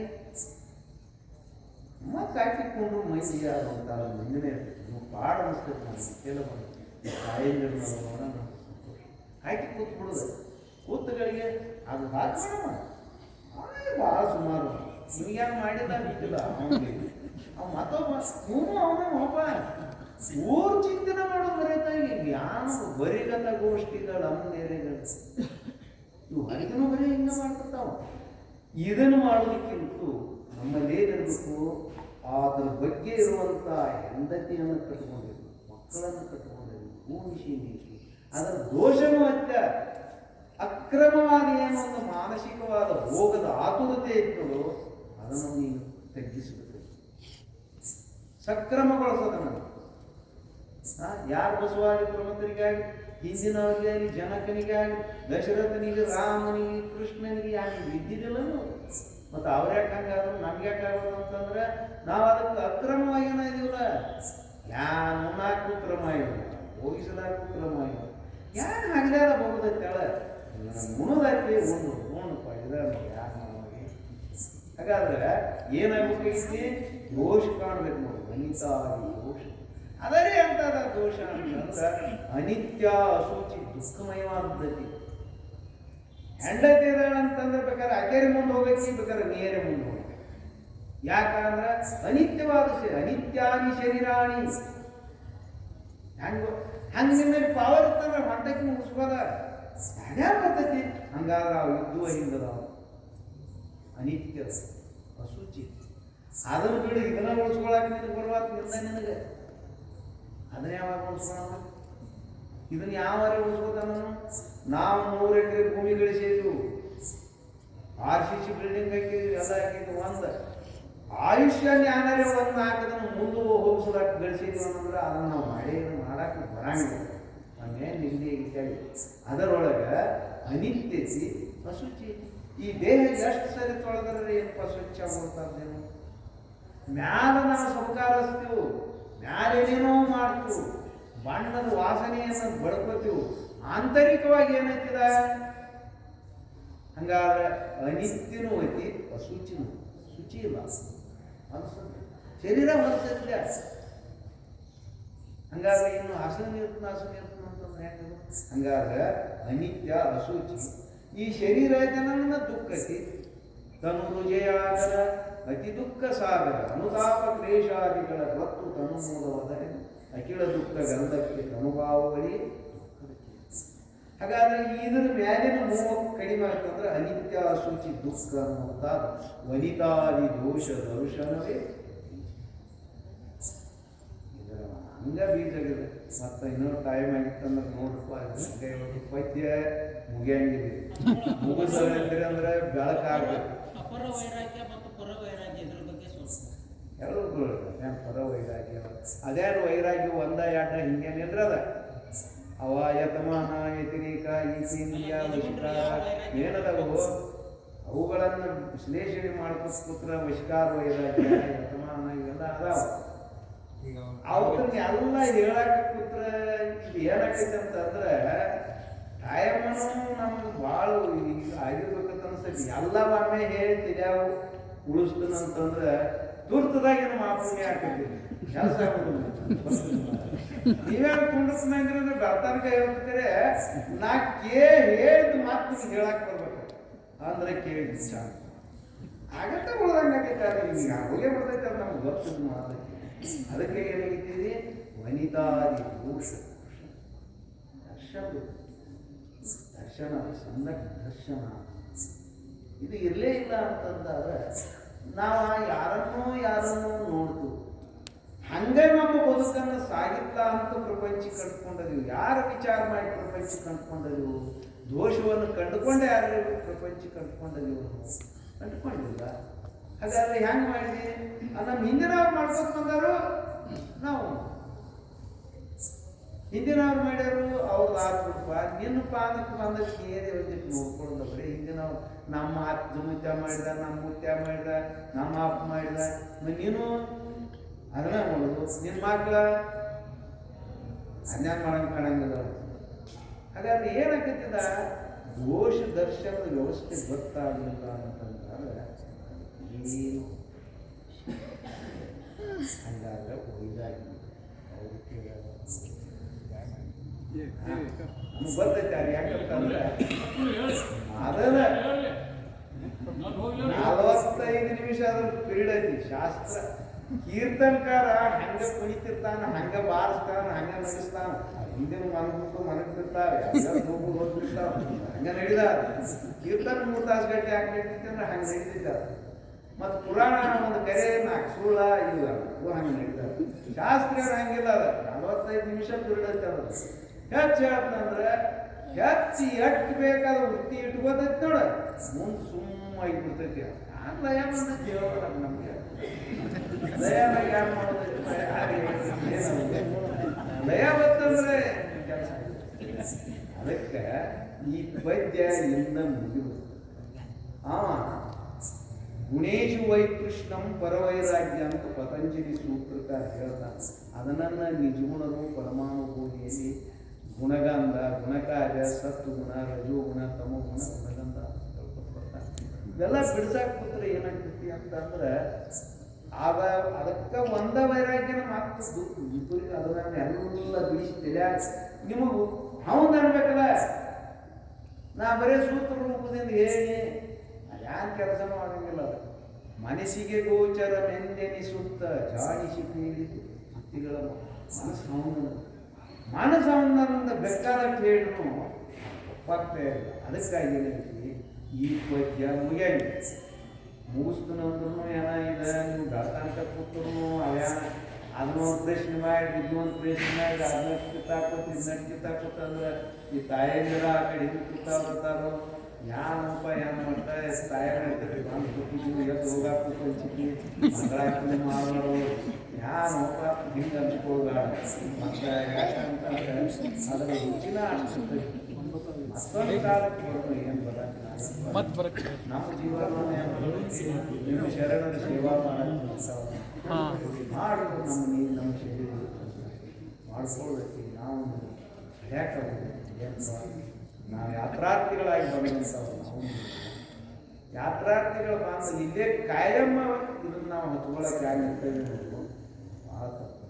ಮತ್ತೆ ಹಾಕಿಕೊಂಡು ಮಂದಿ ಯಾರು ಅಂತಾರ ಮಂದಿನೇ ಇರ್ತೈತಿ. ಪಾಡ ಅನಿಸ್ತೈತಿ. ನಾನು ಕೇಳ ತಾಯಿನ ನೋಡೋಣ ಹಾಕಿ ಕೂತ್ಬಿಡೋದು. ಕೂತಗಳಿಗೆ ಅದು ಹಾಕೋಣ ಭಾಳ ಸುಮಾರು ನಿಮ್ಗೇನು ಮಾಡಿದ ಬಿಟ್ಟಿಲ್ಲ ಅವನಿಗೆ. ಅವ ಮತ್ತೊಬ್ಬ ಅವನಪ್ಪ ಊರು ಚಿಂತನೆ ಮಾಡೋದು ಬರೀತಾಗಿ ಯಾನು ಬರಿಗತ ಗೋಷ್ಠಿಗಳು ಅಮ್ಮನೇರೆಗಳು ಇವು ಹೊರಗಿನೂ ಬರೀ ಹಿಂಗೆ ಮಾಡ್ತಿರ್ತಾವ. ಇದನ್ನು ಮಾಡೋದಕ್ಕಿಂತೂ ನಮ್ಮಲ್ಲೇನಿರಬೇಕು, ಅದ್ರ ಬಗ್ಗೆ ಇರುವಂಥ ಹೆಂಡತಿಯನ್ನು ಕಟ್ಕೊಂಡಿರ್ಬೇಕು, ಮಕ್ಕಳನ್ನು ಕಟ್ಕೊಂಡಿರ್ಬೇಕು, ಭೂಮಿಷಿ ನೀತಿ ಅದರ ದೋಷನೂ ಅಲ್ಲ. ಅಕ್ರಮವಾದ ಏನು ಒಂದು ಮಾನಸಿಕವಾದ ಭೋಗದ ಆತುರತೆ ಇರ್ತದೋ ಅದನ್ನು ನೀನು ತಗ್ಗಿಸಬೇಕು, ಸಕ್ರಮಗೊಳಿಸೋದನ್ನು. ಯಾರು ಬಸವಾದಿ ಪ್ರಮುಖರಿಗಾಗಿ ಹಿಂದಿನವರಿಗಾಗಿ ಜನಕನಿಗಾಗಿ ದಶರಥನಿಗೆ ರಾಮನಿಗೆ ಕೃಷ್ಣನಿಗೆ ಯಾಕೆ ಇದ್ದಿದ್ದಿಲ್ಲ. ಮತ್ತು ಅವ್ರು ಯಾಕೆ ಹಂಗಾದ್ರು ನಮ್ಗೆ ಯಾಕಾಗೋದು ಅಂತಂದ್ರೆ ನಾವು ಅದಕ್ಕೆ ಅಕ್ರಮವಾಗಿ ಏನಾದಿಲ್ಲ. ಯಾರು ಉಣ್ಣಾಕು ಕ್ರಮ ಇಲ್ಲ, ಹೋಗಿಸಲಾಕು ಕ್ರಮ ಇಲ್ಲ. ಯಾರು ಹಗಲಾದ ಬಹುದತ್ತೇಳ ಮುಣದಕ್ಕೆ ಉಣ್ಣಪ್ಪ ಇದನ್ನು ಯಾರು ನಮಗೆ. ಹಾಗಾದ್ರೆ ಏನಾಗಬೇಕಾಗಿತ್ತು, ದೋಷ ಕಾಣ್ಬೇಕು ನೋಡಿ. ಅನಿತಾದಿ ದೋಷ ಅದರೇ ಅಂತದ ದೋಷ ಅಂತಂದ್ರೆ ಅನಿತ್ಯ ಅಸೂಚಿ ದುಃಖಮಯವಾದತಿ. ಹೆಂಡತಿ ಅಂತಂದ್ರೆ ಬೇಕಾದ್ರೆ ಅಕೆರೆ ಮುಂದೆ ಹೋಗ್ಬೇಕು, ಬೇಕಾದ್ರೆ ನೇರೆ ಮುಂದೆ ಹೋಗ್ಬೇಕು. ಯಾಕಂದ್ರೆ ಅನಿತ್ಯವಾದ ಅನಿತ್ಯಾನಿ ಶರೀರಾಣಿ ಹಂಗ ನಿಮ್ಮಲ್ಲಿ ಪಾವರ್ ಇರ್ತಂದ್ರೆ ಹೊಂಟಕ್ಕೆ ಮುಗಿಸ್ಬೋದ ಯಾರ್ಯಾರು ಬರ್ತೈತಿ. ಹಂಗಾದ್ರೆ ಅವು ಇದ್ದುವ ಹಿಂಗದ ಅನಿತ್ಯ ಅಸೂಚಿ. ಅದನ್ನು ಬಿಡು, ಇದನ್ನ ಉಳಿಸ್ಕೊಳಕ್ಕೆ ನಿನಗೆ ಬರುವಾಗ ನಿನಗೆ ಅದನ್ನ ಯಾವಾಗ ಉಳಿಸ್ಕೊಳ್ಳೋಣ? ಇದನ್ನ ಯಾವಾಗ ಉಳಿಸ್ಕೋತಾನ? ನಾವು 100 ಎಕರೆ ಭೂಮಿ ಗಳಿಸಿದ್ವು, RCC ಬಿಲ್ಡಿಂಗ್ ಹಾಕಿದ್ವಿ, ಎಲ್ಲ ಹಾಕಿದ್ವಿ. ಒಂದು ಆಯುಷ್ಯ ಜ್ಞಾನರೇ ಒಂದು ಹಾಕಿದನ್ನು ಮುಂದೆ ಹೋಗಿಸೋದಕ್ಕೆ ಗಳಿಸಿದ್ವಿ ಅನ್ನಂದ್ರೆ ಅದನ್ನು ನಾವು ಮಾಡಕ್ಕೆ ಬರಂಗಿಲ್ಲ. ನಮ್ಮೇನು ನಿಂದೆ ಇಟ್ಟಾಗಿ ಅದರೊಳಗೆ ಅನಿತ್ಯತೆ ಅಶುಚಿ. ಈ ದೇಹ ಎಷ್ಟು ಸರಿ ತೊಳೆದ್ರೆ ಏನಪ್ಪ ಸ್ವಚ್ಛ ಆಗ್ಬಿಡ್ತಾರೇನು? ಮ್ಯಾಲ ನಾವು ಸಂಸ್ಕಾರಿಸ್ತೀವಿ, ಮ್ಯಾಲೇನೇನೋ ಮಾಡ್ತೀವಿ, ಬಣ್ಣದ ವಾಸನೆಯನ್ನು ಬಡ್ಕೋತೀವಿ, ಆಂತರಿಕವಾಗಿ ಏನೈತಿದ. ಹಂಗಾದ್ರೆ ಅನಿತ್ಯನೂ ಐತಿ, ಅಶುಚಿನೂ ಶುಚಿ ಇಲ್ಲ ಅನ್ಸುತ್ತೆ. ಶರೀರ ಹೊರಸತ್ಯ. ಹಂಗಾದ್ರೆ ಇನ್ನು ಹಸನು ಇರ್ತನ ಅಂತಂದ್ರೆ ಹೆಂಗ? ಹಂಗಾದ್ರೆ ಅನಿತ್ಯ ಅಶುಚಿ. ಈ ಶರೀರ ಜನನ ದುಃಖತಿ ತನು ರುಜಯಾಗರ ಅತಿ ದುಃಖ ಸಾಗರ ಅನುತಾಪ ಕ್ಲೇಶಾದಿಗಳ ಗೊತ್ತು ತನು ಮೂಲವಾದರೆ ಅಖಿಳ ದುಃಖವೆಲ್ಲಕ್ಕೆ ತನುಭಾವಗಳೇ. ಹಾಗಾದ್ರೆ ಇದ್ರ ಮ್ಯಾಲಿನ ಮೋಹ ಕಡಿಮೆ ಆಗ್ತಂದ್ರೆ ಅನಿತ್ಯ ಅಶುಚಿ ದುಃಖ ಅನ್ನುವಂಥ ವನಿತಾದಿ ದೋಷ ದರ್ಶನವೇ ಇದರ ಹಂಗ ಬೀಜಾಗಿದೆ. ಮತ್ತು ಇನ್ನೊಂದು ಟೈಮ್ ಆಗಿತ್ತಂದ್ರೆ ನೋಡಪ್ಪ ಪದ್ಯ ಮುಗಿಯಂಗಿಲ್ಲ. ಮುಗಿಸೋದ್ರಿ ಅಂದ್ರೆ ಬೆಳಕಾಗ್ಬೇಕು. ಎಲ್ಲರೂ ಪರ ವೈರಾಗ್ಯ ಅದ್ಯಾರು ವೈರಾಗ್ಯ ಒಂದ ಎರಡ ಹಿಂಗೇನಿಲ್ರ ಅದ ಅವ ಯತಮಾನ ವ್ಯತಿರೇಕ ಈಚೇಂದ್ರಿಯ ವಶಿಕಾರ ಏನದವು ಅವುಗಳನ್ನು ವಿಶ್ಲೇಷಣೆ ಮಾಡ್ಕೊತ ಕೂತ್ರ ವಶಿಕಾರ ವೈರಾಗ್ಯ ಯತಮಾನ ಇವೆಲ್ಲ ಅದಾವ. ಅವನ್ನ ಎಲ್ಲ ಹೇಳಕ್ಕೆ ಕೂತ್ರ ಇದು ಏನಾಕೈತೆ ಅಂತಂದ್ರೆ ಟೈಮನ್ನು ನಮ್ಗೆ ಭಾಳ ಆಗಿರ್ಬೇಕಂತ ಅನ್ಸೈತಿ. ಎಲ್ಲ ಒಮ್ಮೆ ಹೇಳಿ ತಿಳಿಯಾವು ಉಳಿಸ್ತನಂತಂದ್ರೆ ತುರ್ತದಾಗ ಏನು ಮಾಪುಣ್ಯ ಹಾಕಿರ್ತೀವಿ, ಕೆಲಸ ಆಗೋದಿಲ್ಲ. ನೀವೇನು ಕುಂಡಿಸ್ನಂದ್ರೆ ಬೆಳ್ತಾನ ಕೈ ಹೋಗ್ತಾರೆ, ನಾ ಹೇಳಿದ ಮಾತು ನಿಮ್ಗೆ ಹೇಳಕ್ಕೆ ಬರ್ಬೇಕು ಅಂದ್ರೆ ಕೇಳಿದ್ ಚಾಣ ಆಗತ್ತೆ ಉಳ್ದಂಗೆ ಆಗೈತೆ. ಈಗ ಹೋಗೇ ಬರ್ತೈತೆ ಅದು ನಮ್ಗೆ ಗೊತ್ತಿದ್ದು ಮಾಡೋದಕ್ಕೆ. ಅದಕ್ಕೆ ಏನಾಗಿದ್ದೀವಿ ವನಿತಾದಿ ದೋಷ ದರ್ಶನ ಸಂದಕ್ ದರ್ಶನ ಇದು ಇರಲೇ ಇಲ್ಲ ಅಂತಂದಾದ್ರೆ ನಾವು ಯಾರನ್ನೋ ನೋಡ್ತು ಹಂಗೆ ನಮ್ಮ ಬದುಕನ್ನು ಸಾಗಿಲ್ಲ ಅಂತ ಪ್ರಪಂಚ ಕಂಡುಕೊಂಡಿದ್ದೀವಿ. ಯಾರು ವಿಚಾರ ಮಾಡಿ ಪ್ರಪಂಚ ಕಂಡುಕೊಂಡಿದ್ದೀವಿ? ದೋಷವನ್ನು ಕಂಡುಕೊಂಡೆ ಯಾರು ಪ್ರಪಂಚ ಕಂಡುಕೊಂಡಿದ್ದೀವಿ? ಕಂಡುಕೊಂಡಿಲ್ಲ. ಹಾಗಾದ್ರೆ ಹೆಂಗೆ ಮಾಡಿದ್ವಿ? ನಮ್ಮ ಹಿಂದಿನವ್ರು ಮಾಡ್ಕೊಂಡು ಬಂದರು ನಾವು ಹಿಂದಿನವ್ರು ಮಾಡ್ಯಾರು ಅವ್ರದ್ದು ಆತ್ಮಪ್ಪ ನಿನ್ನ ಪಾದಕ್ಕೆ ಬಂದಕ್ಕೆ ಏನೇ ಒಂದಿಟ್ಟು ನೋಡ್ಕೊಳ್ಳೋದು ಬರೀ ಹಿಂದಿನವ್ರು ನಮ್ಮ ಅಜ್ಜ ಮುತ್ಯ ಮಾಡಿದ ನಮ್ಮ ಮುತ್ಯ ಮಾಡಿದ ನಮ್ಮ ಅಪ್ಪ ಮಾಡಿದ ನೀನು ಅದನ್ನ ಮಾಡೋದು ನಿನ್ನ ಮಕ್ಕಳ ಅನ್ಯಾಯ ಮಾಡಂಗೆ ಕಾಣಂಗಿಲ್ಲ. ಹಾಗಾದ್ರೆ ಏನಾಗ್ತಿದ್ದ ದೋಷ ದರ್ಶನದ ವ್ಯವಸ್ಥೆ ಗೊತ್ತಾಗಲಿಲ್ಲ ಅಂತಂದ್ರೆ ಏನು ಹಂಗಾದ್ರೆ ಒಯ್ದಾಗಿ ಅವ್ರು ಕೇಳ ನಮ್ಗೆ ಬರ್ತೈತೆ ಅದು ಯಾಕಂತಂದ್ರೆ ಅದನ್ನ 45 ನಿಮಿಷ ಅದ್ರ ಪೀರಿಯಡ್ ಐತಿ. ಶಾಸ್ತ್ರ ಕೀರ್ತನಕಾರ ಹಂಗ ಕುಣಿತಿರ್ತಾನ, ಹಂಗ ಬಾರಿಸ್ತಾನ, ಹಂಗ ನಡೆಸ್ತಾನ. ಹಿಂದಿನ ಮನಗುಟ್ಟು ಮನಗ್ತಿರ್ತಾರೆ, ಹೋಗ್ತಿರ್ತಾವ, ಹಂಗ ನಡೀದಾರ. ಕೀರ್ತನ 3 ತಾಸು ಗಂಟೆ ಯಾಕೆ ನಡೀತಿತ್ತು ಅಂದ್ರೆ ಹಂಗ ನಡೀತಿದ್ದಾರೆ. ಮತ್ತು ಪುರಾಣ ಒಂದು ಕರೆ 4 ಸುಳ್ಳ ಇಲ್ಲ ಹಂಗೆ ನಡೀತಾರೆ. ಶಾಸ್ತ್ರ ಹಂಗಿಲ್ಲ. ಅದ 45 ನಿಮಿಷ ಪೀರಿಯಡ್ ಐತೆ. ಅದ ಹೆಚ್ಚು ಹೇಳ್ತಂದ್ರೆ ಹೆಚ್ಚು ಎಷ್ಟು ಬೇಕಾದ ವೃತ್ತಿ ಇಟ್ಕೋತೈತಿ ನೋಡ, ಮುಂದೆ ಸುಮ್ಮ ಆಗಿಬಿಡ್ತೈತಿ. ಆ ಲಯ ಬಂದೈತಿ ಹೇಳೋದ ನಮ್ಗೆ. ಲಯನ ಯಾರು ಮಾಡೋದೈತಿ? ಲಯ ಬಂತಂದ್ರೆ ಕೆಲಸ. ಅದಕ್ಕೆ ಈ ಪದ್ಯ ಇಂದ ಮುಗಿದು ಗುಣೇಶು ವೈಕೃಷ್ಣಂ ಪರವೈರಾಗ್ಯ ಅಂತ ಪತಂಜಲಿ ಸೂತ್ರಕಾರ ಹೇಳ್ತಾನೆ. ಅದನ್ನ ನಿಜಗುಣರು ಪರಮಾನುಭೂತಿಯಲ್ಲಿ ಗುಣಗಂಧ, ಗುಣಕಾರ್ಯ, ಸತ್ವಗುಣ, ರಜೋಗುಣ, ತಮೋಗುಣ, ಗುಣಗಂಧ ಇವೆಲ್ಲ ಬಿಡ್ಸಾಕ್ ಕೂತ್ರೆ ಏನಾಗ್ತೈತಿ ಅಂತಂದ್ರೆ ಆಗ ಅದಕ್ಕೆ ಒಂದ ವೈರಾಗ್ಯನ ಮಾತು ಅದನ್ನ ಎಲ್ಲ ಬಿಡಿಸಿ ತಿಳಿಯಾಗ ನಿಮಗೂ ಹೌದು ಅನ್ಬೇಕಲ್ಲ. ನಾ ಬರೀ ಸೂತ್ರ ರೂಪದಿಂದ ಹೇಳಿ ಯಾರು ಕೆಲಸನೂ ಆಗಂಗಿಲ್ಲ. ಅದು ಮನಸ್ಸಿಗೆ ಗೋಚರ ಮೆಂದೆನಿಸುತ್ತ ಜಾಣಿಸಿ ಪೀಡಿತು ಶಕ್ತಿಗಳ ಮನಸ್ಸವನ್ನ ಬೇಕಾದಷ್ಟು ಹೇಳಿದ್ರು ಒಪ್ಪಾಗ್ತಾ ಇಲ್ಲ. ಅದಕ್ಕಾಗಿ ಏನೈತಿ ಈ ಪದ್ಯ ಮುಗಿಸ್ತನಂದ್ರೂ ಏನಾಗಿದೆ, ನೀವು ದಾತಾಂತ ಕೂತರು ಅವ್ಯಾನ ಅದನ್ನ ಒಂದು ಪ್ರಶ್ನೆ ಮಾಡಿ ಇದನ್ನೊಂದು ಪ್ರಶ್ನೆ ಮಾಡಿ ಅದನ್ನ ಕಿತ್ತಾಕೋತ ಇದನ್ನ ಕಿತ್ತಾಕೋತಂದ್ರೆ ಈ ತಾಯಂದಿರ ಆ ಕಡೆ ಹಿಂದೆ ಕೂತಾ ಬರ್ತಾರೋ ಯಾನಪ್ಪ ಏನು ಮಾಡ್ತಾರೆ. ತಾಯಾಗ ಬಂದು ಕೂತಿದ್ವಿ ಎದ್ದು ಹೋಗಾಕು ಹಂಚಿದ್ವಿ ಮಕ್ಕಳಾಗ್ತದೆ ಮಾಡೋರು ಯಾನಪ್ಪ ಹಿಂಗೆ ಹಂಚ್ಕೊಳ್ಬೇಡ. ಮತ್ತು ಯಾಕಂತಂದ್ರೆ ಅದರ ರುಚಿನ ಅಷ್ಟು ಮತ್ತೊಂದು ಕಾಲಕ್ಕೆ ಬರೋದು ಏನು ಬರಕ್ಕೆ ನಮ್ಮ ಜೀವನ ನಿಮ್ಮ ಶರಣರ ಸೇವಾ ಮಾಡೋದು ಮಾಡೋದು ನಮ್ಮ ಶರೀರ ಮಾಡ್ಕೊಳ್ಳೋದಕ್ಕೆ ನಾವು ಯಾಕೆ ನಾವು ಯಾತ್ರಾರ್ಥಿಗಳಾಗಿ ಬಂದಂಥವ್ರು. ನಾವು ಯಾತ್ರಾರ್ಥಿಗಳು ಬಂದು ಇಲ್ಲೇ ಕಾಯಮ್ಮ ಇದನ್ನು ನಾವು ಹತ್ಕೊಳ್ಳೋಕೆ ಆಗಿರ್ತೇವೆ ಅನ್ನೋದು ಭಾಳ ತಪ್ಪು.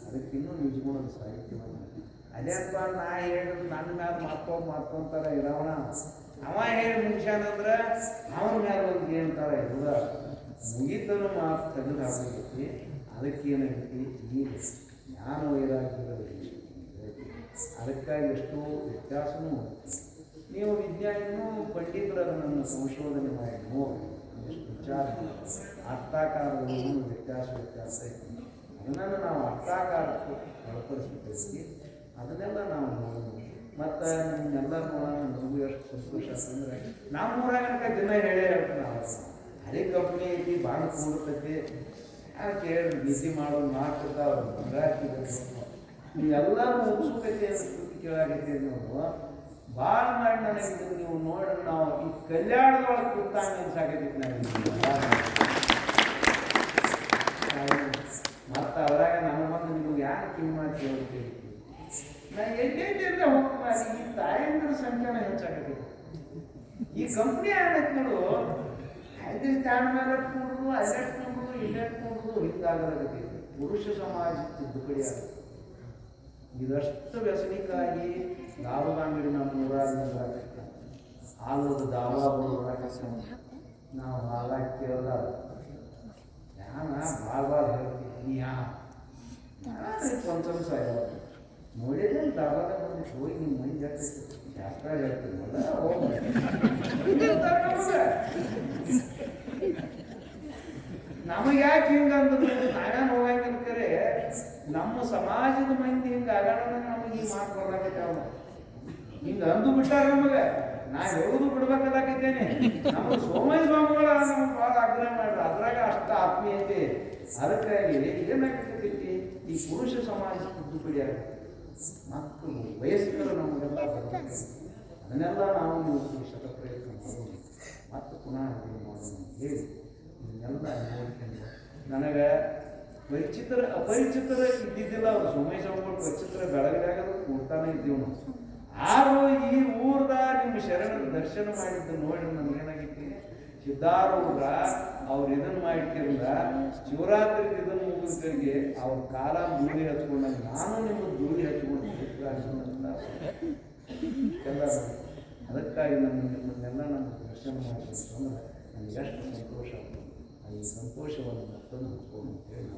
ಅದಕ್ಕಿನ್ನೂ ನಿಜಗುಣದ ಸಾಹಿತ್ಯ ಅದೇ ಅಂತ ನಾ ಹೇಳಿದ್ರು ನನ್ನ ಮ್ಯಾಲ ಮಾತ್ಕೊಂತಾರ ಇರವಣ ಅವ ಹೇಳಿ ಮುಗಿಸ್ಯಾನಂದ್ರೆ ಅವನ ಮ್ಯಾಲ ಒಂದು ಏನಂತಾರ ಇರೋದ ಮುಗಿತನು ಮಾತು ತೆಗೆದು ಹಾಕೈತಿ. ಅದಕ್ಕೇನಾಗೈತಿ ಈಗ ಜ್ಞಾನ ವೈರಾಗ್ಯದಲ್ಲಿ ಅದಕ್ಕಾಗಿ ಎಷ್ಟೋ ವ್ಯತ್ಯಾಸನೂ. ನೀವು ವಿಜ್ಞಾನಿನೂ ಪಂಡಿತರು ನನ್ನ ಸಂಶೋಧನೆ ಮಾಡಿ ನೋಡಿ ಎಷ್ಟು ವಿಚಾರ ಅರ್ಥಾಕಾರಗಳು ವ್ಯತ್ಯಾಸ ಐತಿ. ಅದನ್ನು ನಾವು ಅರ್ಥಾಕಾರಕ್ಕೆ ಒಳಪಡಿಸ್ಬಿಟ್ಟಿರ್ತೀವಿ. ಅದನ್ನೆಲ್ಲ ನಾವು ನೋಡೋದು. ಮತ್ತು ನಿಮ್ಮೆಲ್ಲ ನೋಡೋಣ ನಮಗೂ ಎಷ್ಟು ಸಂತೋಷ ಅಂತಂದರೆ ನಮ್ಮ ಊರಾಗ ದಿನ ಹೇಳೇ ಹೇಳ್ತೀನಿ. ನಾವು ಹಳೆ ಕಂಪ್ನಿ ಐತಿ, ಭಾಳ ಕೂಡ್ತೈತಿ, ಕೇಳಿ ಬಿಸಿ ಮಾಡೋದು ಮಾಡ್ತಿರ್ತಾವ ನೀವೆಲ್ಲರೂ ಉತ್ಸುಕತೆ ಕೃತಿ ಕೇಳಾಗೈತಿ ಅನ್ನೋದು ಭಾಳ ಮಾಡಿ ನನಗೆ ನೀವು ನೋಡ್ರಿ. ನಾವು ಈ ಕಲ್ಯಾಣದೊಳಗೆ ಕೂತಾಗ ಸಾಕೈತಿ ಮತ್ತು ಅವರಾಗ ನಮ್ಮ ಬಂದು ನಿಮ್ಗೆ ಯಾರು ಕಿಮ್ಮತ್ ಹೇಳ್ತೀವಿ. ನಾ ಎಲ್ಲೆಲ್ಲ ಹೋಗ್ತಾರೆ ಈ ತಾಯಂದ್ರ ಸಂಖ್ಯೆನ ಹೆಚ್ಚಾಗೈತಿ. ಈ ಕಂಪ್ನಿ ಆಗೈತಿ ನೋಡು, ಐದು ಸ್ಟ್ಯಾಂಡ್ ಮೇಲೆ ಕೂಡುದು, ಅಲ್ಲೆಟ್ ಕೂಡುದು, ಇಲ್ಲೆಟ್ ಕೂಡುದು, ಹಿಂಗಾಗಲಾಗೈತಿ. ಪುರುಷ ಸಮಾಜ ತಿದ್ದುಪಡಿ ಆಗುತ್ತೆ. ಇದಷ್ಟು ವ್ಯಸನಿಕಾಗಿ ದಾವದ ಅಂಗಡಿ ನಮ್ಮ ಊರಾಗ ಹಾಲದ ದಾವಾಗಳು ನಾವು ಹಾಲಾಕಿ ಕೇಳ್ದ ಯಾನ ಭಾಳ ಹೇಳ್ತೀವಿ ಕೊಂಚ ನೋಡಿದ್ರೆ ದಾವಾದ ಬಂದು ಹೋಗಿ ನಿಮ್ಮ ಮೈ ಜಾಸ್ತಿ ಶಾಸ್ತ್ರ ಹೇಳ್ತೀವಲ್ಲ ನಮಗೆ ಯಾಕೆ ಹಿಂಗಂದ್ರೆ ನಾವೇನು ಹೋಗಂಗಿರ್ತಾರೆ. ನಮ್ಮ ಸಮಾಜದ ಮಂದಿ ಹಿಂಗೆ ಆಗೋಣ ನಮಗೆ ಈ ಮಾತು ಬರ್ಲಾಕೈತಾವ. ಹಿಂಗೆ ಅಂದು ಬಿಟ್ಟಾರ ನಮಗೆ. ನಾ ಹೇಳುದು ಬಿಡ್ಬೇಕಾಗಿದ್ದೇನೆ. ನಮ್ಮ ಸೋಮಯ್ಯ ಸ್ವಾಮಿಗಳ ನಮ್ಗೆ ಭಾಳ ಆಗ್ರಹ ಮಾಡ್ರಿ. ಅದ್ರಾಗ ಅಷ್ಟು ಆತ್ಮೀಯತೆ. ಅದಕ್ಕಾಗಿ ಏನಾಗ್ತೈತಿ ಈ ಪುರುಷ ಸಮಾಜ ತಿದ್ದುಪಡಿ ಆಗುತ್ತೆ. ಮತ್ತು ವಯಸ್ಕರು ನಮಗೆಲ್ಲ ಬರಬೇಕು. ಅದನ್ನೆಲ್ಲ ನಾವು ನೀವು ಶತ ಪ್ರಯತ್ನ ಮಾಡೋಣ ಮತ್ತು ಪುನಃ ಇದು ಮಾಡೋಣ ಹೇಳಿ ಇದನ್ನೆಲ್ಲ ನೋಡ್ಕೊಂಡು ನನಗೆ ಅಪರಿಚಿತರ ಇದ್ದಿದ್ದಿಲ್ಲ. ಅವರು ಸೋಮೇಶ್ ಅವ್ರು ಪರಿಚಿತರ ಬೆಳಗ್ಯಾಗದು ಕೂಡ್ತಾನೆ ಇದ್ದೀವಿ ನಾವು. ಆರು ಈ ಊರ್ದ ನಿಮ್ಮ ಶರಣರ ದರ್ಶನ ಮಾಡಿದ್ದು ನೋಡಿ ನಮಗೇನಾಗೈತಿ, ಸಿದ್ಧಾರೂಢ ಅವ್ರು ಇದನ್ನು ಮಾಡಿಟ್ಟಿರಂದ ಶಿವರಾತ್ರಿಗೆ ಇದನ್ನು ಮುಗಿದರಿಗೆ ಅವ್ರ ಕಾಲ ಧೂಳಿ ಹಚ್ಕೊಂಡಾಗ ನಾನು ನಿಮ್ಮ ಧೂಳಿ ಹಚ್ಕೊಂಡು ಎಲ್ಲ ಅದಕ್ಕಾಗಿ ನಿಮ್ಮನ್ನೆಲ್ಲ ನಮ್ಮ ದರ್ಶನ ಮಾಡಬೇಕು ಅಂದ್ರೆ ನನಗೆ ಎಷ್ಟು ಸಂತೋಷ ಆಗ್ತದೆ. ಈ ಸಂತೋಷವನ್ನು ತಂದು ಅಂತ ಹೇಳಿ